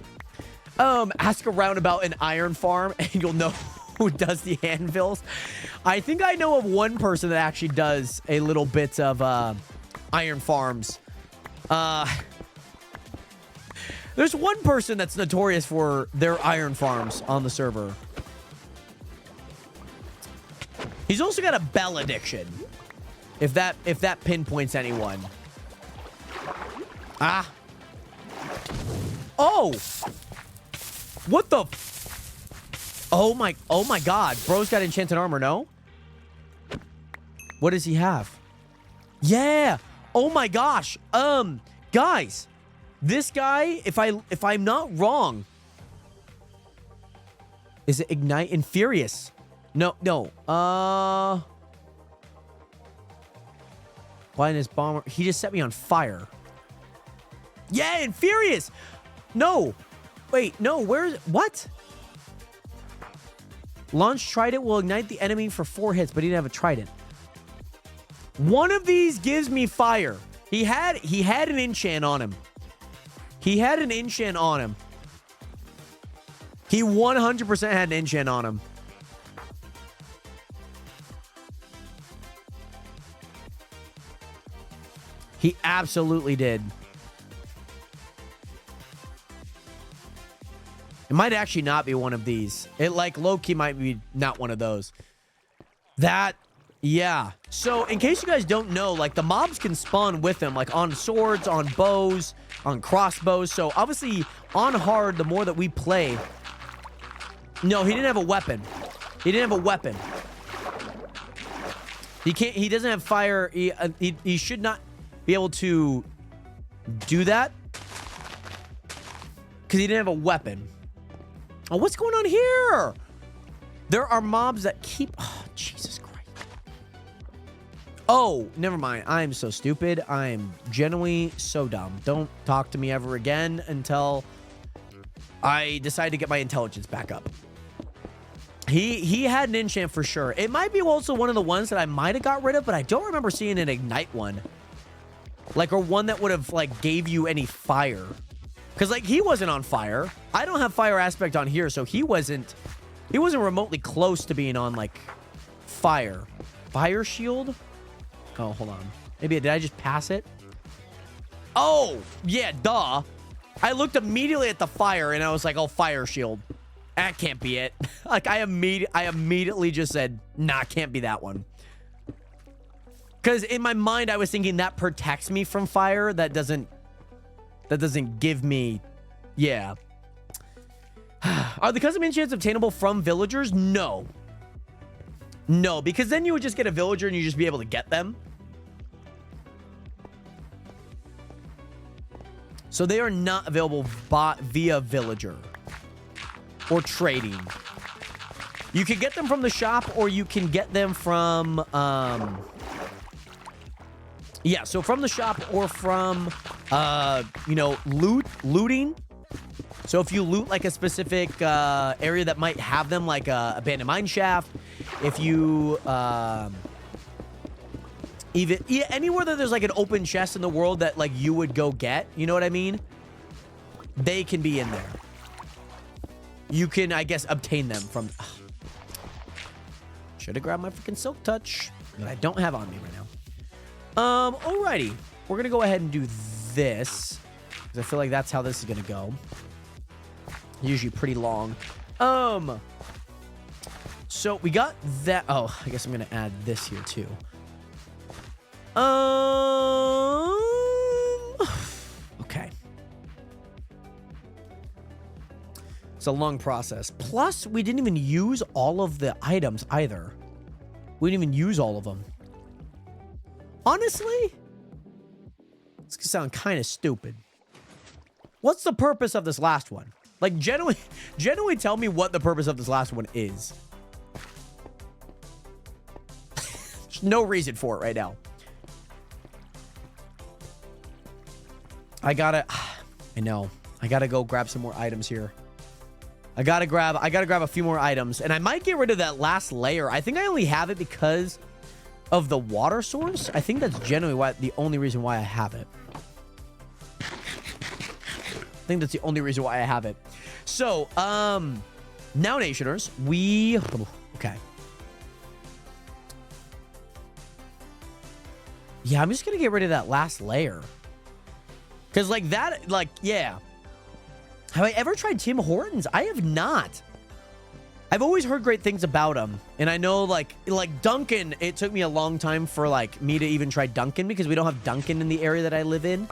Ask around about an iron farm, and you'll know who does the anvils. I think I know of one person that actually does a little bit of, iron farms. There's one person that's notorious for their iron farms on the server. He's also got a bell addiction. If that pinpoints anyone. Ah. Oh. What the? Oh my God. Bro's got enchanted armor, no? What does he have? Yeah. Oh my gosh. Guys. This guy, if I'm not wrong, is it Ignite and Furious? No. Blindness Bomber. He just set me on fire. Yeah, and Furious. No. Wait, no. Where's what? Launch Trident will ignite the enemy for 4 hits, but he didn't have a trident. One of these gives me fire. He had an enchant on him. He 100% had an enchant on him. He absolutely did. It might actually not be one of these. It, like, low-key might be not one of those. Yeah. So, in case you guys don't know, like, the mobs can spawn with him, like, on swords, on bows, on crossbows. So, obviously, on hard, the more that we play... No, he didn't have a weapon. He doesn't have fire. He should not be able to do that. Because he didn't have a weapon. Oh, what's going on here? There are mobs that keep... Oh, Jesus Christ. Oh, never mind. I am so stupid. I am genuinely so dumb. Don't talk to me ever again until I decide to get my intelligence back up. He had an enchant for sure. It might be also one of the ones that I might have got rid of, but I don't remember seeing an ignite one. Like, or one that would have, like, gave you any fire. Because, like, he wasn't on fire. I don't have fire aspect on here, so he wasn't remotely close to being on, like, fire. Fire shield? Oh, hold on. Maybe, did I just pass it? Oh, yeah, duh. I looked immediately at the fire, and I was like, oh, fire shield. That can't be it. Like, I immediately just said, nah, can't be that one. Because in my mind, I was thinking that protects me from fire. That doesn't give me... Yeah. Are the custom enchants obtainable from villagers? No. No, because then you would just get a villager and you just be able to get them. So they are not available via villager or trading. You can get them from the shop, or you can get them from... Yeah, so from the shop or from, you know, looting. So if you loot, like, a specific area that might have them, like a abandoned mine shaft, if you, even, yeah, anywhere that there's, like, an open chest in the world that, like, you would go get, you know what I mean? They can be in there. You can, I guess, obtain them from... Should have grabbed my freaking Silk Touch that I don't have on me right now. Alrighty. We're gonna go ahead and do this, because I feel like that's how this is gonna go. Usually pretty long. So we got that. Oh, I guess I'm gonna add this here too. Okay. It's a long process. Plus, we didn't even use all of the items either. We didn't even use all of them. Honestly, this could sound kind of stupid. What's the purpose of this last one? Like, genuinely tell me what the purpose of this last one is. There's no reason for it right now. I know. I gotta go grab some more items here. I gotta grab a few more items, and I might get rid of that last layer. I think I only have it because of the water source. I think that's generally the only reason why I have it. I think that's the only reason why I have it. So, now, Nationers, okay. Yeah, I'm just gonna get rid of that last layer. Because, like, that, like, yeah. Have I ever tried Tim Hortons? I have not. I've always heard great things about them. And I know, like Dunkin', it took me a long time for, like, me to even try Dunkin', because we don't have Dunkin' in the area that I live in.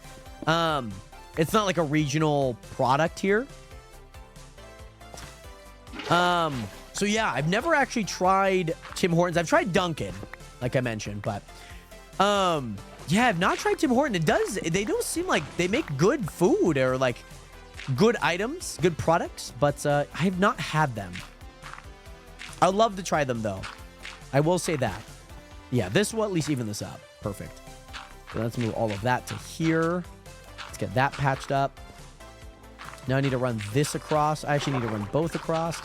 It's not like a regional product here. So yeah, I've never actually tried Tim Hortons. I've tried Dunkin', like I mentioned, but yeah, I've not tried Tim Hortons. They don't seem like they make good food or, like, good items, good products, but I have not had them. I'd love to try them, though. I will say that. Yeah, this will at least even this up. Perfect. So let's move all of that to here. Let's get that patched up. Now I need to run this across. I actually need to run both across.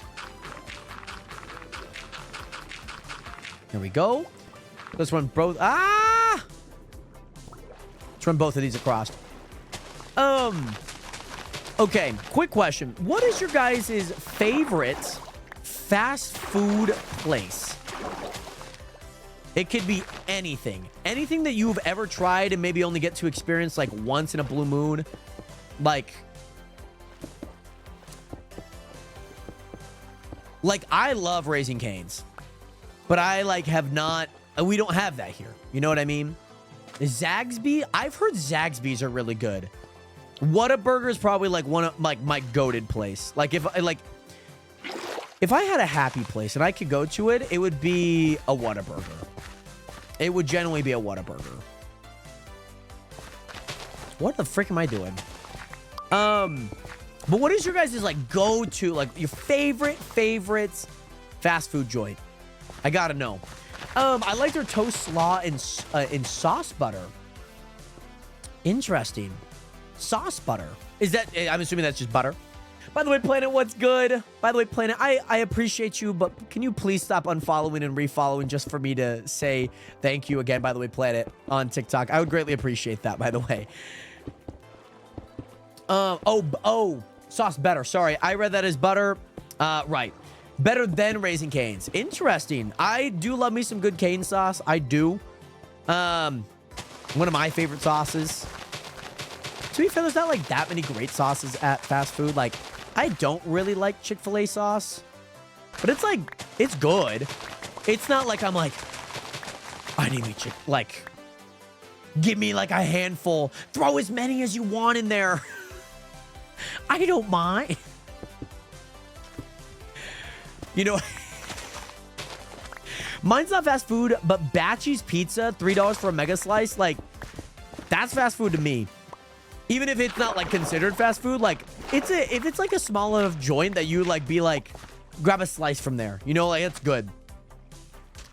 There we go. Let's run both. Ah! Let's run both of these across. Okay, quick question. What is your guys' favorite fast food place? It could be anything. Anything that you've ever tried and maybe only get to experience, like, once in a blue moon. Like, I love Raising Cane's. But I, like, have not... We don't have that here. You know what I mean? Zaxby? I've heard Zaxby's are really good. Whataburger is probably, like, one of, like, my goated place. Like, if I had a happy place and I could go to it, it would be a Whataburger. It would generally be a Whataburger. What the frick am I doing? But what is your guys' like go-to, like your favorite fast food joint? I gotta know. I like their toast slaw in sauce butter. Interesting. Sauce butter. Is that, I'm assuming that's just butter. By the way, Planet, what's good? By the way, Planet, I appreciate you, but can you please stop unfollowing and refollowing just for me to say thank you again, by the way, Planet, on TikTok? I would greatly appreciate that, by the way. Oh, sauce better. Sorry, I read that as butter. Right. Better than Raising Cane's. Interesting. I do love me some good cane sauce. I do. One of my favorite sauces. To be fair, there's not like that many great sauces at fast food. Like, I don't really like Chick-fil-A sauce, but it's like, it's good. It's not like I'm like, I need me like, give me like a handful. Throw as many as you want in there. I don't mind. You know, mine's not fast food, but Batchy's Pizza, $3 for a mega slice, like, that's fast food to me. Even if it's not like considered fast food, like, if it's like a small enough joint that you like be like, grab a slice from there, you know, like, it's good.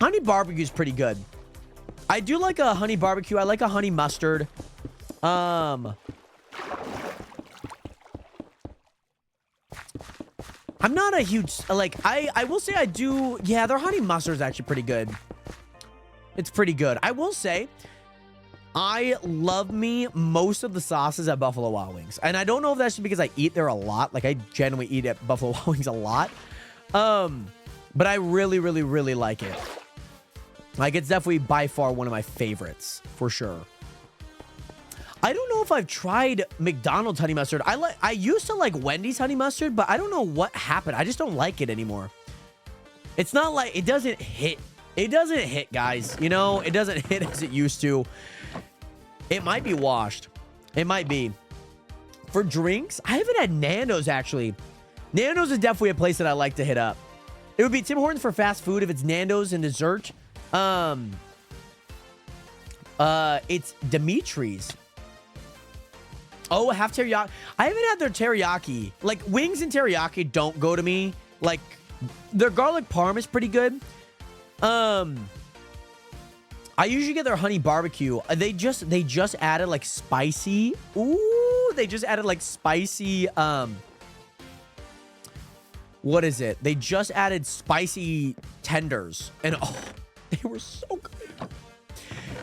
Honey barbecue is pretty good. I do like a honey barbecue. I like a honey mustard. I'm not a huge, like, I will say I do, yeah, their honey mustard is actually pretty good. It's pretty good. I will say, I love me most of the sauces at Buffalo Wild Wings. And I don't know if that's just because I eat there a lot. Like, I genuinely eat at Buffalo Wild Wings a lot. But I really, really, really like it. Like, it's definitely by far one of my favorites, for sure. I don't know if I've tried McDonald's honey mustard. I used to like Wendy's honey mustard, but I don't know what happened. I just don't like it anymore. It's not like, it doesn't hit. It doesn't hit, guys. You know, it doesn't hit as it used to. It might be washed. It might be. For drinks, I haven't had Nando's, actually. Nando's is definitely a place that I like to hit up. It would be Tim Hortons for fast food if it's Nando's and dessert. It's Dimitri's. Oh, half teriyaki. I haven't had their teriyaki. Like, wings and teriyaki don't go to me. Like, their garlic parm is pretty good. I usually get their honey barbecue. They just added like spicy. Ooh, they just added like spicy. What is it? They just added spicy tenders, and oh, they were so good.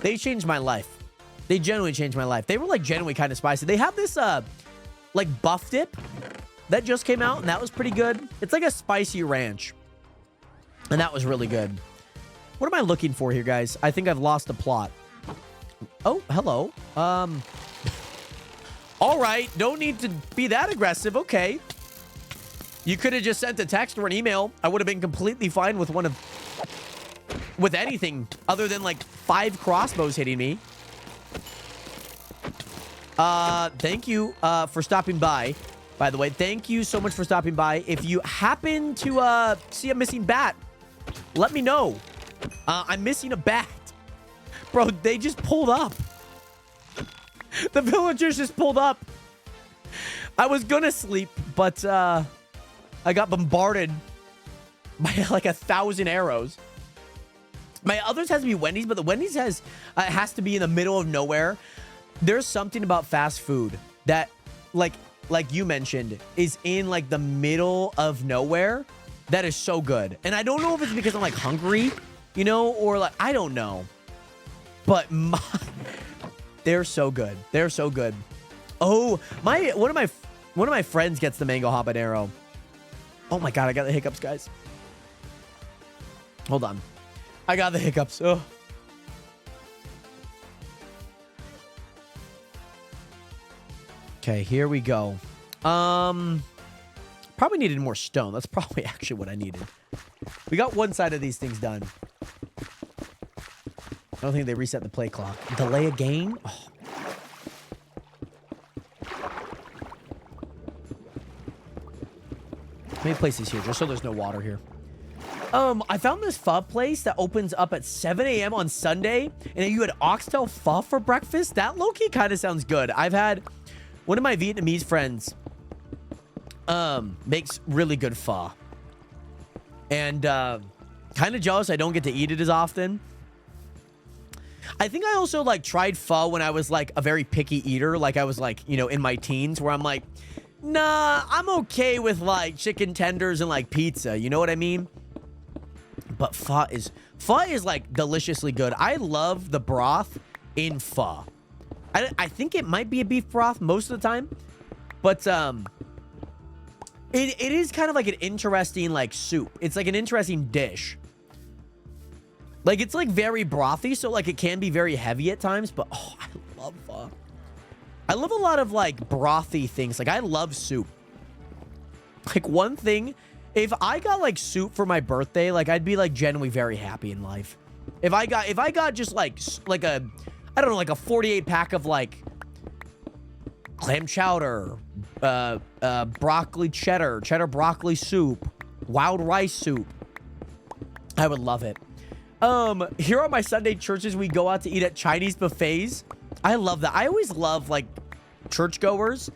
They changed my life. They genuinely changed my life. They were like genuinely kind of spicy. They have this like buff dip that just came out, and that was pretty good. It's like a spicy ranch, and that was really good. What am I looking for here, guys? I think I've lost the plot. Oh, hello. All right. Don't need to be that aggressive. Okay. You could have just sent a text or an email. I would have been completely fine with with anything other than like 5 crossbows hitting me. Thank you, for stopping by the way. Thank you so much for stopping by. If you happen to, see a missing bat, let me know. I'm missing a bat. Bro, they just pulled up. The villagers just pulled up. I was gonna sleep, but, I got bombarded by like 1,000 arrows. My others has to be Wendy's, but the Wendy's has to be in the middle of nowhere. There's something about fast food that, like you mentioned, is in like the middle of nowhere that is so good. And I don't know if it's because I'm like hungry, you know, or like, I don't know. But they're so good. They're so good. Oh, one of my friends gets the mango habanero. Oh my God, I got the hiccups, guys. Hold on. I got the hiccups. Oh. Okay, here we go. Probably needed more stone. That's probably actually what I needed. We got one side of these things done. I don't think they reset the play clock. Delay a game? Oh. Let me place these here just so there's no water here. I found this pho place that opens up at 7 a.m. on Sunday, and you had oxtail pho for breakfast. That low-key kind of sounds good. I've had one of my Vietnamese friends makes really good pho. And kind of jealous I don't get to eat it as often. I think I also like tried pho when I was like a very picky eater. Like I was like, you know, in my teens where I'm like, nah, I'm okay with like chicken tenders and like pizza. You know what I mean? But pho is like deliciously good. I love the broth in pho. I think it might be a beef broth most of the time. But it is kind of like an interesting like soup. It's like an interesting dish. Like it's like very brothy, so like it can be very heavy at times, but oh, I love a lot of like brothy things. Like I love soup. Like one thing, if I got like soup for my birthday, like I'd be like genuinely very happy in life. If I got just like a, I don't know, like a 48 pack of like clam chowder, broccoli cheddar broccoli soup, wild rice soup, I would love it. Here on my Sunday churches, we go out to eat at Chinese buffets. I love that. I always love like churchgoers,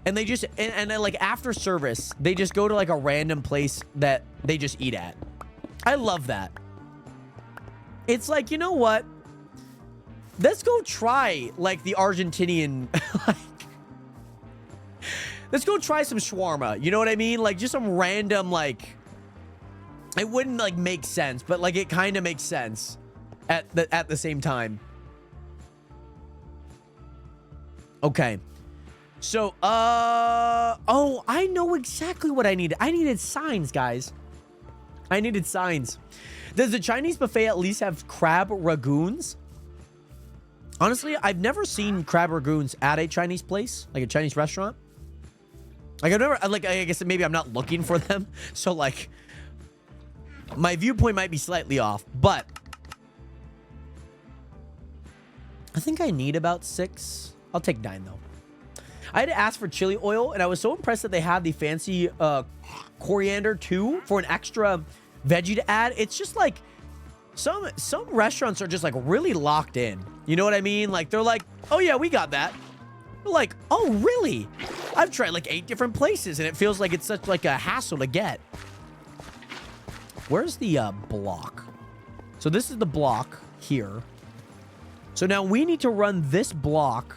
and they just and then like after service, they just go to like a random place that they just eat at. I love that. It's like, you know what? Let's go try like the Argentinian like let's go try some shawarma. You know what I mean? Like just some random like, it wouldn't like make sense, but like it kind of makes sense at the same time. Okay. So, oh, I know exactly what I needed. I needed signs, guys. I needed signs. Does the Chinese buffet at least have crab ragoons? Honestly, I've never seen crab ragoons at a Chinese place, like a Chinese restaurant. Like I've never, like, I guess maybe I'm not looking for them. So like, my viewpoint might be slightly off, but I think I need about 6. I'll take 9 though. I had to ask for chili oil, and I was so impressed that they had the fancy coriander too for an extra veggie to add. It's just like some restaurants are just like really locked in. You know what I mean? Like they're like, oh yeah, we got that. They're like, oh really? I've tried like 8 different places, and it feels like it's such like a hassle to get. Where's the block? So this is the block here. So now we need to run this block.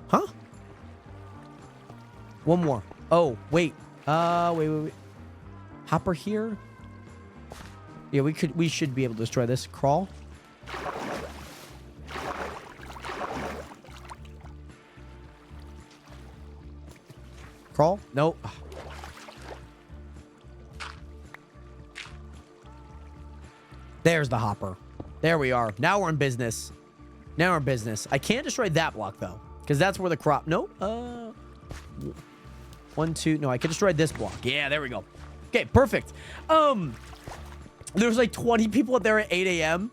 Huh? One more. Oh, wait. Wait. Hopper here. Yeah, we should be able to destroy this. Crawl. Crawl? Nope. There's the hopper. There we are. Now we're in business. Now we're in business. I can't destroy that block though, because that's where the crop. Nope. 1, 2. No, I can destroy this block. Yeah, there we go. Okay, perfect. There's like 20 people up there at 8 a.m.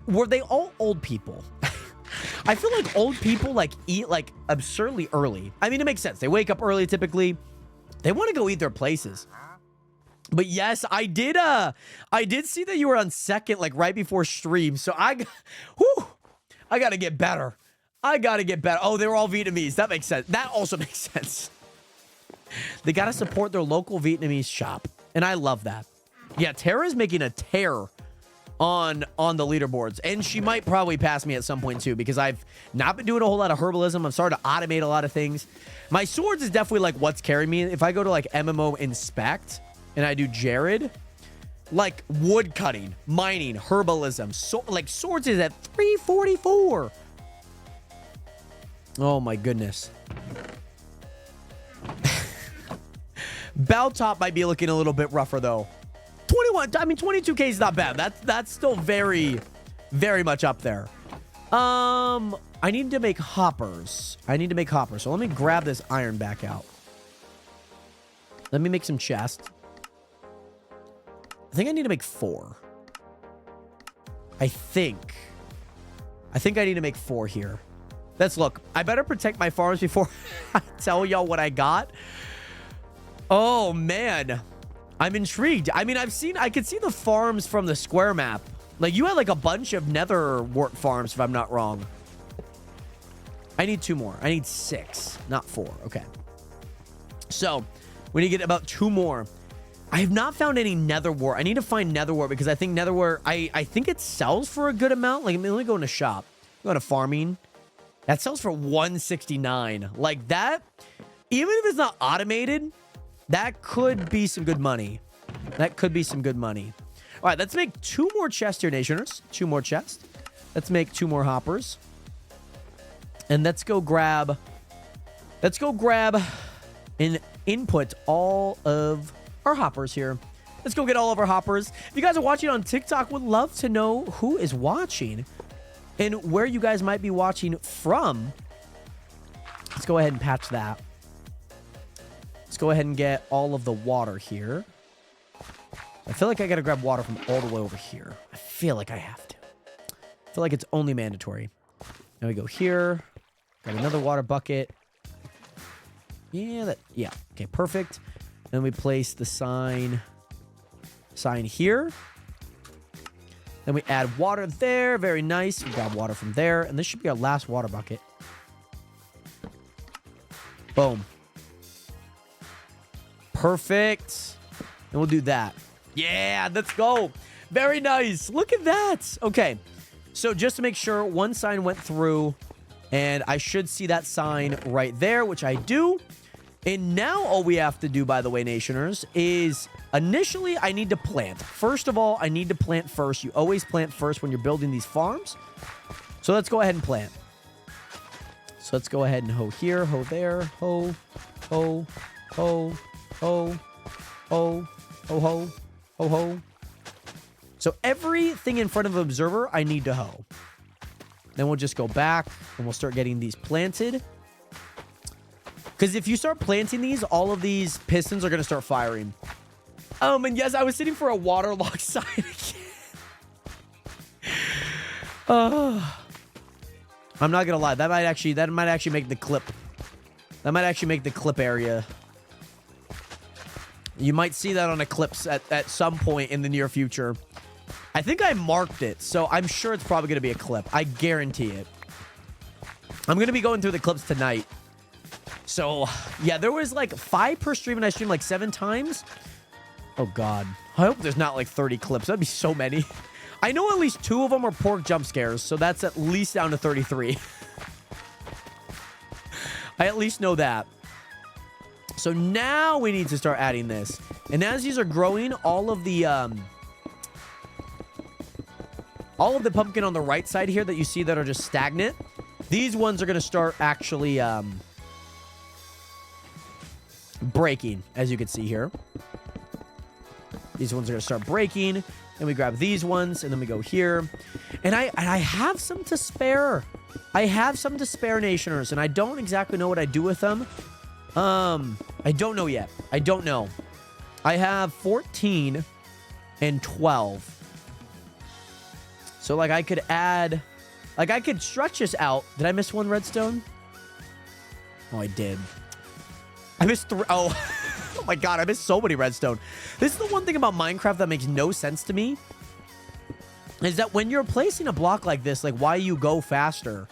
Were they all old people? I feel like old people like eat like absurdly early. I mean, it makes sense. They wake up early typically. They want to go eat their places. But yes, I did see that you were on second like right before stream. So I got to get better. I got to get better. Oh, they were all Vietnamese. That makes sense. That also makes sense. They got to support their local Vietnamese shop. And I love that. Yeah, Tara's making a tear on the leaderboards, and she might probably pass me at some point too, because I've not been doing a whole lot of herbalism. I'm starting to automate a lot of things. My swords is definitely like what's carrying me. If I go to like MMO inspect and I do Jared, like wood cutting, mining, herbalism, so like swords is at 344. Oh my goodness. Belltop might be looking a little bit rougher though. 22k is not bad. That's still very, very much up there. I need to make hoppers. So let me grab this iron back out. Let me make some chests. I think I need to make 4. I think I need to make 4 here. Let's look. I better protect my farms before I tell y'all what I got. Oh man. I'm intrigued. I mean, I could see the farms from the square map. Like, you had like a bunch of nether wart farms, if I'm not wrong. I need 2 more. I need 6, not 4. Okay. So, we need to get about 2 more. I have not found any nether wart. I need to find nether wart because I think nether wart, I think it sells for a good amount. Like, let me go in a shop. Go to farming. That sells for 169. Like, that, even if it's not automated, that could be some good money. That could be some good money. All right, let's make 2 more chests here, Nationers. 2 more chests. Let's make 2 more hoppers. And let's go grab and input all of our hoppers here. Let's go get all of our hoppers. If you guys are watching on TikTok, would love to know who is watching and where you guys might be watching from. Let's go ahead and patch that. Let's go ahead and get all of the water here. I feel like I got to grab water from all the way over here. I feel like I have to. I feel like it's only mandatory. Now we go here. Got another water bucket. Yeah, okay, perfect. Then we place the sign here. Then we add water there. Very nice. We grab water from there. And this should be our last water bucket. Boom. Perfect. And we'll do that. Yeah, let's go. Very nice. Look at that. Okay. So just to make sure, one sign went through. And I should see that sign right there, which I do. And now all we have to do, by the way, Nationers, is initially I need to plant. First of all, I need to plant first. You always plant first when you're building these farms. So let's go ahead and plant. So let's go ahead and hoe here, hoe there, hoe, hoe, hoe, hoe, hoe, ho, ho, ho, ho. So everything in front of Observer, I need to hoe. Then we'll just go back and we'll start getting these planted. Because if you start planting these, all of these pistons are going to start firing. And yes, I was sitting for a waterlogged sign again. I'm not going to lie. That might actually make the clip. That might actually make the clip area. You might see that on a clips at some point in the near future. I think I marked it, so I'm sure it's probably going to be a clip. I guarantee it. I'm going to be going through the clips tonight. So, yeah, there was like 5 per stream, and I streamed like 7 times. Oh, God. I hope there's not like 30 clips. That'd be so many. I know at least 2 of them are pork jump scares, so that's at least down to 33. I at least know that. So now we need to start adding this. And as these are growing, all of the pumpkin on the right side here that you see that are just stagnant, these ones are going to start actually breaking, as you can see here. These ones are going to start breaking. Then we grab these ones, and then we go here. And I have some to spare. I have some to spare, Nationers, and I don't exactly know what I do with them. I don't know yet. I don't know. I have 14 and 12. So, like, I could add... Like, I could stretch this out. Did I miss one redstone? Oh, I did. I missed 3... Oh. Oh, my God. I missed so many redstone. This is the one thing about Minecraft that makes no sense to me. Is that when you're placing a block like this, like, why you go faster?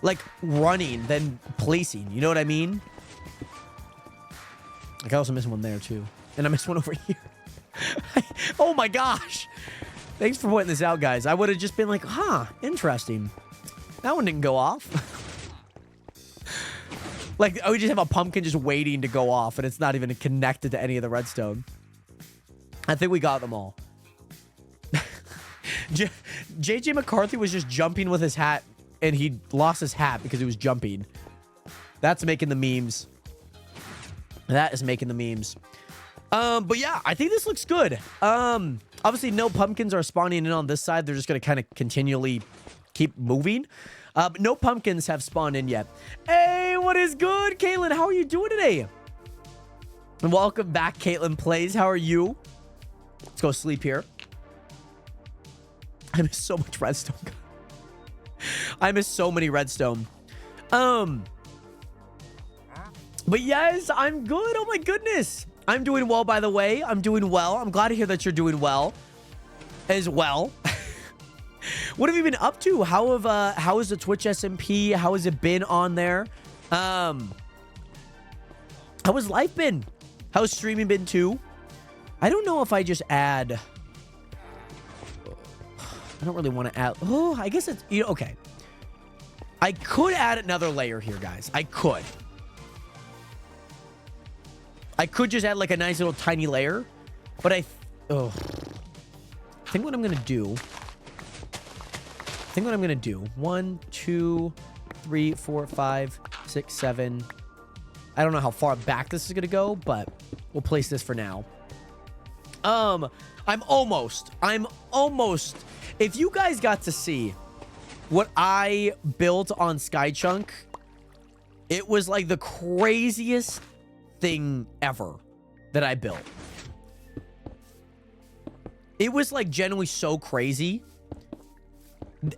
Like, running than placing. You know what I mean? Like, I also missed one there, too. And I missed one over here. Oh, my gosh. Thanks for pointing this out, guys. I would have just been like, huh, interesting. That one didn't go off. Like, we just have a pumpkin just waiting to go off, and it's not even connected to any of the redstone. I think we got them all. JJ McCarthy was just jumping with his hat, and he lost his hat because he was jumping. That's making the memes. That is making the memes. But yeah, I think this looks good. Obviously, no pumpkins are spawning in on this side. They're just going to kind of continually keep moving. But no pumpkins have spawned in yet. Hey, what is good, Caitlin? How are you doing today? And welcome back, Caitlin Plays. How are you? Let's go sleep here. I miss so much redstone. I miss so many redstone. But yes, I'm good. Oh my goodness. I'm doing well, by the way. I'm doing well. I'm glad to hear that you're doing well as well. What have you been up to? How is the Twitch SMP? How has it been on there? How has life been? How's streaming been too? I don't know if I just add... I don't really want to add... Oh, I guess it's... You know, okay. I could add another layer here, guys. I could. I could just add like a nice little tiny layer. But I think what I'm going to do... 1, 2, 3, 4, 5, 6, 7. I don't know how far back this is going to go, but we'll place this for now. I'm almost. If you guys got to see what I built on Skychunk, it was like the craziest thing ever that I built. It was like genuinely so crazy.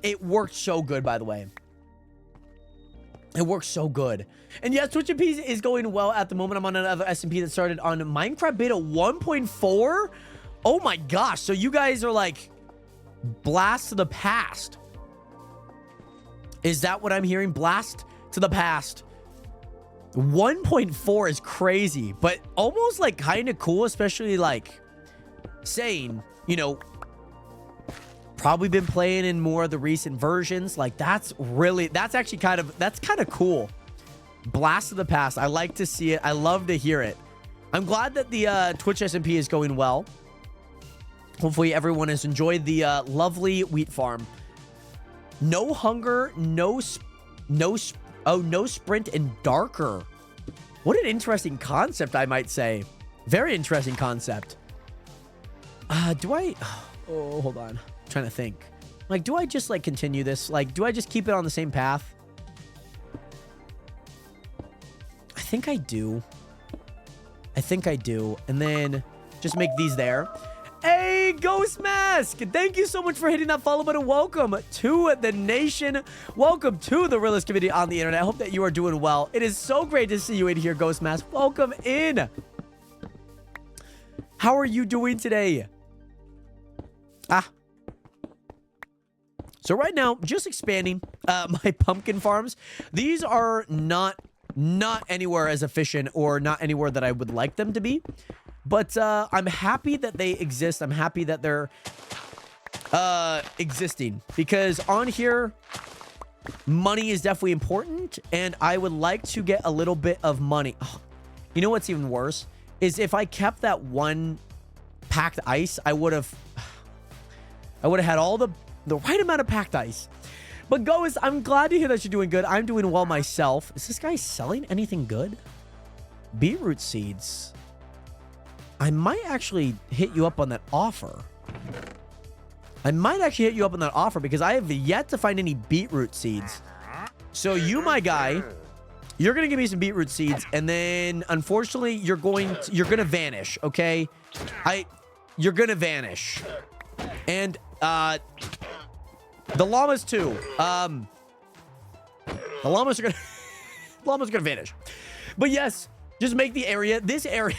It worked so good, by the way. It works so good. And yes, Twitch MP is going well at the moment. I'm on another SMP that started on Minecraft Beta 1.4. Oh my gosh. So you guys are like blast to the past. Is that what I'm hearing? Blast to the past. 1.4 is crazy, but almost like kind of cool, especially like saying, you know, probably been playing in more of the recent versions. Like that's actually kind of cool. Blast of the past. I like to see it. I love to hear it. I'm glad that the Twitch SMP is going well. Hopefully everyone has enjoyed the lovely wheat farm. No hunger, no sprint and darker. What an interesting concept, I might say. Very interesting concept. Oh, hold on. I'm trying to think. Like, do I just like continue this? Like, do I just keep it on the same path? I think I do. And then just make these there. Hey, Ghost Mask! Thank you so much for hitting that follow button. Welcome to the nation. Welcome to the realest community on the internet. I hope that you are doing well. It is so great to see you in here, Ghost Mask. Welcome in. How are you doing today? So right now, just expanding my pumpkin farms. These are not anywhere as efficient or not anywhere that I would like them to be. But I'm happy that they exist. I'm happy that they're existing. Because on here, money is definitely important. And I would like to get a little bit of money. Oh, you know what's even worse? Is if I kept that one packed ice, I would have had all the right amount of packed ice. But Ghost, I'm glad to hear that you're doing good. I'm doing well myself. Is this guy selling anything good? Beetroot seeds. I might actually hit you up on that offer. Because I have yet to find any beetroot seeds. So you, my guy, you're going to give me some beetroot seeds. And then, unfortunately, you're going to vanish, okay? You're going to vanish. And, the llamas too. The llamas are gonna vanish. But yes, just make this area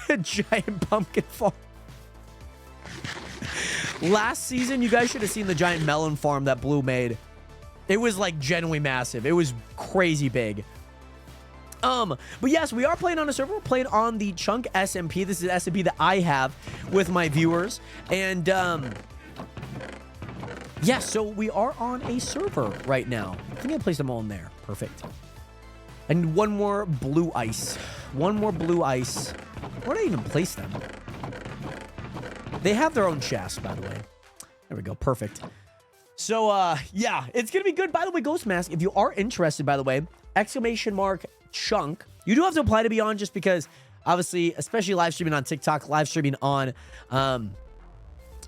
a giant pumpkin farm. Last season, you guys should have seen the giant melon farm that Blue made. It was like genuinely massive. It was crazy big. But yes, we are playing on a server. We're playing on the Chunk SMP. This is an SMP that I have with my viewers. And, yeah, so we are on a server right now. I think I placed them all in there. Perfect. And one more blue ice. Where did I even place them? They have their own chests, by the way. There we go. Perfect. So, yeah, it's going to be good. By the way, Ghost Mask, if you are interested, by the way, !chunk. You do have to apply to be on just because, obviously, especially live streaming on TikTok, live streaming on,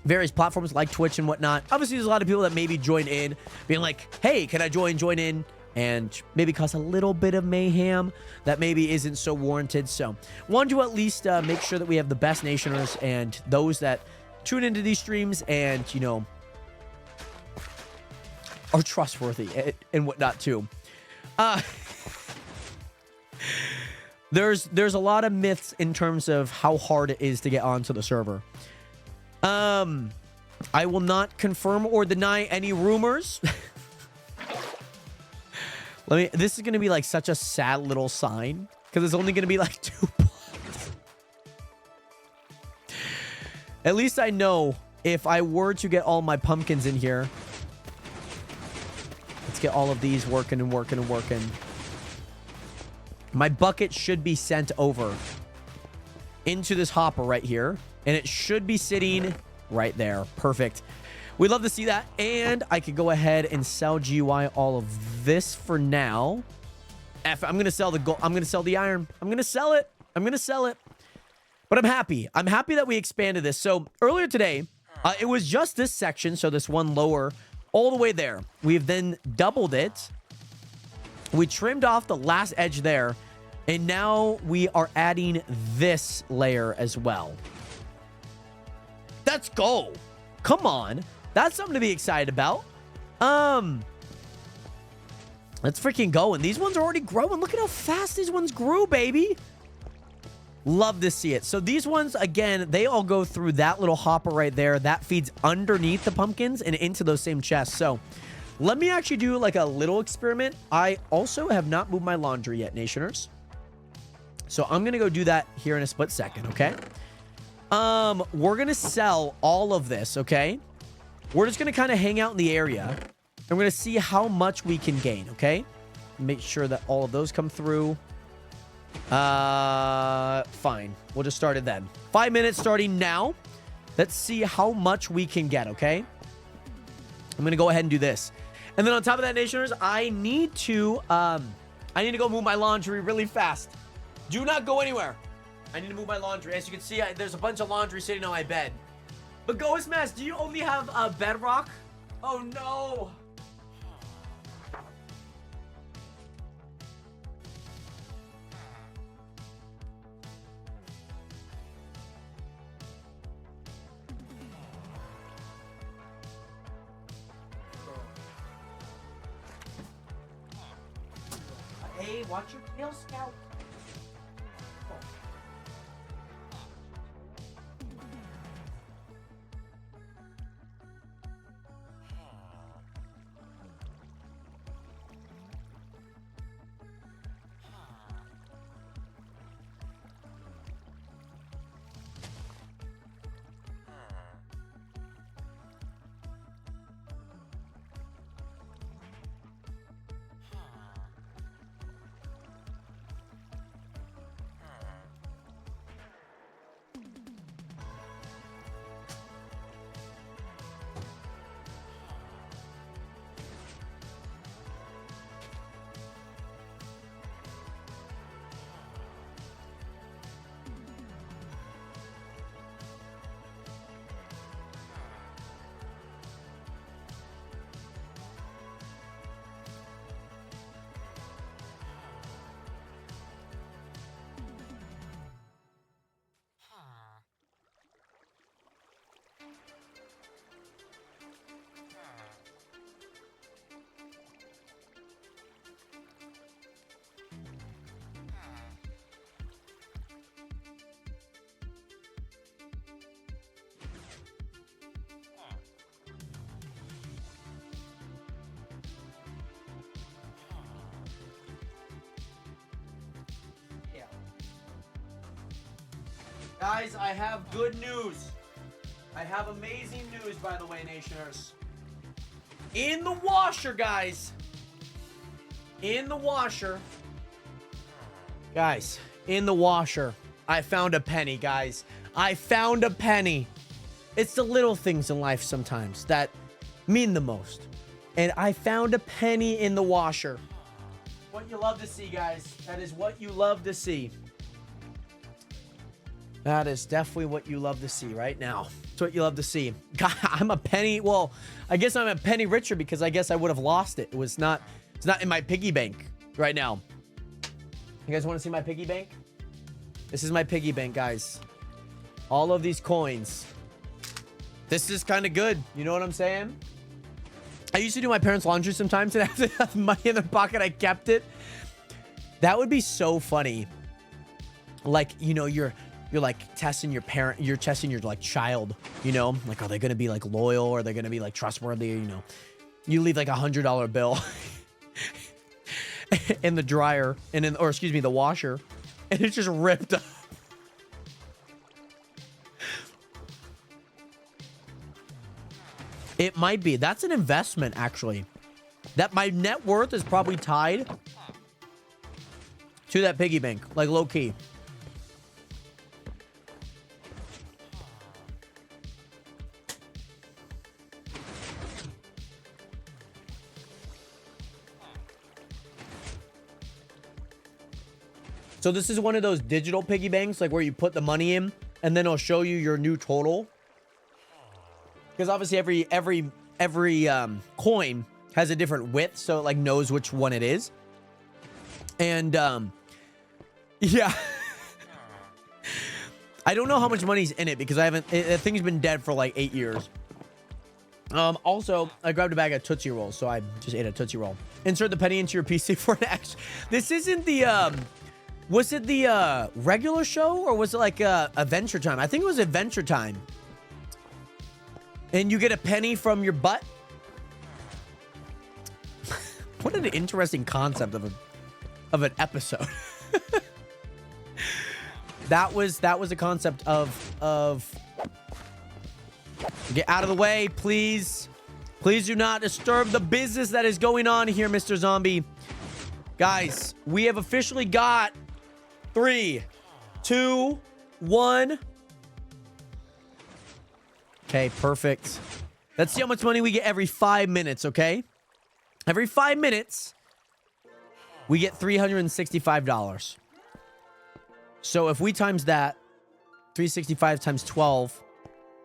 various platforms like Twitch and whatnot. Obviously, there's a lot of people that maybe join in being like, hey, can I join in? And maybe cause a little bit of mayhem that maybe isn't so warranted. So wanted to at least make sure that we have the best nationers and those that tune into these streams and, you know, are trustworthy and whatnot too. There's a lot of myths in terms of how hard it is to get onto the server. I will not confirm or deny any rumors. This is going to be like such a sad little sign because it's only going to be like 2 blocks. At least I know if I were to get all my pumpkins in here. Let's get all of these working. My bucket should be sent over into this hopper right here. And it should be sitting right there. Perfect. We'd love to see that. And I could go ahead and sell GUI all of this for now. I'm going to sell the gold. I'm going to sell the iron. I'm going to sell it. I'm going to sell it. But I'm happy. I'm happy that we expanded this. So earlier today, it was just this section. So this one lower all the way there. We've then doubled it. We trimmed off the last edge there. And now we are adding this layer as well. Let's go. Come on. That's something to be excited about. Let's freaking go. And these ones are already growing. Look at how fast these ones grew, baby. Love to see it. So these ones, again, they all go through that little hopper right there. That feeds underneath the pumpkins and into those same chests. So let me actually do like a little experiment. I also have not moved my laundry yet, Nationers. So I'm going to go do that here in a split second, okay? We're going to sell all of this, okay? We're just going to kind of hang out in the area. And we're going to see how much we can gain, okay? Make sure that all of those come through. Fine. We'll just start it then. 5 minutes starting now. Let's see how much we can get, okay? I'm going to go ahead and do this. And then on top of that, Nationers, I need to go move my laundry really fast. Do not go anywhere. I need to move my laundry. As you can see, there's a bunch of laundry sitting on my bed. But Ghost Mask, do you only have bedrock? Oh, no. Hey, watch your tail, Scout. Guys, I have good news. I have amazing news, by the way, Nationers. In the washer, guys. In the washer. Guys, in the washer. I found a penny, guys. I found a penny. It's the little things in life sometimes that mean the most. And I found a penny in the washer. What you love to see, guys. That is what you love to see. That is definitely what you love to see right now. It's what you love to see. God, I'm a penny. Well, I guess I'm a penny richer because I guess I would have lost it. It's not in my piggy bank right now. You guys want to see my piggy bank? This is my piggy bank, guys. All of these coins. This is kind of good. You know what I'm saying? I used to do my parents' laundry sometimes and after have money in their pocket, I kept it. That would be so funny. Like, you know, you're like testing your parent, you're testing your like child, you know, like, are they going to be like loyal? Or are they going to be like trustworthy? You know, you leave like $100 bill in the dryer and in, or excuse me, the washer, and it's just ripped up. It might be. That's an investment, actually. That my net worth is probably tied to that piggy bank, like low key. So this is one of those digital piggy banks, like where you put the money in and then it'll show you your new total. Because obviously every coin has a different width, so it like knows which one it is. And yeah. I don't know how much money's in it because the thing's been dead for like 8 years. Also, I grabbed a bag of Tootsie Rolls, so I just ate a Tootsie Roll. Insert the penny into your PC for an extra. This isn't the, was it the regular show or was it like Adventure Time? I think it was Adventure Time. And you get a penny from your butt. What an interesting concept of an episode. That was a concept of get out of the way, please. Please do not disturb the business that is going on here, Mr. Zombie. Guys, we have officially got 3, 2, 1. Okay, perfect. Let's see how much money we get every 5 minutes, okay? Every 5 minutes, we get $365. So if we times that, 365 times 12, so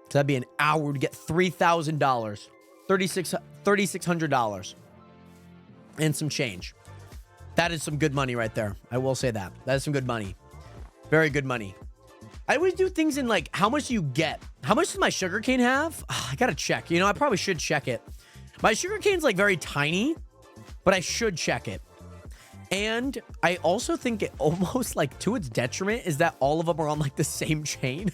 that'd be an hour, we'd get $3,000. $3,600. And some change. That is some good money right there. I will say that. That is some good money. Very good money. I always do things in like, how much do you get? How much does my sugarcane have? I gotta check. You know, I probably should check it. My sugarcane's like very tiny, but I should check it. And I also think it almost like to its detriment is that all of them are on like the same chain.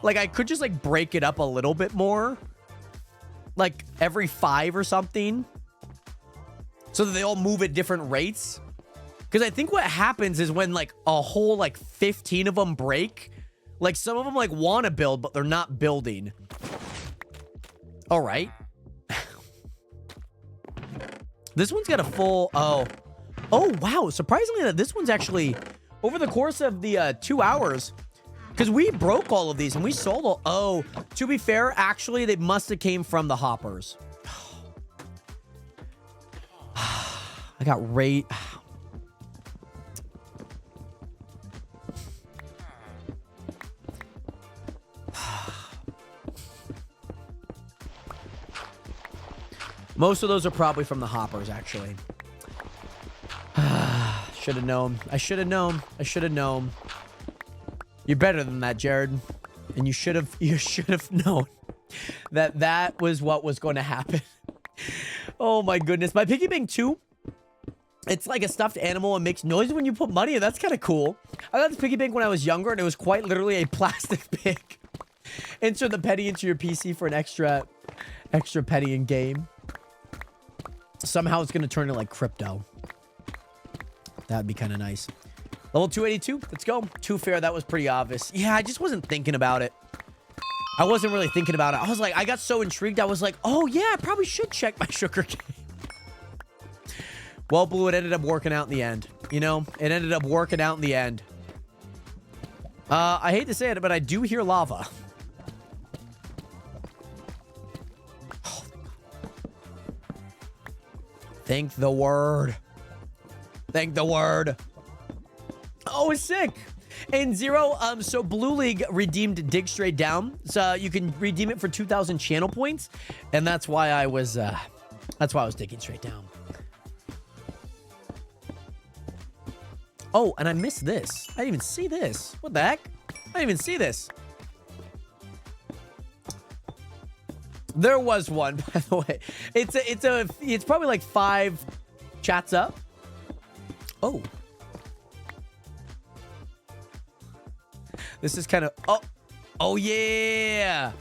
Like I could just like break it up a little bit more. Like every 5 or something. So that they all move at different rates. Because I think what happens is when like a whole like 15 of them break. Like some of them like want to build, but they're not building. All right. This one's got a full... Oh, wow. Surprisingly, that this one's actually, over the course of the 2 hours, because we broke all of these and we sold all... Oh, to be fair, actually, they must have came from the hoppers. I got rate... Most of those are probably from the hoppers, actually. Should have known. I should have known. I should have known. You're better than that, Jared. And you should have known that was what was going to happen. Oh my goodness. My piggy bank 2. It's like a stuffed animal and makes noise when you put money in. That's kind of cool. I got this piggy bank when I was younger, and it was quite literally a plastic pig. Insert the penny into your PC for an extra penny in game. Somehow it's going to turn into like crypto. That'd be kind of nice. Level 282. Let's go. Too fair. That was pretty obvious. Yeah, I just wasn't thinking about it. I wasn't really thinking about it. I was like, I got so intrigued. I was like, oh yeah, I probably should check my sugar cane. Well, Blue, it ended up working out in the end. You know, it ended up working out in the end. I hate to say it, but I do hear lava. Thank the word. Thank the word. Oh, it's sick. And Zero, so Blue League redeemed Dig Straight Down. So you can redeem it for 2,000 channel points. And that's why I was digging straight down. Oh, and I missed this. I didn't even see this. What the heck? I didn't even see this. There was one, by the way. It's probably like 5 chats up. Oh. This is kind of... Oh, yeah.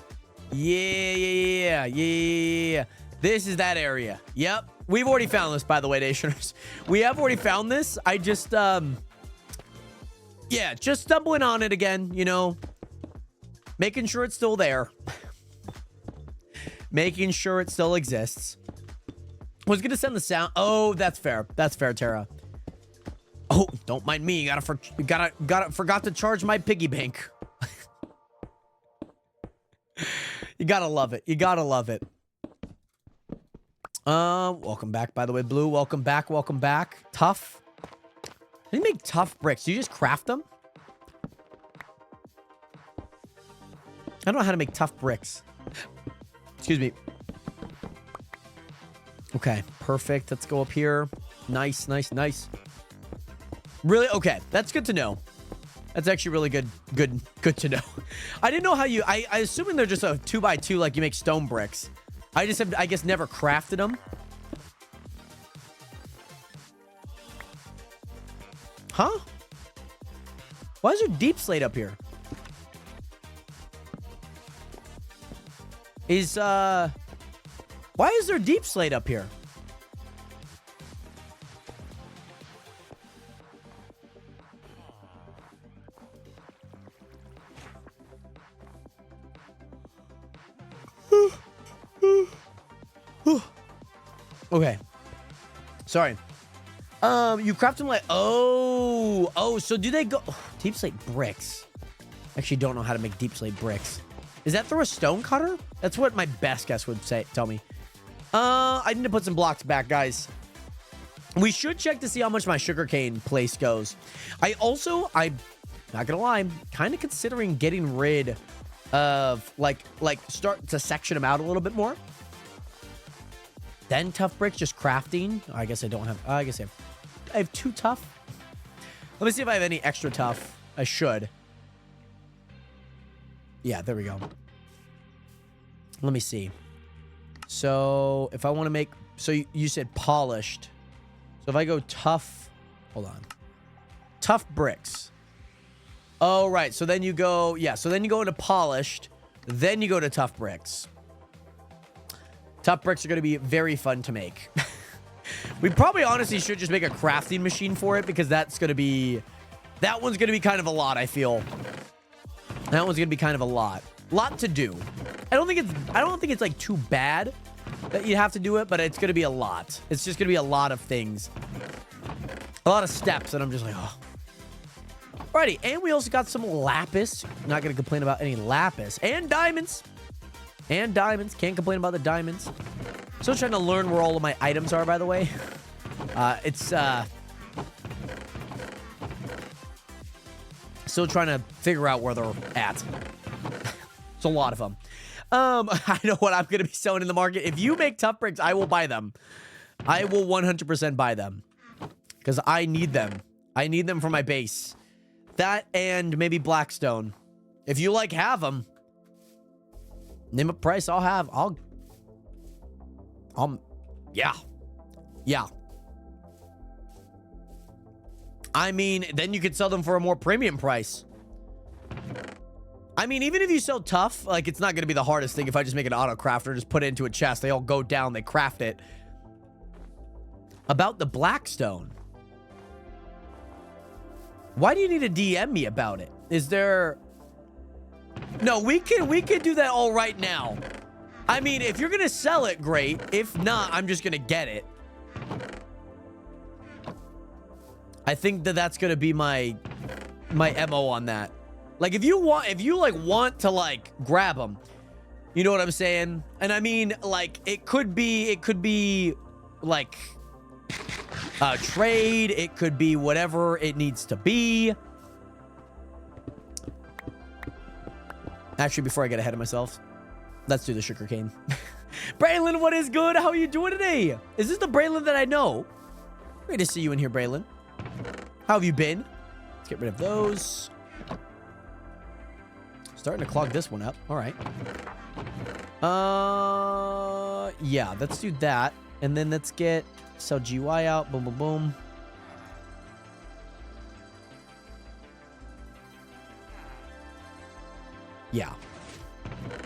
Yeah. This is that area. Yep. We've already found this, by the way, Nationers. We have already found this. I just, yeah, just stumbling on it again, you know. Making sure it's still there. Making sure it still exists. I was going to send the sound. Oh, that's fair. That's fair, Tara. Oh, don't mind me. Forgot to charge my piggy bank. You gotta love it. You gotta love it. Welcome back, by the way, Blue. Welcome back. Welcome back. Tough. They make tough bricks. Do you just craft them? I don't know how to make tough bricks. Excuse me. Okay, perfect. Let's go up here. Nice, nice, nice. Really? Okay, that's good to know. That's actually really good to know. I didn't know how you... I assuming they're just a 2x2 like you make stone bricks. I just have, I guess, never crafted them. Huh? Why is there deep slate up here? Why is there deep slate up here? Okay. Sorry. You craft them like... Oh, so do they go... Deep slate bricks. Actually don't know how to make deep slate bricks. Is that through a stone cutter? That's what my best guess would say. Tell me. I need to put some blocks back, guys. We should check to see how much my sugarcane place goes. I'm not gonna lie, I'm kind of considering getting rid of like start to section them out a little bit more. Then tough bricks, just crafting. I guess I don't have. I guess I have 2 tough. Let me see if I have any extra tough. I should. Yeah, there we go. Let me see. So if I want to make, so you said polished. So if I go tough, hold on. Tough bricks. Oh, right. So then you go, yeah. So then you go into polished. Then you go to tough bricks. Tough bricks are going to be very fun to make. We probably honestly should just make a crafting machine for it because that's going to be, that one's going to be kind of a lot, I feel. That one's going to be kind of a lot. Lot to do. I don't think it's like too bad that you have to do it, but it's going to be a lot. It's just going to be a lot of things. A lot of steps, and I'm just like, oh. Alrighty, and we also got some lapis. Not going to complain about any lapis. And diamonds. And diamonds. Can't complain about the diamonds. Still trying to learn where all of my items are, by the way. Still trying to figure out where they're at. It's a lot of them. I know what I'm going to be selling in the market. If you make tough bricks, I will buy them. I will 100% buy them. Because I need them. I need them for my base. That and maybe Blackstone. If you have them, name a price I'll have. Yeah. Yeah. I mean, then you could sell them for a more premium price. I mean, even if you sell tough, it's not going to be the hardest thing if I just make an auto crafter, just put it into a chest. They all go down, they craft it. About the Blackstone. Why do you need to DM me about it? Is there... No, we can do that all right now. I mean, if you're going to sell it, great. If not, I'm just going to get it. I think that's going to be my MO on that. If you want to grab them, you know what I'm saying? And I mean, it could be a trade. It could be whatever it needs to be. Actually, before I get ahead of myself, let's do the sugarcane. Braylon, what is good? How are you doing today? Is this the Braylon that I know? Great to see you in here, Braylon. How have you been? Let's get rid of those. Starting to clog this one up. All right. Yeah, let's do that. And then let's get sell GUI out. Boom, boom, boom. Yeah.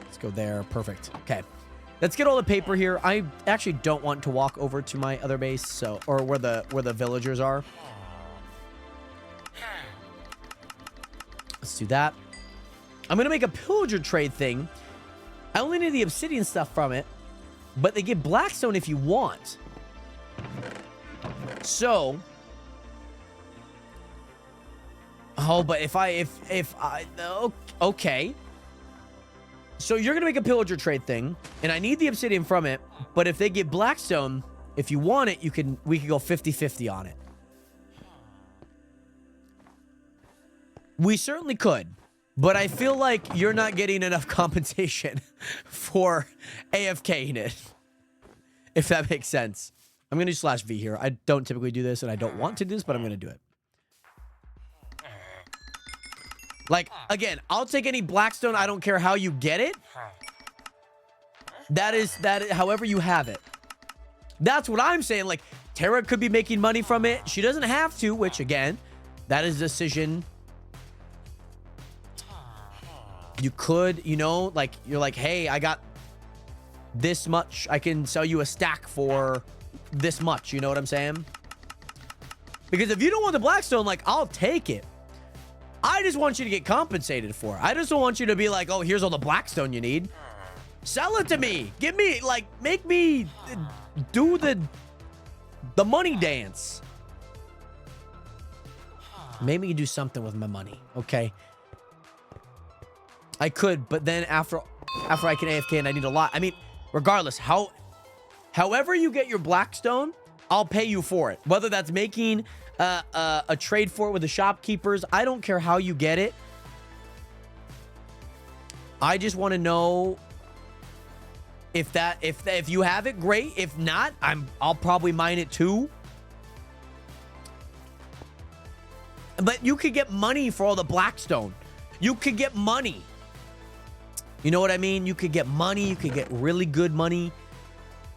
Let's go there. Perfect. Okay. Let's get all the paper here. I actually don't want to walk over to my other base, or where the villagers are. Let's do that. I'm going to make a pillager trade thing. I only need the obsidian stuff from it, but they give Blackstone if you want. So, but if I, okay. So you're going to make a pillager trade thing, and I need the obsidian from it, but if they give Blackstone, if you want it, we can go 50-50 on it. We certainly could. But I feel like you're not getting enough compensation for AFKing it. If that makes sense. I'm going to do /V here. I don't typically do this, and I don't want to do this, but I'm going to do it. Like, again, I'll take any Blackstone. I don't care how you get it. That is, however you have it. That's what I'm saying. Like, Tara could be making money from it. She doesn't have to, which, again, that is a decision. You could, you know, like, you're like, hey, I got this much. I can sell you a stack for this much. You know what I'm saying? Because if you don't want the Blackstone, like, I'll take it. I just want you to get compensated for it. I just don't want you to be like, oh, here's all the Blackstone you need. Sell it to me. Give me, like, make me do the money dance. Maybe you do something with my money, okay? I could, but then after I can AFK and I need a lot. I mean, regardless, however you get your Blackstone, I'll pay you for it. Whether that's making a trade for it with the shopkeepers, I don't care how you get it. I just want to know if you have it, great. If not, I'll probably mine it too. But you could get money for all the Blackstone. You could get money. You know what I mean? You could get money. You could get really good money.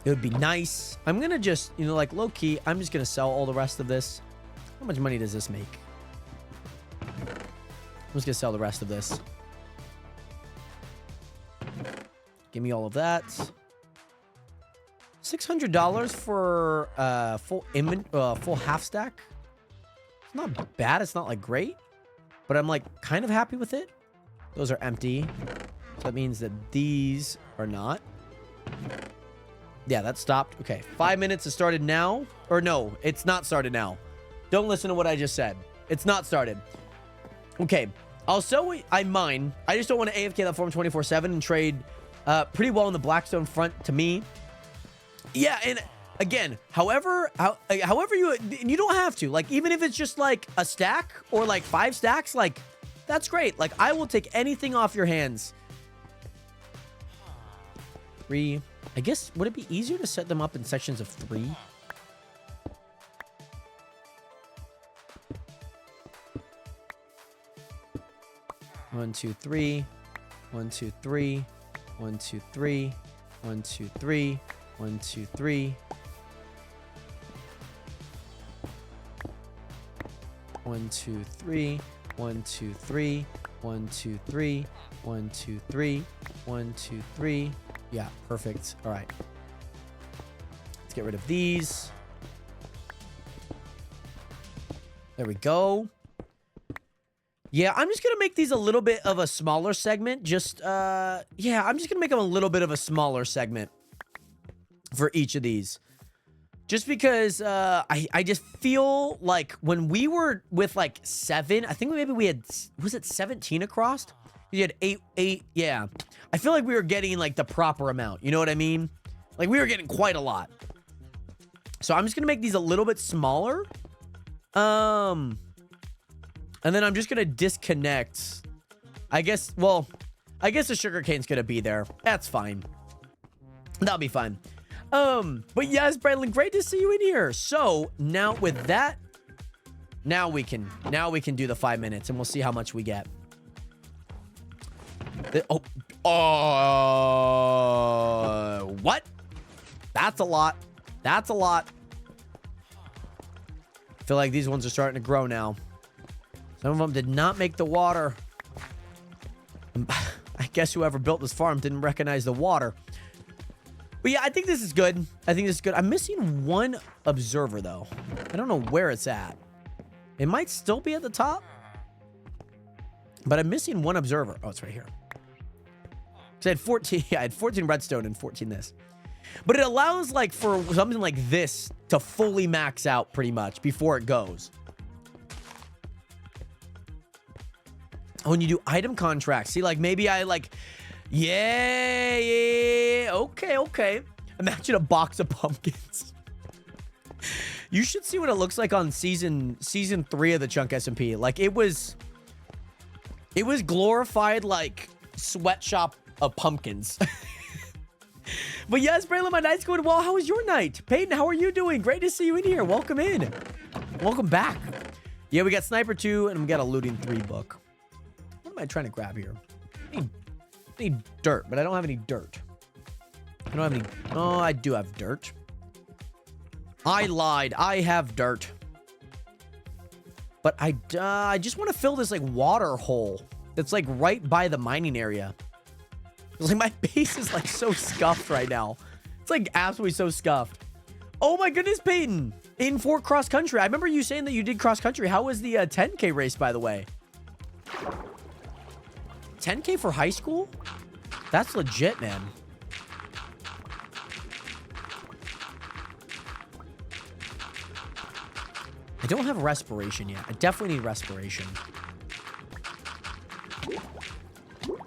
It would be nice. I'm going to just, you know, like low key, I'm just going to sell all the rest of this. How much money does this make? I'm just going to sell the rest of this. Give me all of that. $600 for full half stack. It's not bad. It's not like great, but I'm like kind of happy with it. Those are empty. So that means that these are not. Yeah, that stopped. Okay, 5 minutes has started now. Or no, it's not started now. Don't listen to what I just said. It's not started. Okay, I'll sell what I mine. I just don't want to AFK that form 24/7 and trade pretty well on the Blackstone front to me. Yeah, and again, however you don't have to. Like, even if it's just like a stack or like 5 stacks, like, that's great. Like, I will take anything off your hands. 3. I guess, would it be easier to set them up in sections of 3? One, 2, 3. 1, 2, 3. 1, 2, 3. 1, 2, 3. 1, 2, 3. 1, 2, 3. 1, 2, 3. 1, 2, 3. 1, 2, 3. 1, 2, 3. Yeah, perfect. All right. Let's get rid of these. There we go. Yeah, I'm just going to make these a little bit of a smaller segment. Just, yeah, I'm just going to make them a little bit of a smaller segment for each of these. Just because I just feel like when we were with like 7, I think maybe we had, was it 17 across? We had 8, yeah. I feel like we were getting like the proper amount. You know what I mean? Like we were getting quite a lot. So I'm just going to make these a little bit smaller. And then I'm just going to disconnect. I guess the sugarcane's going to be there. That's fine. That'll be fine. But yes, Brandon, great to see you in here. So now with that, now we can do the 5 minutes and we'll see how much we get. What? That's a lot. That's a lot. I feel like these ones are starting to grow now. Some of them did not make the water. I guess whoever built this farm didn't recognize the water. But yeah, I think this is good. I think this is good. I'm missing one observer, though. I don't know where it's at. It might still be at the top. But I'm missing one observer. Oh, it's right here. Because I had 14. Yeah, I had 14 redstone and 14 this. But it allows, like, for something like this to fully max out pretty much before it goes. When you do item contracts, see, like, maybe I, like, yeah, okay. Imagine a box of pumpkins. You should see what it looks like on season 3 of the Chunk SMP. Like, it was It was glorified like sweatshop of pumpkins. But yes, Braylon, my night's going well. How was your night? Peyton, how are you doing? Great to see you in here. Welcome in. Welcome back. Yeah, we got Sniper 2 and we got a Looting 3 book. What am I trying to grab here? I need dirt, but I don't have any dirt. I don't have any... Oh, I do have dirt. I lied. I have dirt. But I just want to fill this, like, water hole that's, like, right by the mining area. It's like, my base is, like, so scuffed right now. It's, like, absolutely so scuffed. Oh, my goodness, Peyton. In Fort Cross Country. I remember you saying that you did cross country. How was the 10K race, by the way? 10K for high school? That's legit, man. I don't have respiration yet. I definitely need respiration.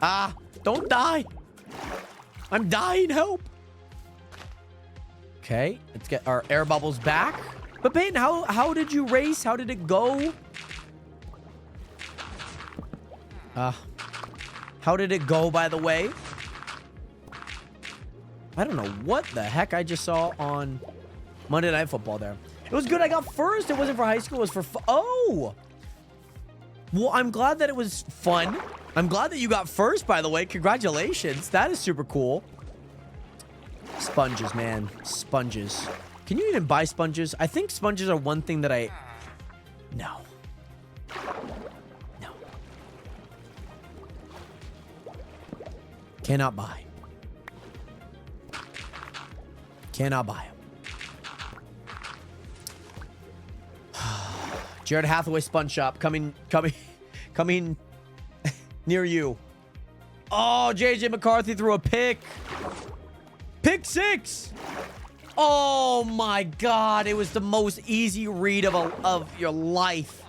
Ah, don't die. I'm dying. Help. Okay, let's get our air bubbles back. But Peyton, how did you race? How did it go? How did it go, by the way? I don't know what the heck I just saw on Monday Night Football there. It was good. I got first. It wasn't for high school. It was for... Oh! Well, I'm glad that it was fun. I'm glad that you got first, by the way. Congratulations. That is super cool. Sponges, man. Sponges. Can you even buy sponges? I think sponges are one thing that I... No. No. Cannot buy. Cannot buy them. Jared Hathaway Sponge Shop coming near you. Oh, JJ McCarthy threw a pick. Pick 6. Oh my God. It was the most easy read of your life.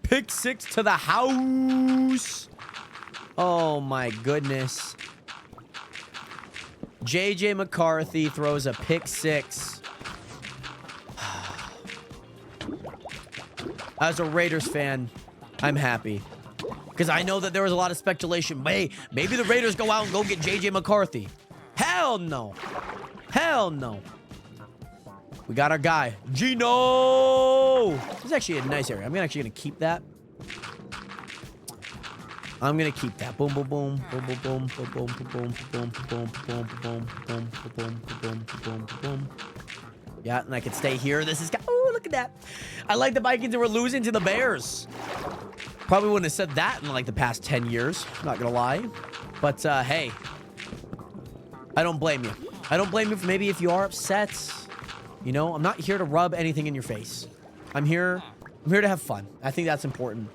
Pick 6 to the house. Oh my goodness. JJ McCarthy throws a pick 6. As a Raiders fan, I'm happy. Because I know that there was a lot of speculation. Maybe the Raiders go out and go get JJ McCarthy. Hell no. Hell no. We got our guy, Gino. This is actually a nice area. I'm actually going to keep that. I'm going to keep that. Boom, boom, boom. Boom, boom, boom. Boom, boom, boom, boom, boom, boom, boom, boom, boom, boom, boom, boom, boom. Yeah, and I can stay here. This is... Oh, look at that. I like the Vikings that were losing to the Bears. Probably wouldn't have said that in like the past 10 years. Not gonna lie. But, hey. I don't blame you. I don't blame you for maybe if you are upset. You know, I'm not here to rub anything in your face. I'm here to have fun. I think that's important.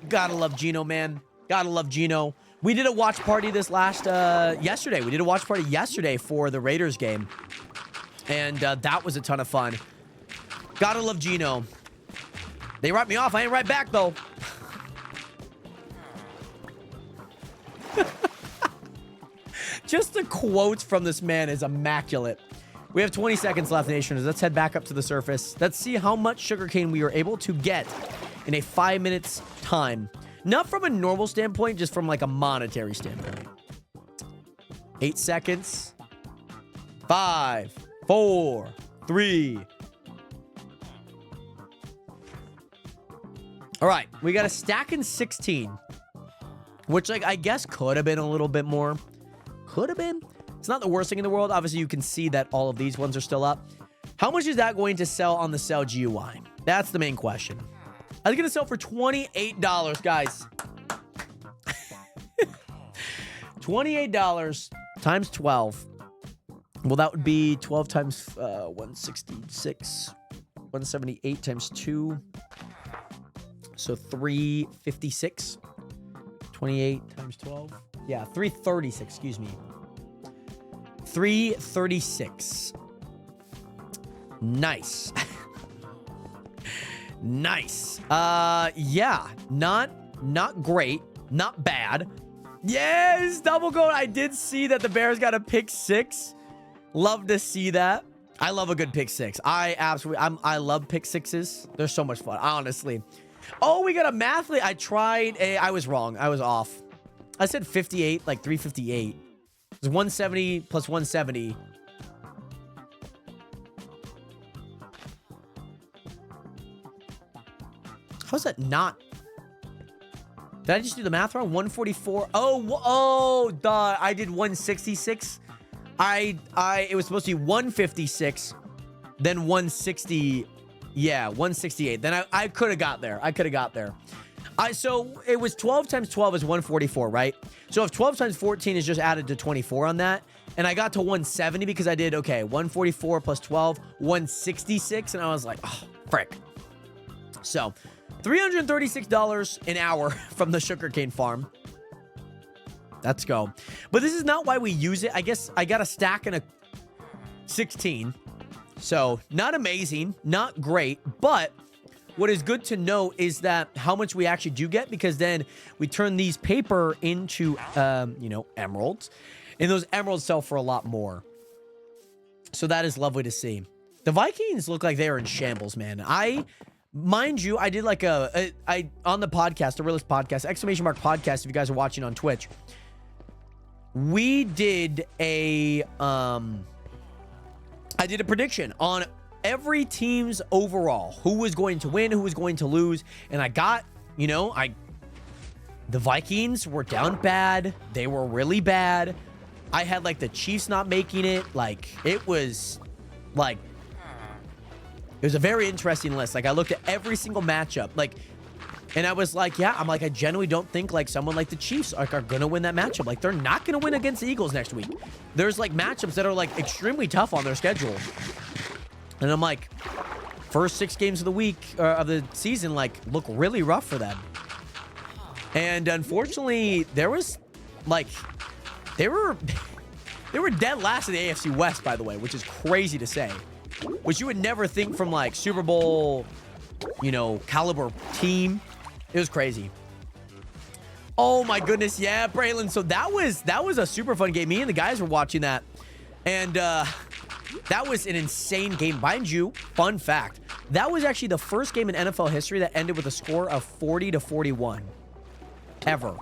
Gotta love Gino, man. Gotta love Gino. We did a watch party this last, yesterday. We did a watch party yesterday for the Raiders game. And that was a ton of fun. Gotta love Gino. They write me off. I ain't right back, though. Just the quotes from this man is immaculate. We have 20 seconds left, Nationers. Let's head back up to the surface. Let's see how much sugarcane we were able to get in a 5 minutes time. Not from a normal standpoint, just from like a monetary standpoint. 8 seconds. 5, 4, 3. All right, we got a stack in 16, which like I guess could have been a little bit more. Could have been. It's not the worst thing in the world. Obviously, you can see that all of these ones are still up. How much is that going to sell on the sell GUI? That's the main question. I was going to sell for $28, guys. $28 times 12. Well, that would be 12 times 166. 178 times 2. So 356. 28 times 12. Yeah, 336, excuse me. 336. Nice. Nice. Yeah, not great, not bad. Yes, double gold. I did see that the Bears got a pick 6. Love to see that. I love a good pick 6. I love pick 6s. They're so much fun, honestly. Oh, we got a mathlete. I tried. I was wrong. I was off. I said 58, like 358. It's 170 plus 170. How's that not? Did I just do the math wrong? 144. Oh, duh. I did 166. It was supposed to be 156, then 160. Yeah, 168. Then I could have got there. So it was 12 times 12 is 144, right? So if 12 times 14 is just added to 24 on that, and I got to 170 because I did, okay, 144 plus 12, 166, and I was like, oh, frick. So $336 an hour from the sugarcane farm. Let's go. But this is not why we use it. I guess I got a stack and a 16. So not amazing, not great, but what is good to know is that how much we actually do get, because then we turn these paper into, emeralds, and those emeralds sell for a lot more. So that is lovely to see. The Vikings look like they are in shambles, man. Mind you, I did like on the podcast, the Realist Podcast, ! Podcast, if you guys are watching on Twitch, we did I did a prediction on every team's overall, who was going to win, who was going to lose, and I got, the Vikings were down bad. They were really bad. I had like the Chiefs not making it. Like it was a very interesting list. Like I looked at every single matchup, and I was like, yeah, I genuinely don't think like someone like the Chiefs are gonna win that matchup. Like they're not gonna win against the Eagles next week. There's like matchups that are like extremely tough on their schedule. And I'm like, first 6 games of the week of the season, like look really rough for them. And unfortunately, there was like, they were dead last in the AFC West, by the way, which is crazy to say. Which you would never think from like Super Bowl, caliber team. It was crazy. Oh my goodness, yeah, Braylon. So that was a super fun game. Me and the guys were watching that, and that was an insane game. Mind you, fun fact, that was actually the first game in NFL history that ended with a score of 40-41 ever.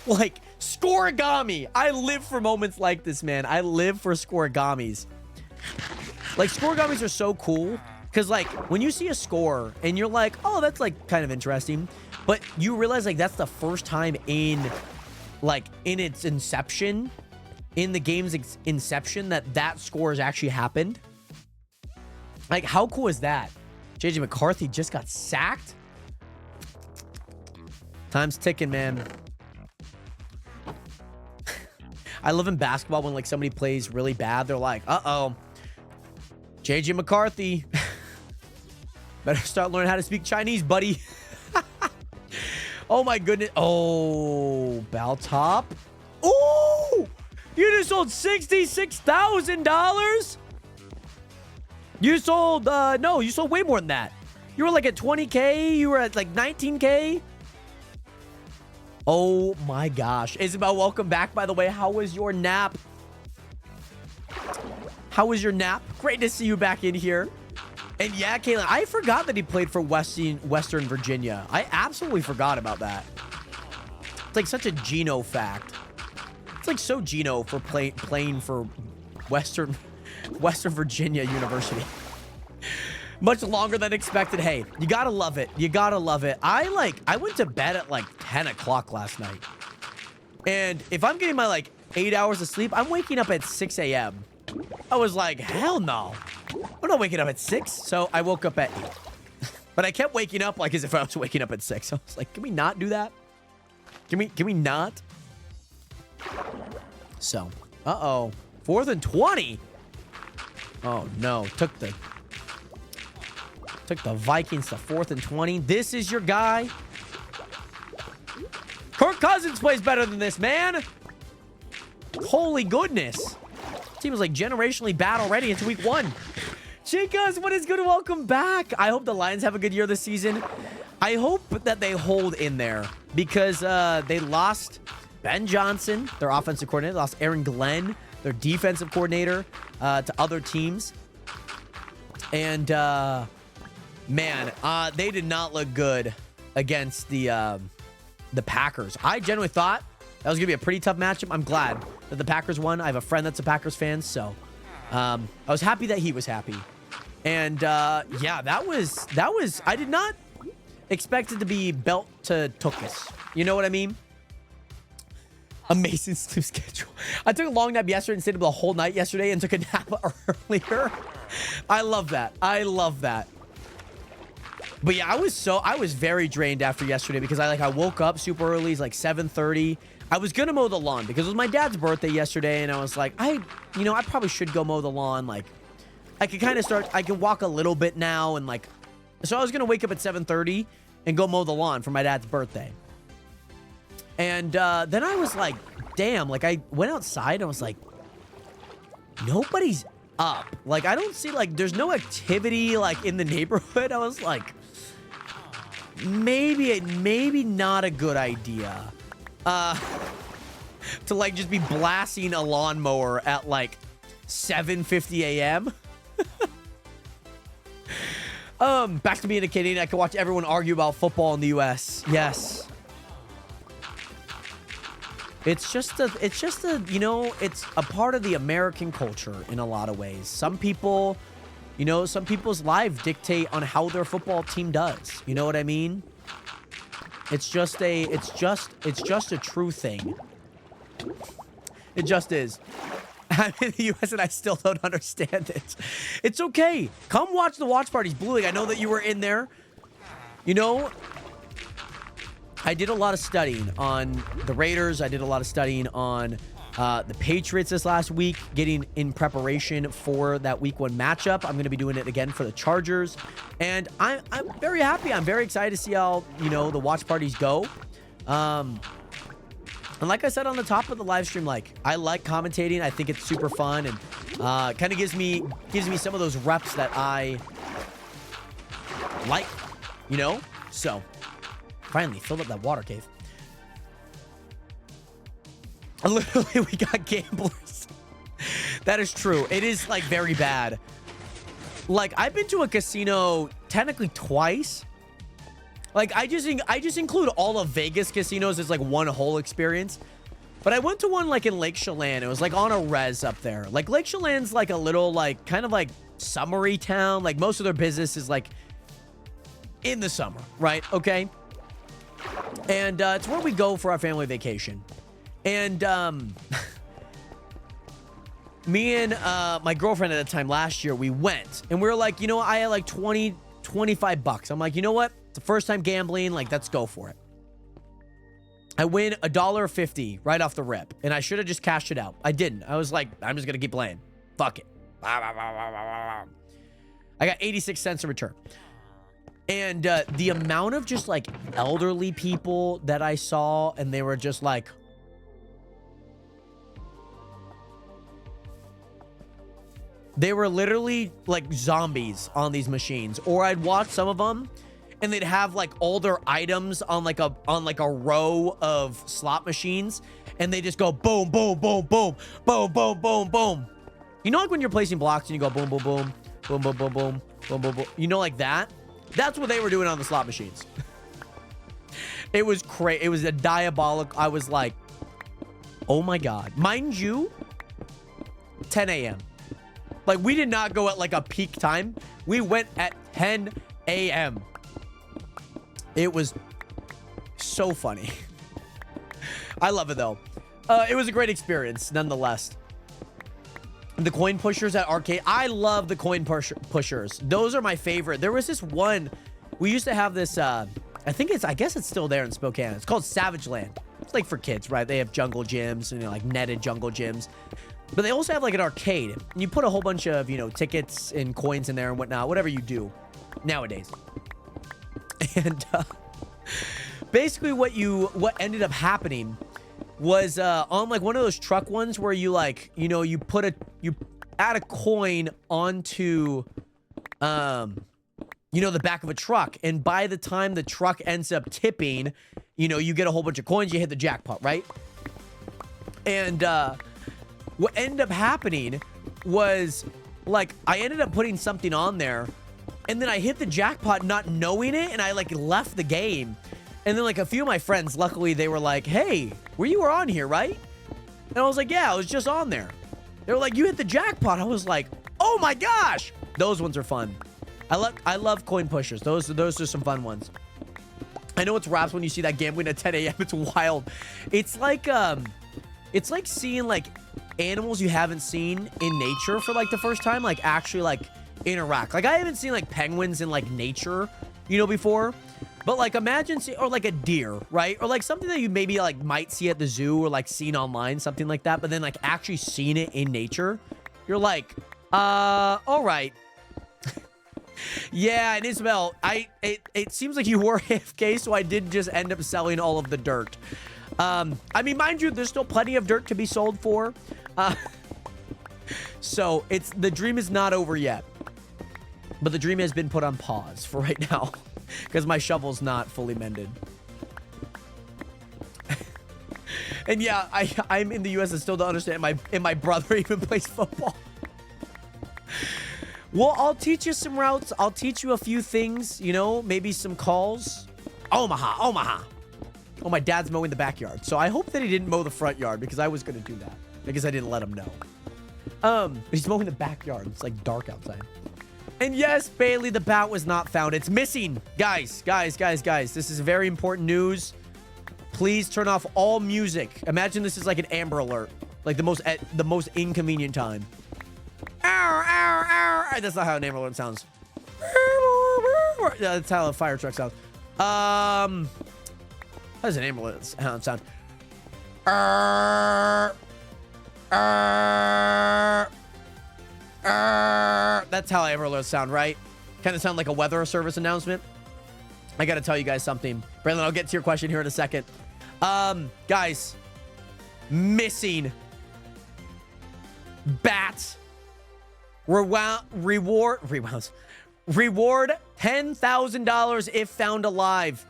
Like scoregami. I live for moments like this, man. I live for scoregamis. Like scoregamis are so cool. Because, like, when you see a score and you're like, oh, that's, like, kind of interesting. But you realize, like, that's the first time in its inception, in the game's inception, that score has actually happened. Like, how cool is that? JJ McCarthy just got sacked. Time's ticking, man. I love in basketball when, like, somebody plays really bad. They're like, uh-oh. JJ McCarthy. Better start learning how to speak Chinese, buddy. Oh, my goodness. Oh, Baltop. Oh, you just sold $66,000? You sold, no, you sold way more than that. You were like at 20K. You were at like 19K. Oh, my gosh. Isabel, welcome back, by the way. How was your nap? How was your nap? Great to see you back in here. And yeah, Caitlin, I forgot that he played for Western Virginia. I absolutely forgot about that. It's like such a Geno fact. It's like so Geno for playing for Western Virginia University. Much longer than expected. Hey, you gotta love it. You gotta love it. I went to bed at like 10 o'clock last night. And if I'm getting my like 8 hours of sleep, I'm waking up at 6 a.m. I was like, hell no. I'm not waking up at 6. So I woke up at 8. But I kept waking up like as if I was waking up at 6. I was like, can we not do that? Can we not? So, uh-oh. 4th and 20. Oh, no. Took the Vikings to 4th and 20. This is your guy. Kirk Cousins plays better than this, man. Holy goodness. Team is like generationally bad already. It's week 1. Chicas, what is good? Welcome back. I hope the Lions have a good year this season. I hope that they hold in there because they lost Ben Johnson, their offensive coordinator. They lost Aaron Glenn, their defensive coordinator, to other teams. And Man, they did not look good against the Packers. I genuinely thought that was gonna be a pretty tough matchup. I'm glad that the Packers won. I have a friend that's a Packers fan, so I was happy that he was happy. And yeah, that was I did not expect it to be belt to tuchus. You know what I mean? Amazing sleep schedule. I took a long nap yesterday and stayed up the whole night yesterday and took a nap earlier. I love that. I love that. But yeah, I was very drained after yesterday because I woke up super early. It's like 7:30. I was gonna mow the lawn because it was my dad's birthday yesterday, and I was like, I probably should go mow the lawn. Like, I could kind of start. I can walk a little bit now, and like, so I was gonna wake up at 7:30 and go mow the lawn for my dad's birthday. And then I was like, damn. Like, I went outside and I was like, nobody's up. Like, I don't see, like, there's no activity like in the neighborhood. I was like, maybe not a good idea to like just be blasting a lawnmower at like 7:50 a.m. Back to being a Canadian, I can watch everyone argue about football in the US. Yes. It's just a, you know, it's a part of the American culture in a lot of ways. Some people, you know, some people's lives dictate on how their football team does. You know what I mean? It's just a true thing. It just is. I'm in the US and I still don't understand it. It's okay. Come watch the watch parties. Blue League, I know that you were in there. You know, I did a lot of studying on the Raiders. I did a lot of studying on the Patriots this last week, getting in preparation for that week 1 matchup. I'm going to be doing it again for the Chargers. And I'm very happy. I'm very excited to see how, you know, the watch parties go. And like I said on the top of the live stream, like, I like commentating. I think it's super fun and kind of gives me some of those reps that I like, you know? So finally filled up that water cave. Literally, we got gamblers. That is true. It is like very bad. Like, I've been to a casino technically twice. Like, I just include all of Vegas casinos as like one whole experience. But I went to one like in Lake Chelan. It was like on a res up there. Like, Lake Chelan's like a little like kind of like summery town. Like, most of their business is like in the summer, right? Okay. And it's where we go for our family vacation. And me and my girlfriend at the time last year, we went and we were like, you know, I had like 25 bucks. I'm like, you know what? It's the first time gambling. Like, let's go for it. I win $1.50 right off the rip. And I should have just cashed it out. I didn't. I was like, I'm just going to keep playing. Fuck it. I got 86 cents in return. And the amount of just like elderly people that I saw, and they were just like, they were literally like zombies on these machines. Or I'd watch some of them and they'd have like all their items on like a row of slot machines, and they just go boom, boom, boom, boom, boom, boom, boom, boom. You know, like when you're placing blocks and you go boom, boom, boom, boom, boom, boom, boom, boom, boom, boom. You know, like that? That's what they were doing on the slot machines. It was crazy. It was a diabolic. I was like, oh my God. Mind you, 10 a.m. Like, we did not go at like a peak time. We went at 10 a.m. It was so funny. I love it though. It was a great experience nonetheless. The coin pushers at arcade. I love the coin pushers. Those are my favorite. There was this one. We used to have this. I guess it's still there in Spokane. It's called Savage Land. It's like for kids, right? They have jungle gyms and, you know, like netted jungle gyms. But they also have like an arcade. And you put a whole bunch of, you know, tickets and coins in there and whatnot. Whatever you do nowadays. And basically what ended up happening was on like one of those truck ones where you like, you know, you add a coin onto you know, the back of a truck, and by the time the truck ends up tipping, you know, you get a whole bunch of coins, you hit the jackpot, right? And what ended up happening was, like, I ended up putting something on there And then I hit the jackpot not knowing it, and I like left the game. And then like a few of my friends, luckily they were like, hey, you were on here, right? And I was like, yeah, I was just on there. They were like, you hit the jackpot. I was like, oh my gosh. Those ones are fun. I love coin pushers. Those are some fun ones. I know it's raps when you see that gambling at 10 a.m. It's wild. It's like seeing like animals you haven't seen in nature for like the first time, like actually like interact. Like I haven't seen like penguins in like nature, you know, before. But like imagine or like a deer, right? Or like something that you maybe like might see at the zoo or like seen online, something like that. But then like actually seeing it in nature, you're like, all right. Yeah, and Isabel, it seems like you were AFK, so I did just end up selling all of the dirt. I mean, mind you, there's still plenty of dirt to be sold for. So the dream is not over yet. But the dream has been put on pause for right now. Because my shovel's not fully mended. And yeah, I'm in the US and still don't understand my brother even plays football. Well, I'll teach you some routes. I'll teach you a few things, you know, maybe some calls. Omaha. Oh, my dad's mowing the backyard. So I hope that he didn't mow the front yard because I was going to do that. Because I didn't let him know. He's mowing the backyard. It's like dark outside. And yes, Bailey, the bat was not found. It's missing. Guys. This is very important news. Please turn off all music. Imagine this is like an Amber Alert. Like the most inconvenient time. Ow. That's not how an Amber Alert sounds. That's how a fire truck sounds. How does an Amber Alert sound? That's how Amber Alerts sound, right? Kind of sound like a weather service announcement. I gotta tell you guys something. Brandon, I'll get to your question here in a second. Guys, missing bats. Reward $10,000 if found alive.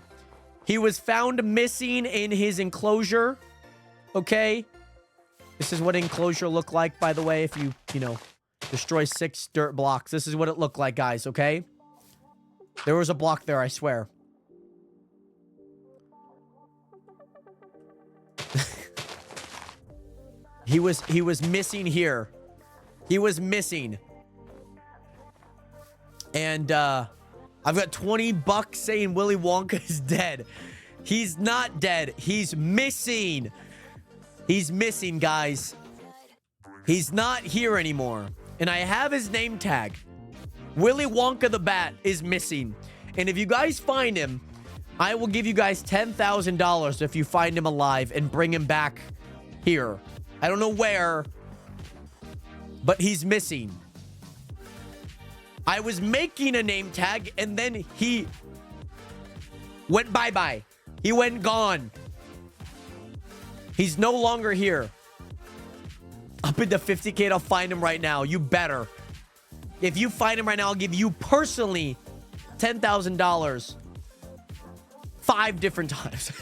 He was found missing in his enclosure. Okay. This is what enclosure looked like, by the way, if you know, destroy 6 dirt blocks. This is what it looked like, guys, okay? There was a block there, I swear. He was missing here. He was missing. And I've got $20 saying Willy Wonka is dead. He's not dead. He's missing. He's missing, guys. He's not here anymore. And I have his name tag. Willy Wonka the Bat is missing. And if you guys find him, I will give you guys $10,000 if you find him alive and bring him back here. I don't know where, but he's missing. I was making a name tag and then he went bye-bye. He went gone. He's no longer here. Up into 50K, I'll find him right now. You better. If you find him right now, I'll give you personally $10,000 5 different times.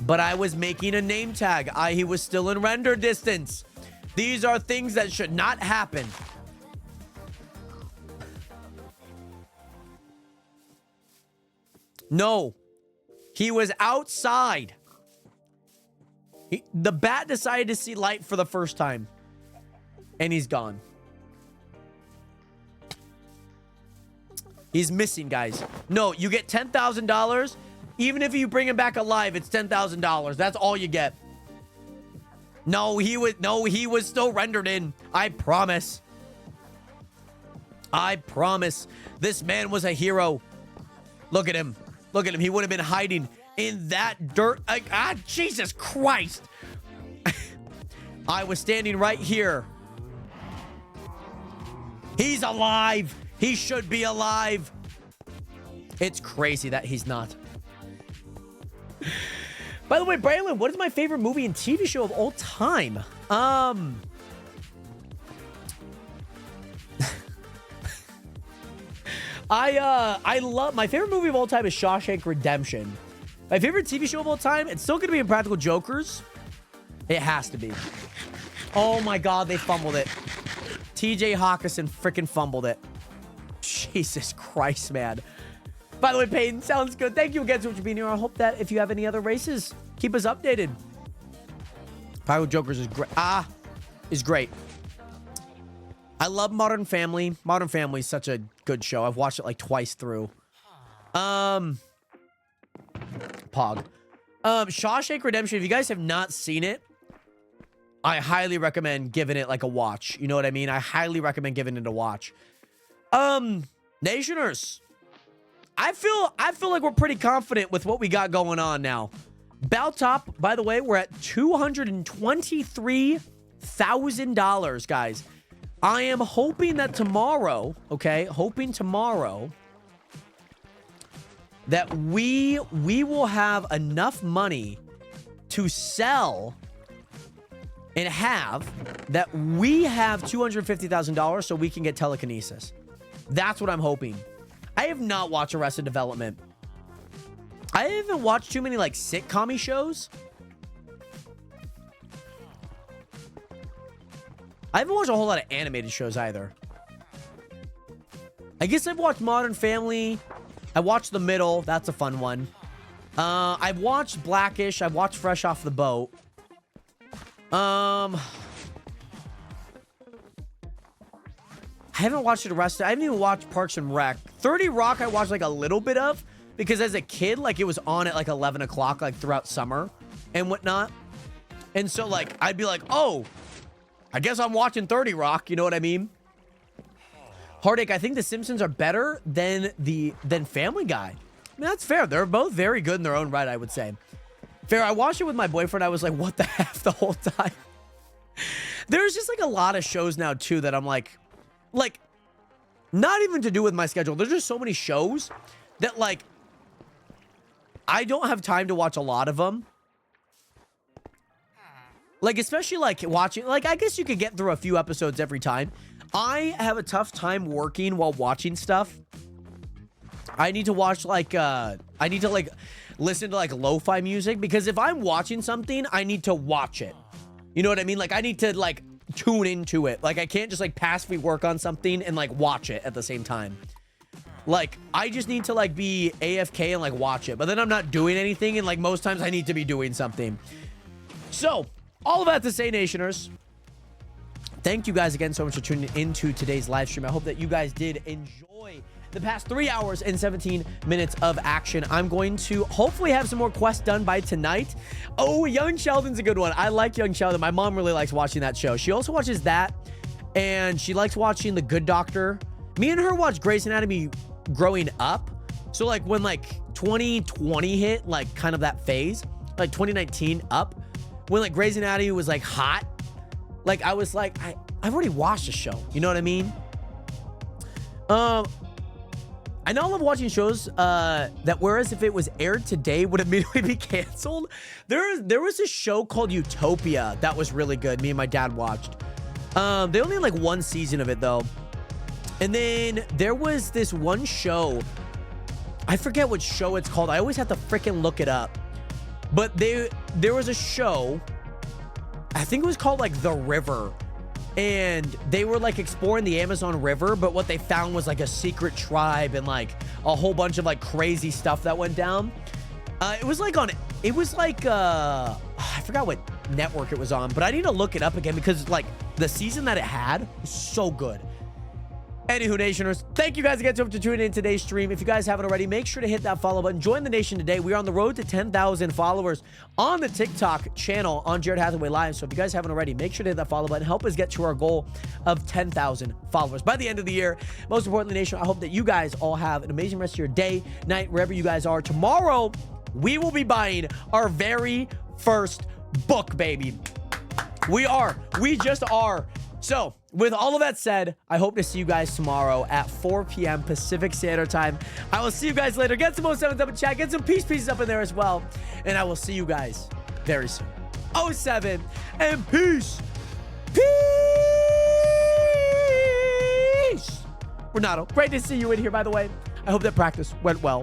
But I was making a name tag. He was still in render distance. These are things that should not happen. No. He was outside. The bat decided to see light for the first time. And he's gone. He's missing, guys. No, you get $10,000. Even if you bring him back alive, it's $10,000. That's all you get. No, he was still rendered in. I promise. I promise. This man was a hero. Look at him. Look at him. He would have been hiding in that dirt. Jesus Christ. I was standing right here. He's alive. He should be alive. It's crazy that he's not. By the way, Braylon, what is my favorite movie and TV show of all time? I love, my favorite movie of all time is Shawshank Redemption. My favorite TV show of all time, it's still gonna be Impractical Jokers. It has to be. Oh my God, they fumbled it. TJ Hawkinson freaking fumbled it. Jesus Christ, man. By the way, Peyton, sounds good. Thank you again so much for being here. I hope that if you have any other races, keep us updated. Pyro Jokers is great. Is great. I love Modern Family. Modern Family is such a good show. I've watched it like twice through. Pog. Shawshank Redemption, if you guys have not seen it, I highly recommend giving it like a watch. You know what I mean? I highly recommend giving it a watch. Nationers, I feel like we're pretty confident with what we got going on now. Baltop, by the way, we're at $223,000, guys. I am hoping that tomorrow, okay, that we will have enough money to sell and have that we have $250,000 so we can get telekinesis. That's what I'm hoping. I have not watched Arrested Development. I haven't watched too many like sitcom-y shows. I haven't watched a whole lot of animated shows either. I guess I've watched Modern Family. I watched The Middle. That's a fun one. I've watched Blackish. I've watched Fresh Off the Boat. I haven't watched the rest. I haven't even watched Parks and Rec. 30 Rock I watched like a little bit of because as a kid, like it was on at like 11 o'clock like throughout summer and whatnot. And so like I'd be like, oh, I guess I'm watching 30 Rock. You know what I mean? Heartache, I think The Simpsons are better than Family Guy. I mean, that's fair. They're both very good in their own right, I would say. Fair, I watched it with my boyfriend. I was like, what the F the whole time? There's just like a lot of shows now, too, that I'm like, not even to do with my schedule. There's just so many shows that, like, I don't have time to watch a lot of them. Like, especially, like, watching, like, I guess you could get through a few episodes every time. I have a tough time working while watching stuff. I need to watch, like, I need to, like, listen to, like, lo-fi music. Because if I'm watching something, I need to watch it. You know what I mean? Like, I need to, like, tune into it. Like, I can't just, like, passively work on something and, like, watch it at the same time. Like, I just need to, like, be AFK and, like, watch it. But then I'm not doing anything. And, like, most times I need to be doing something. So, all of that to say, Nationers, thank you guys again so much for tuning into today's live stream. I hope that you guys did enjoy the past 3 hours and 17 minutes of action. I'm going to hopefully have some more quests done by tonight. Oh, Young Sheldon's a good one. I like Young Sheldon. My mom really likes watching that show. She also watches that, and she likes watching The Good Doctor. Me and her watched Grey's Anatomy growing up. So, like, when, like, 2020 hit, like, kind of that phase, like, 2019 up, when, like, Grey's Anatomy was, like, hot, like, I was like, I've already watched the show. You know what I mean? I know I love watching shows that whereas if it was aired today would immediately be canceled. There was a show called Utopia that was really good. Me and my dad watched. They only had like one season of it though. And then there was this one show. I forget what show it's called. I always have to freaking look it up. But there was a show. I think it was called like The River. And they were like exploring the Amazon River, but what they found was like a secret tribe and like a whole bunch of like crazy stuff that went down. It was like I forgot what network it was on, but I need to look it up again because like the season that it had was so good. Anywho, Nationers, thank you guys again so much for tuning in today's stream. If you guys haven't already, make sure to hit that follow button. Join the nation today. We are on the road to 10,000 followers on the TikTok channel on Jared Hathaway Live. So if you guys haven't already, make sure to hit that follow button. Help us get to our goal of 10,000 followers by the end of the year. Most importantly, Nation, I hope that you guys all have an amazing rest of your day, night, wherever you guys are. Tomorrow, we will be buying our very first book, baby. We just are. So, with all of that said, I hope to see you guys tomorrow at 4 p.m. Pacific Standard Time. I will see you guys later. Get some 07s up in chat. Get some pieces up in there as well. And I will see you guys very soon. 07 and peace. Peace. Renato, great to see you in here, by the way. I hope that practice went well.